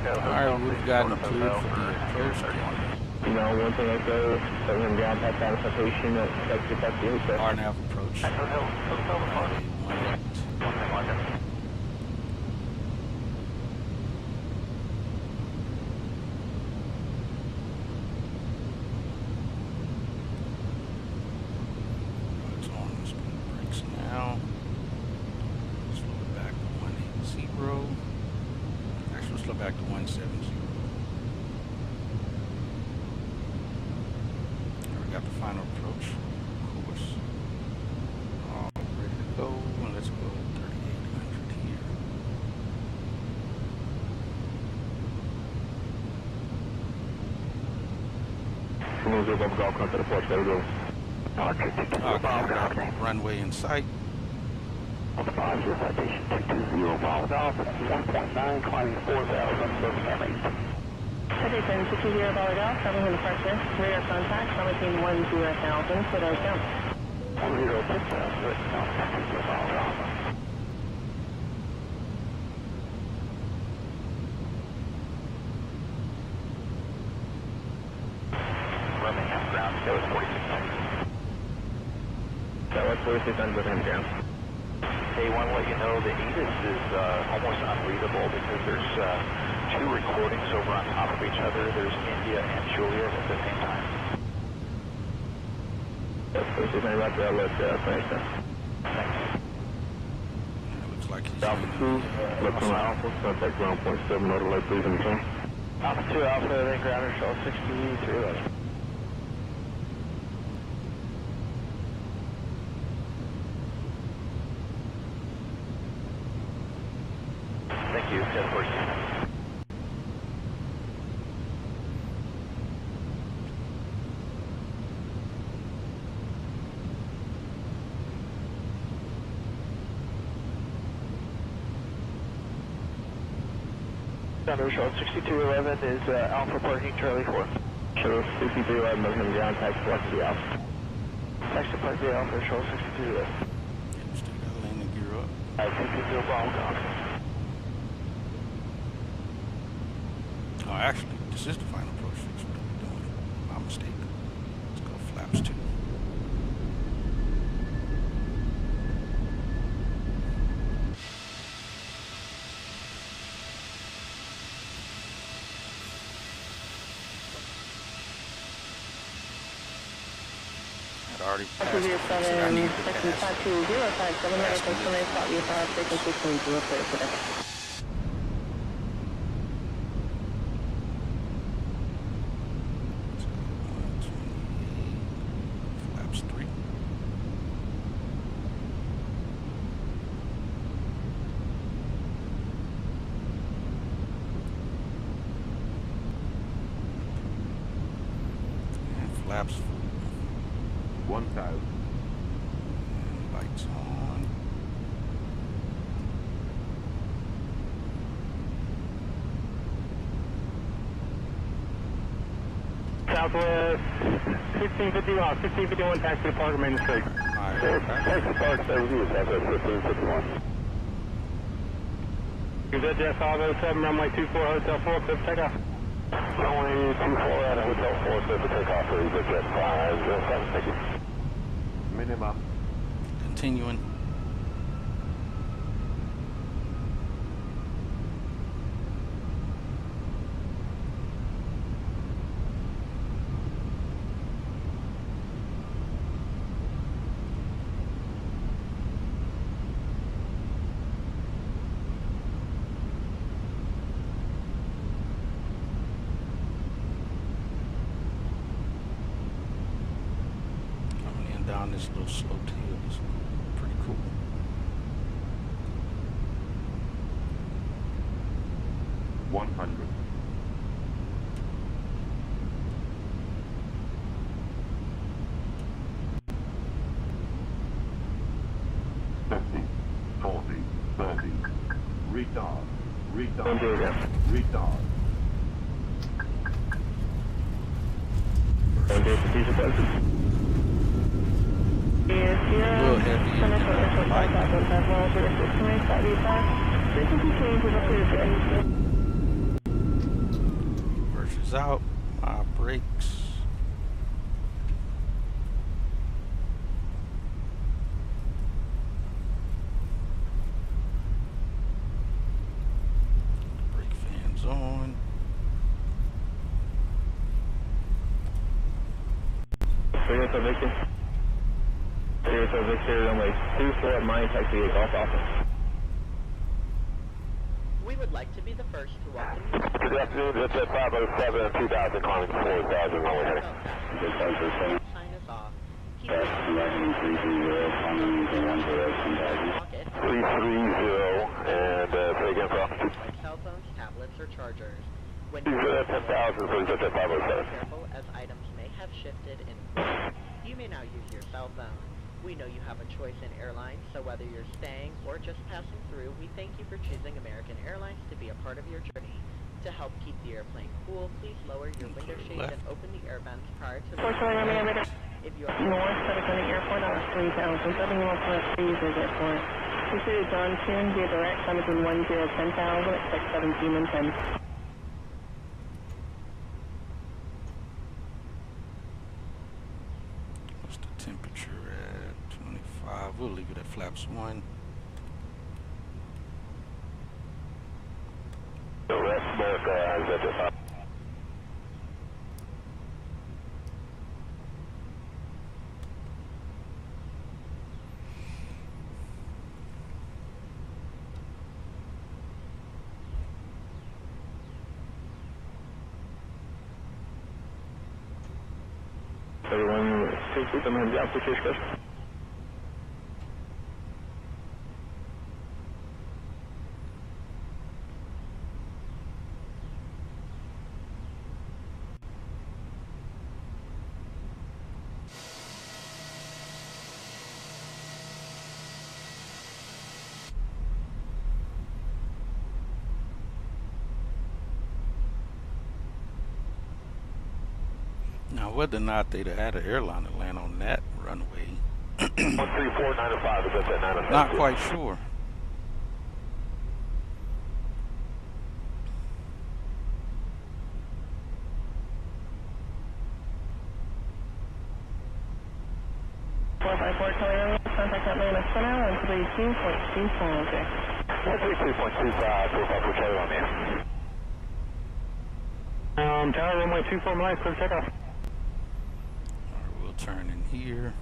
Alright, we've gotten cleared for the approach. You know, 1 thing I go, Birmingham ground pass out of citation, that's the hotel. RNAV approach. It's on the speed brakes now. Slow it back to 180. Actually, slow back to 170. We got the final approach course all ready to go, and let's go 3800 here. Okay, runway in sight. Positive citation 220 miles off, 1.9, climbing 4,000, Birmingham 8. Citation 220 Ballard Off, Birmingham Departure, radar contact, between 10,000, for those jumps. 106,000, contact 220 Ballard Off. Birmingham ground, go with 4600. So what's 4600 Birmingham ground? Hey, want to let you know the ATIS is almost unreadable because there's 2 recordings over on top of each other. There's India and Juliet at the same time. That's right there, thanks. Looks like he's Alpha 2, left on Alpha, contact ground point 7, order light please in return. Alpha 2, Alpha, then grounder, shell 6311. Thank you, 10-14. Thunder Shell 6211 is Alpha parking Charlie 4. Shuttle 6311, Birmingham ground, taxi Park the Alpha. Taxi Park the Alpha, Shuttle 6211. still got landing gear up. I-220 Bravo. Oh, actually, this is the final approach fix. What are we doing? My mistake. Let's go flaps 2. I'd already passed it, so I needed to pass it. Flaps 3. And flaps 4. 1,000. And lights on. Southwest, 1551, taxi to Park, Main Street. Taxi Park, 7 Southwest 1551. Is that Jet 507, runway 24, Hotel 4, clear for takeoff? Runway 24 at Hotel 4, clear for takeoff for Jet 507, thank you. Minimum. Continuing. Down this little sloped hill. It's pretty cool. $100. Retard. Versus out. My brakes. Brake fans on. Victor, runway 24 at mine, taxi is off office. We would like to be the first to welcome you. Good afternoon, Jet 507, 2000, climbing 4000, runway heading. Sign us off. Keep 330, and say again, from? like cell phones, tablets, or chargers. When 10,000 for Jet 507. careful, as items may have shifted in. You may now use your cell phone. We know you have a choice in airlines, so whether you're staying or just passing through, we thank you for choosing American Airlines to be a part of your journey. To help keep the airplane cool, please lower your window shades and open the air vents prior to the if you are North Pettigrew Airport on 3000, 71.3 airport. Consider John Tune via direct time between 10 and 10,000, expect 17 and 10. What's the temperature at? 25. We'll leave it at flaps 1. Rest America, Jet 5. Everyone, take them hands out, please, guys. Now, whether or not they'd have had an airliner land on that runway, 134.95, is that 905? not quite sure. Contact Atlanta Center, 132.25, okay. 132.25, profile for Charlie Romeo. Tower, runway 24 miles, clear takeoff. Alright, we'll turn in here.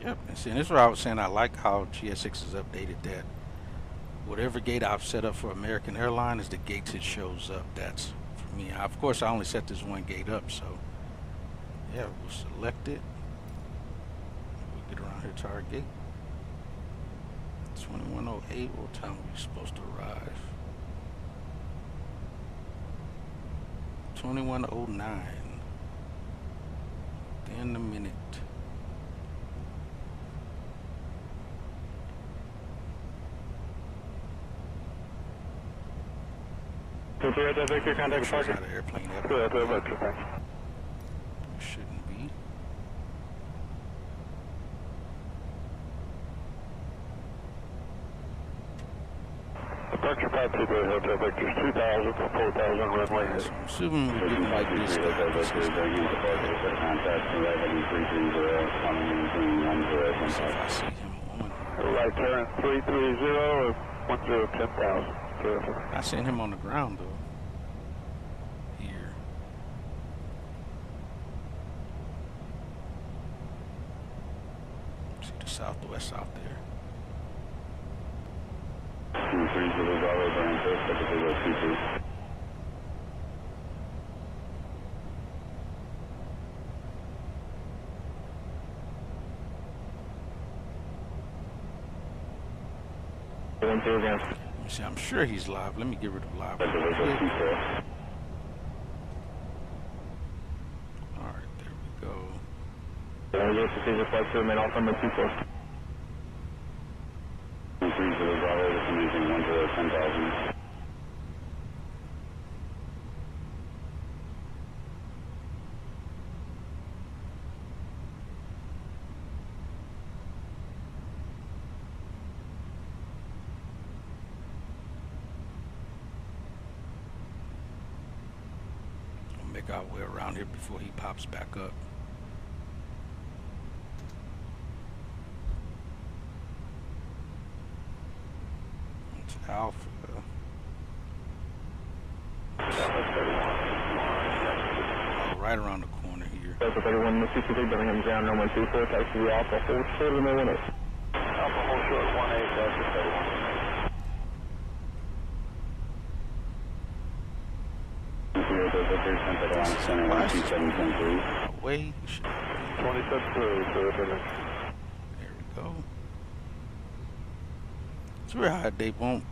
Yep, and see, this is what I was saying. I like how GSX has updated that whatever gate I've set up for American Airlines is the gates it shows up. That's for me. Of course, I only set this one gate up, so yeah, we'll select it. We'll get around here to our gate. 2108. What time are we supposed to arrive? 2109. In a minute. Victor, contact Sure, Parker. not an airplane. Shouldn't be. Departure 523 Hotel Victor's 2000 for 4000 runway. So I'm assuming we're getting like this guy. This is not like that. Let's see if I see him on here. Right turn 330 or 10,000. I seen him on the ground though. Here. See the Southwest out there. Let me see, I'm sure he's live. Let me get rid of live. Alright, there we go. Make our way around here before he pops back up. It's Alpha. Oh, right around the corner here. Delta 31, Mississippi, Birmingham Ground, 9124, taxi to Alpha, hold short of the 18. Alpha, hold short, 18, Delta 31. Away. 27 There we go. It's very hard. They won't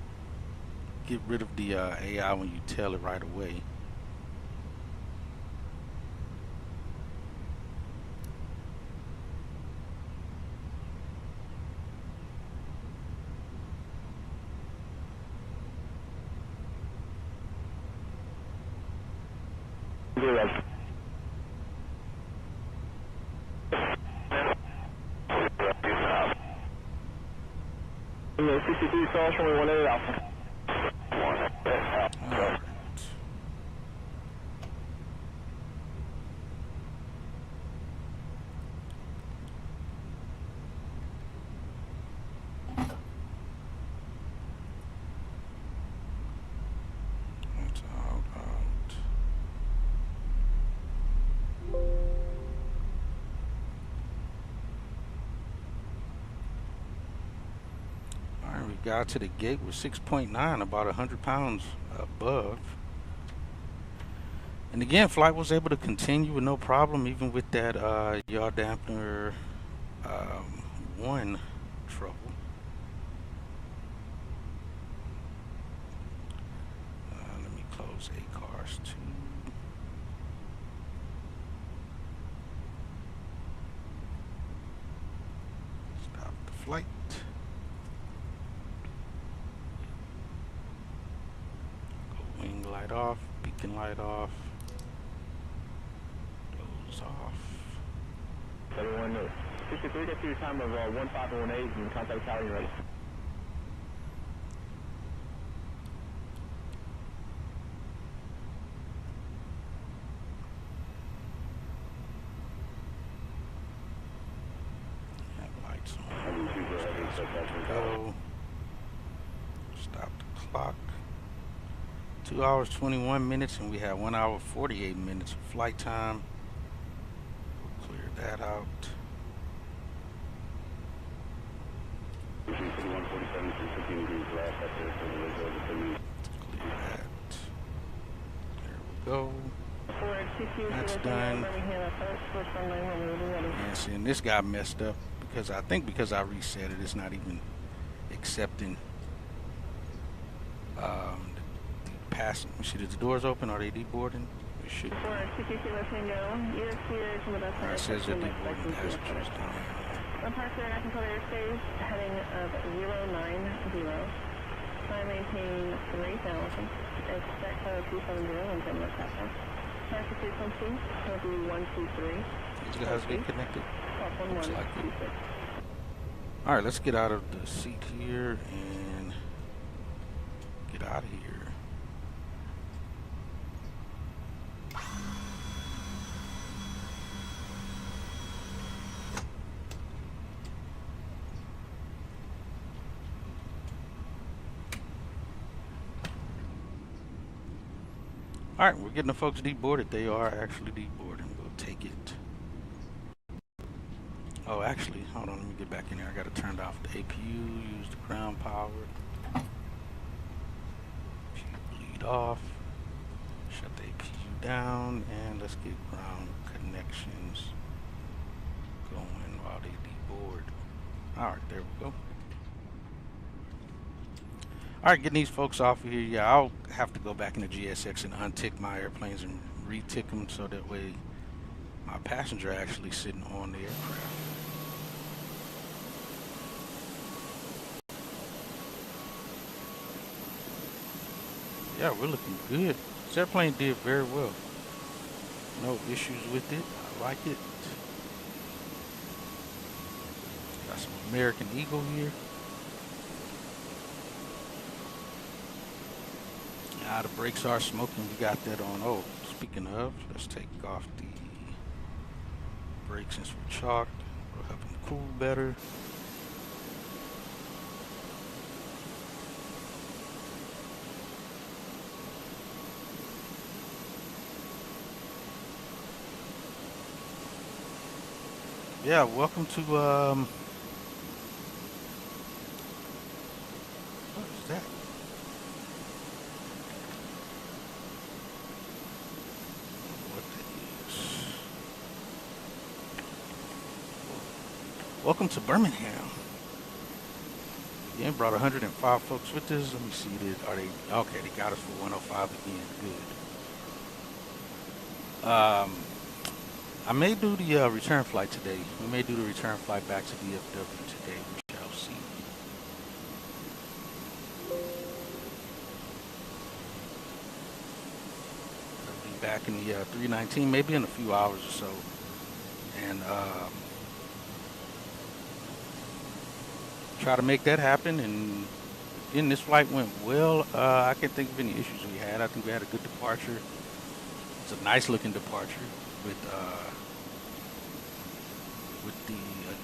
get rid of the AI when you tell it right away. CCD, South, show me 18 Alpha. Got to the gate with 6.9, about 100 pounds above. And again, flight was able to continue with no problem, even with that yaw dampener 1 trouble. Let me close A-cars too. Stop the flight. Wing light off, beacon light off, those off. 71, 63, get to your time of 1518 and contact Tower ready. Have lights on. Go. Stop the clock. 2 hours 21 minutes, and we have 1 hour 48 minutes of flight time. We'll clear that out. Go. That's done. And seeing this guy messed up because I think because I reset it, it's not even accepting the pass. See, the doors open? Are they deboarding? It should be. It says that deboarding passengers do now. Departure and control airspace, heading of 090. Climb maintain 3000. Expect 270 and 10 minutes after. Taxi frequency will be 123. These guys get connected. Looks like it. Alright, let's get out of the seat here and get out of here. Alright, we're getting the folks deboarded. They are actually deboarding. We'll take it. Oh, actually, hold on. Let me get back in here. I got to turn off the APU, use the ground power. Bleed off. Shut the APU down, and let's get ground connections going while they deboard. Alright, there we go. Alright, getting these folks off of here. Yeah, I'll have to go back into GSX and untick my airplanes and retick them so that way my passenger actually sitting on the aircraft. Yeah, we're looking good. This airplane did very well. No issues with it. I like it. Got some American Eagle here. The brakes are smoking. We got that on. Oh, speaking of, let's take off the brakes since we're chalked. We'll help them cool better. Yeah, welcome to what is that? Welcome to Birmingham. Again, brought 105 folks with us. Let me see, are they okay? They got us for 105 again. Good. I may do the return flight today. We may do the return flight back to DFW today. We shall see. I'll be back in the 319, maybe in a few hours or so, and try to make that happen. And again, this flight went well. I can't think of any issues we had. I think we had a good departure. It's a nice looking departure with the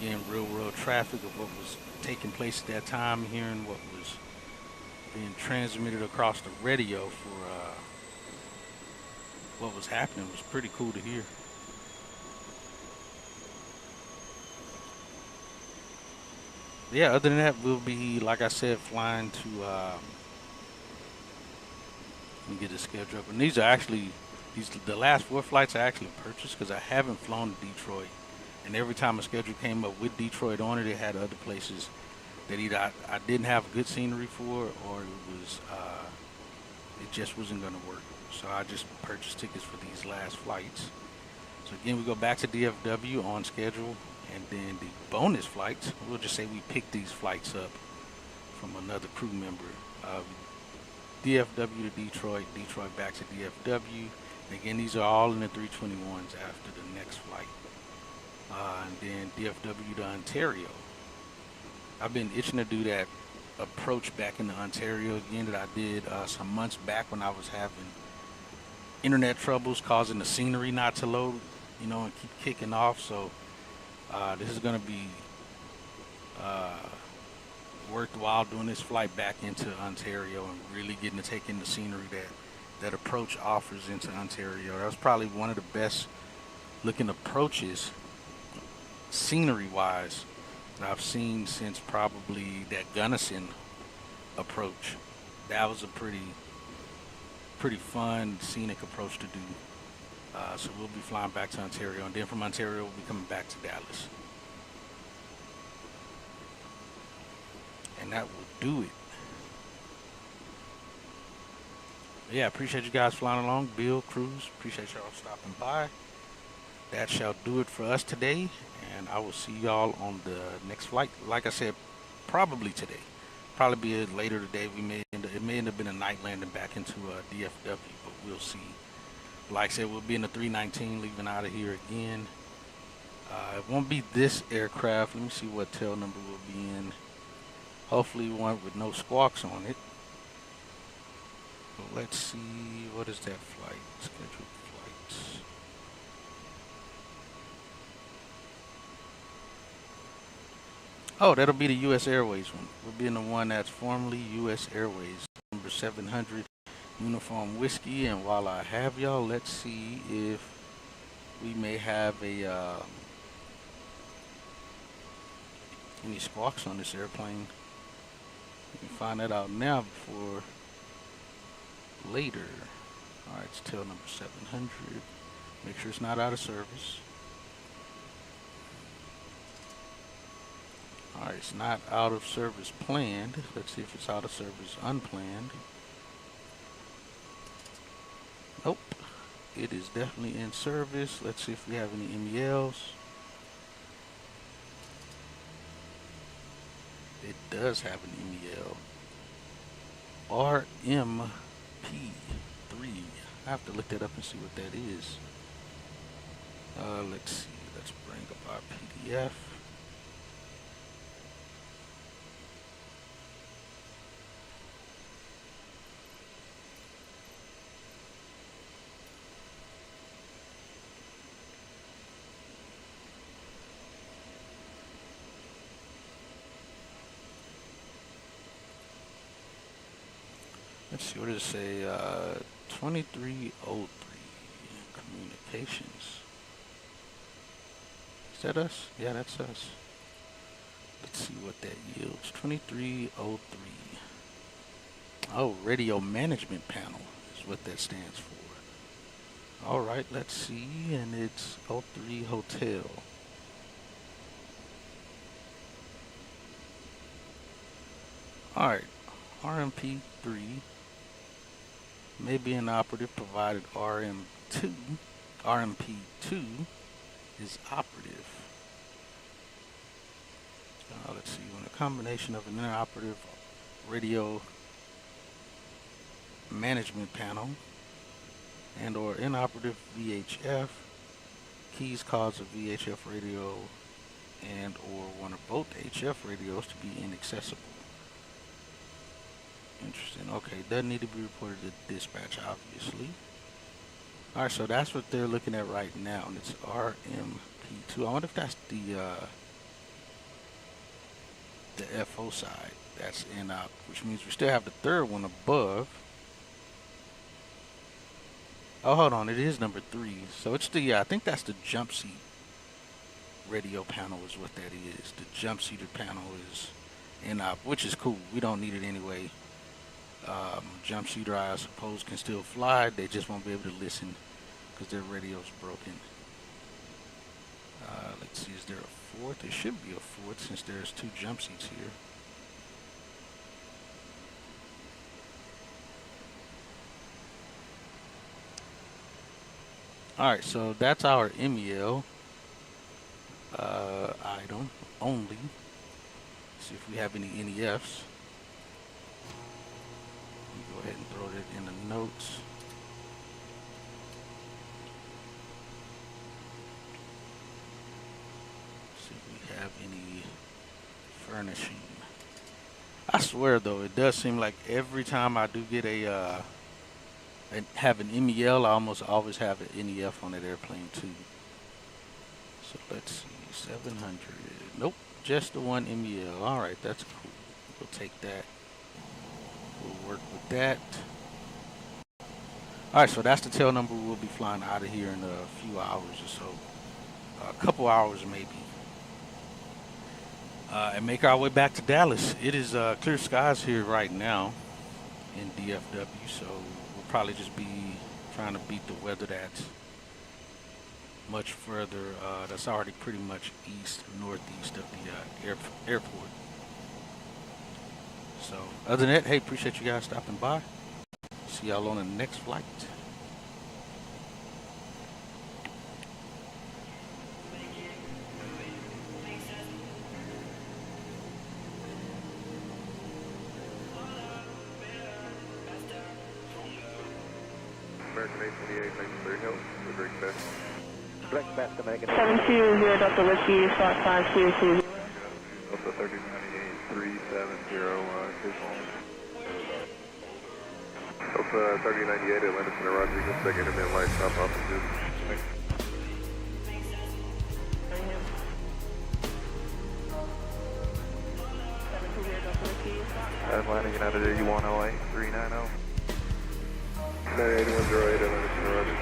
again real world traffic of what was taking place at that time, hearing what was being transmitted across the radio for what was happening was pretty cool to hear. Yeah, other than that, we'll be, like I said, flying to, let me get the schedule up. And these are actually, the last 4 flights I actually purchased because I haven't flown to Detroit. And every time a schedule came up with Detroit on it, it had other places that either I didn't have good scenery for, or it was, it just wasn't going to work. So I just purchased tickets for these last flights. So again, we go back to DFW on schedule. And then the bonus flights, we'll just say we picked these flights up from another crew member. DFW to Detroit, Detroit back to DFW. And again, these are all in the 321s after the next flight. And then DFW to Ontario. I've been itching to do that approach back into Ontario again that I did some months back when I was having internet troubles causing the scenery not to load, you know, and keep kicking off. So this is going to be worthwhile doing this flight back into Ontario and really getting to take in the scenery that approach offers into Ontario. That was probably one of the best looking approaches scenery wise that I've seen since probably that Gunnison approach. That was a pretty fun, scenic approach to do. So we'll be flying back to Ontario, and then from Ontario we'll be coming back to Dallas. And that will do it. Yeah, appreciate you guys flying along. Bill, Cruz, appreciate y'all stopping by. That shall do it for us today, and I will see y'all on the next flight. Like I said, probably today. Probably be later today. It may end up being a night landing back into DFW, but we'll see. Like I said, we'll be in the 319 leaving out of here again. It won't be this aircraft. Let me see what tail number we'll be in. Hopefully one with no squawks on it. But let's see, what is that flight? Scheduled flights. Oh, that'll be the U.S. Airways one. We'll be in the one that's formerly U.S. Airways, number 700 Uniform Whiskey. And while I have y'all, let's see if we may have a any squawks on this airplane. We can find that out now before later. Alright, it's tail number 700. Make sure it's not out of service. Alright, it's not out of service planned. Let's see if it's out of service unplanned. Nope. It is definitely in service. Let's see if we have any MELs. It does have an MEL. RMP3. I have to look that up and see what that is. Let's see. Let's bring up our PDF. Let's see, what does it say? 2303 communications. Is that us? Yeah, that's us. Let's see what that yields. 2303. Oh, radio management panel is what that stands for. All right, let's see, and it's 03 Hotel. All right, RMP3 may be inoperative provided RMP2 is operative. Let's see, when a combination of an inoperative radio management panel and or inoperative VHF keys cause a VHF radio and or one of both HF radios to be inaccessible. Interesting. Okay, doesn't need to be reported to dispatch, obviously. Alright, so that's what they're looking at right now, and it's RMP2. I wonder if that's the FO side. That's NOP, which means we still have the third one above. Oh, hold on, it is number 3. So it's the, I think that's the jump seat radio panel is what that is. The jump seater panel is NOP, which is cool. We don't need it anyway. Jump seater, I suppose, can still fly. They just won't be able to listen because their radio's broken. Let's see, is there a fourth? There should be a fourth since there's 2 jump seats here. Alright, so that's our MEL item only. See if we have any NEFs. Go ahead and throw that in the notes. See if we have any furnishing. I swear though, it does seem like every time I do get have an MEL, I almost always have an NEF on that airplane too. So let's see, 700. Nope, just the one MEL. All right, that's cool. We'll take that. We'll work with that. Alright, so that's the tail number. We'll be flying out of here in a few hours or so. A couple hours maybe. and make our way back to Dallas. It is clear skies here right now in DFW, so we'll probably just be trying to beat the weather that's much further, that's already pretty much northeast of the airport. So other than that, hey, appreciate you guys stopping by. See y'all on the next flight. American A-28, thanks for your help. Have a great day. Direct back to Megan. 720 Delta Whiskey, spot 522. Delta 3098, 370, visual. Delta 3098, Atlanta Center, Roger. Just check intermittent light, stop off and just. Thanks. Atlanta United 8108, 390. 8108, Atlanta Center, Roger.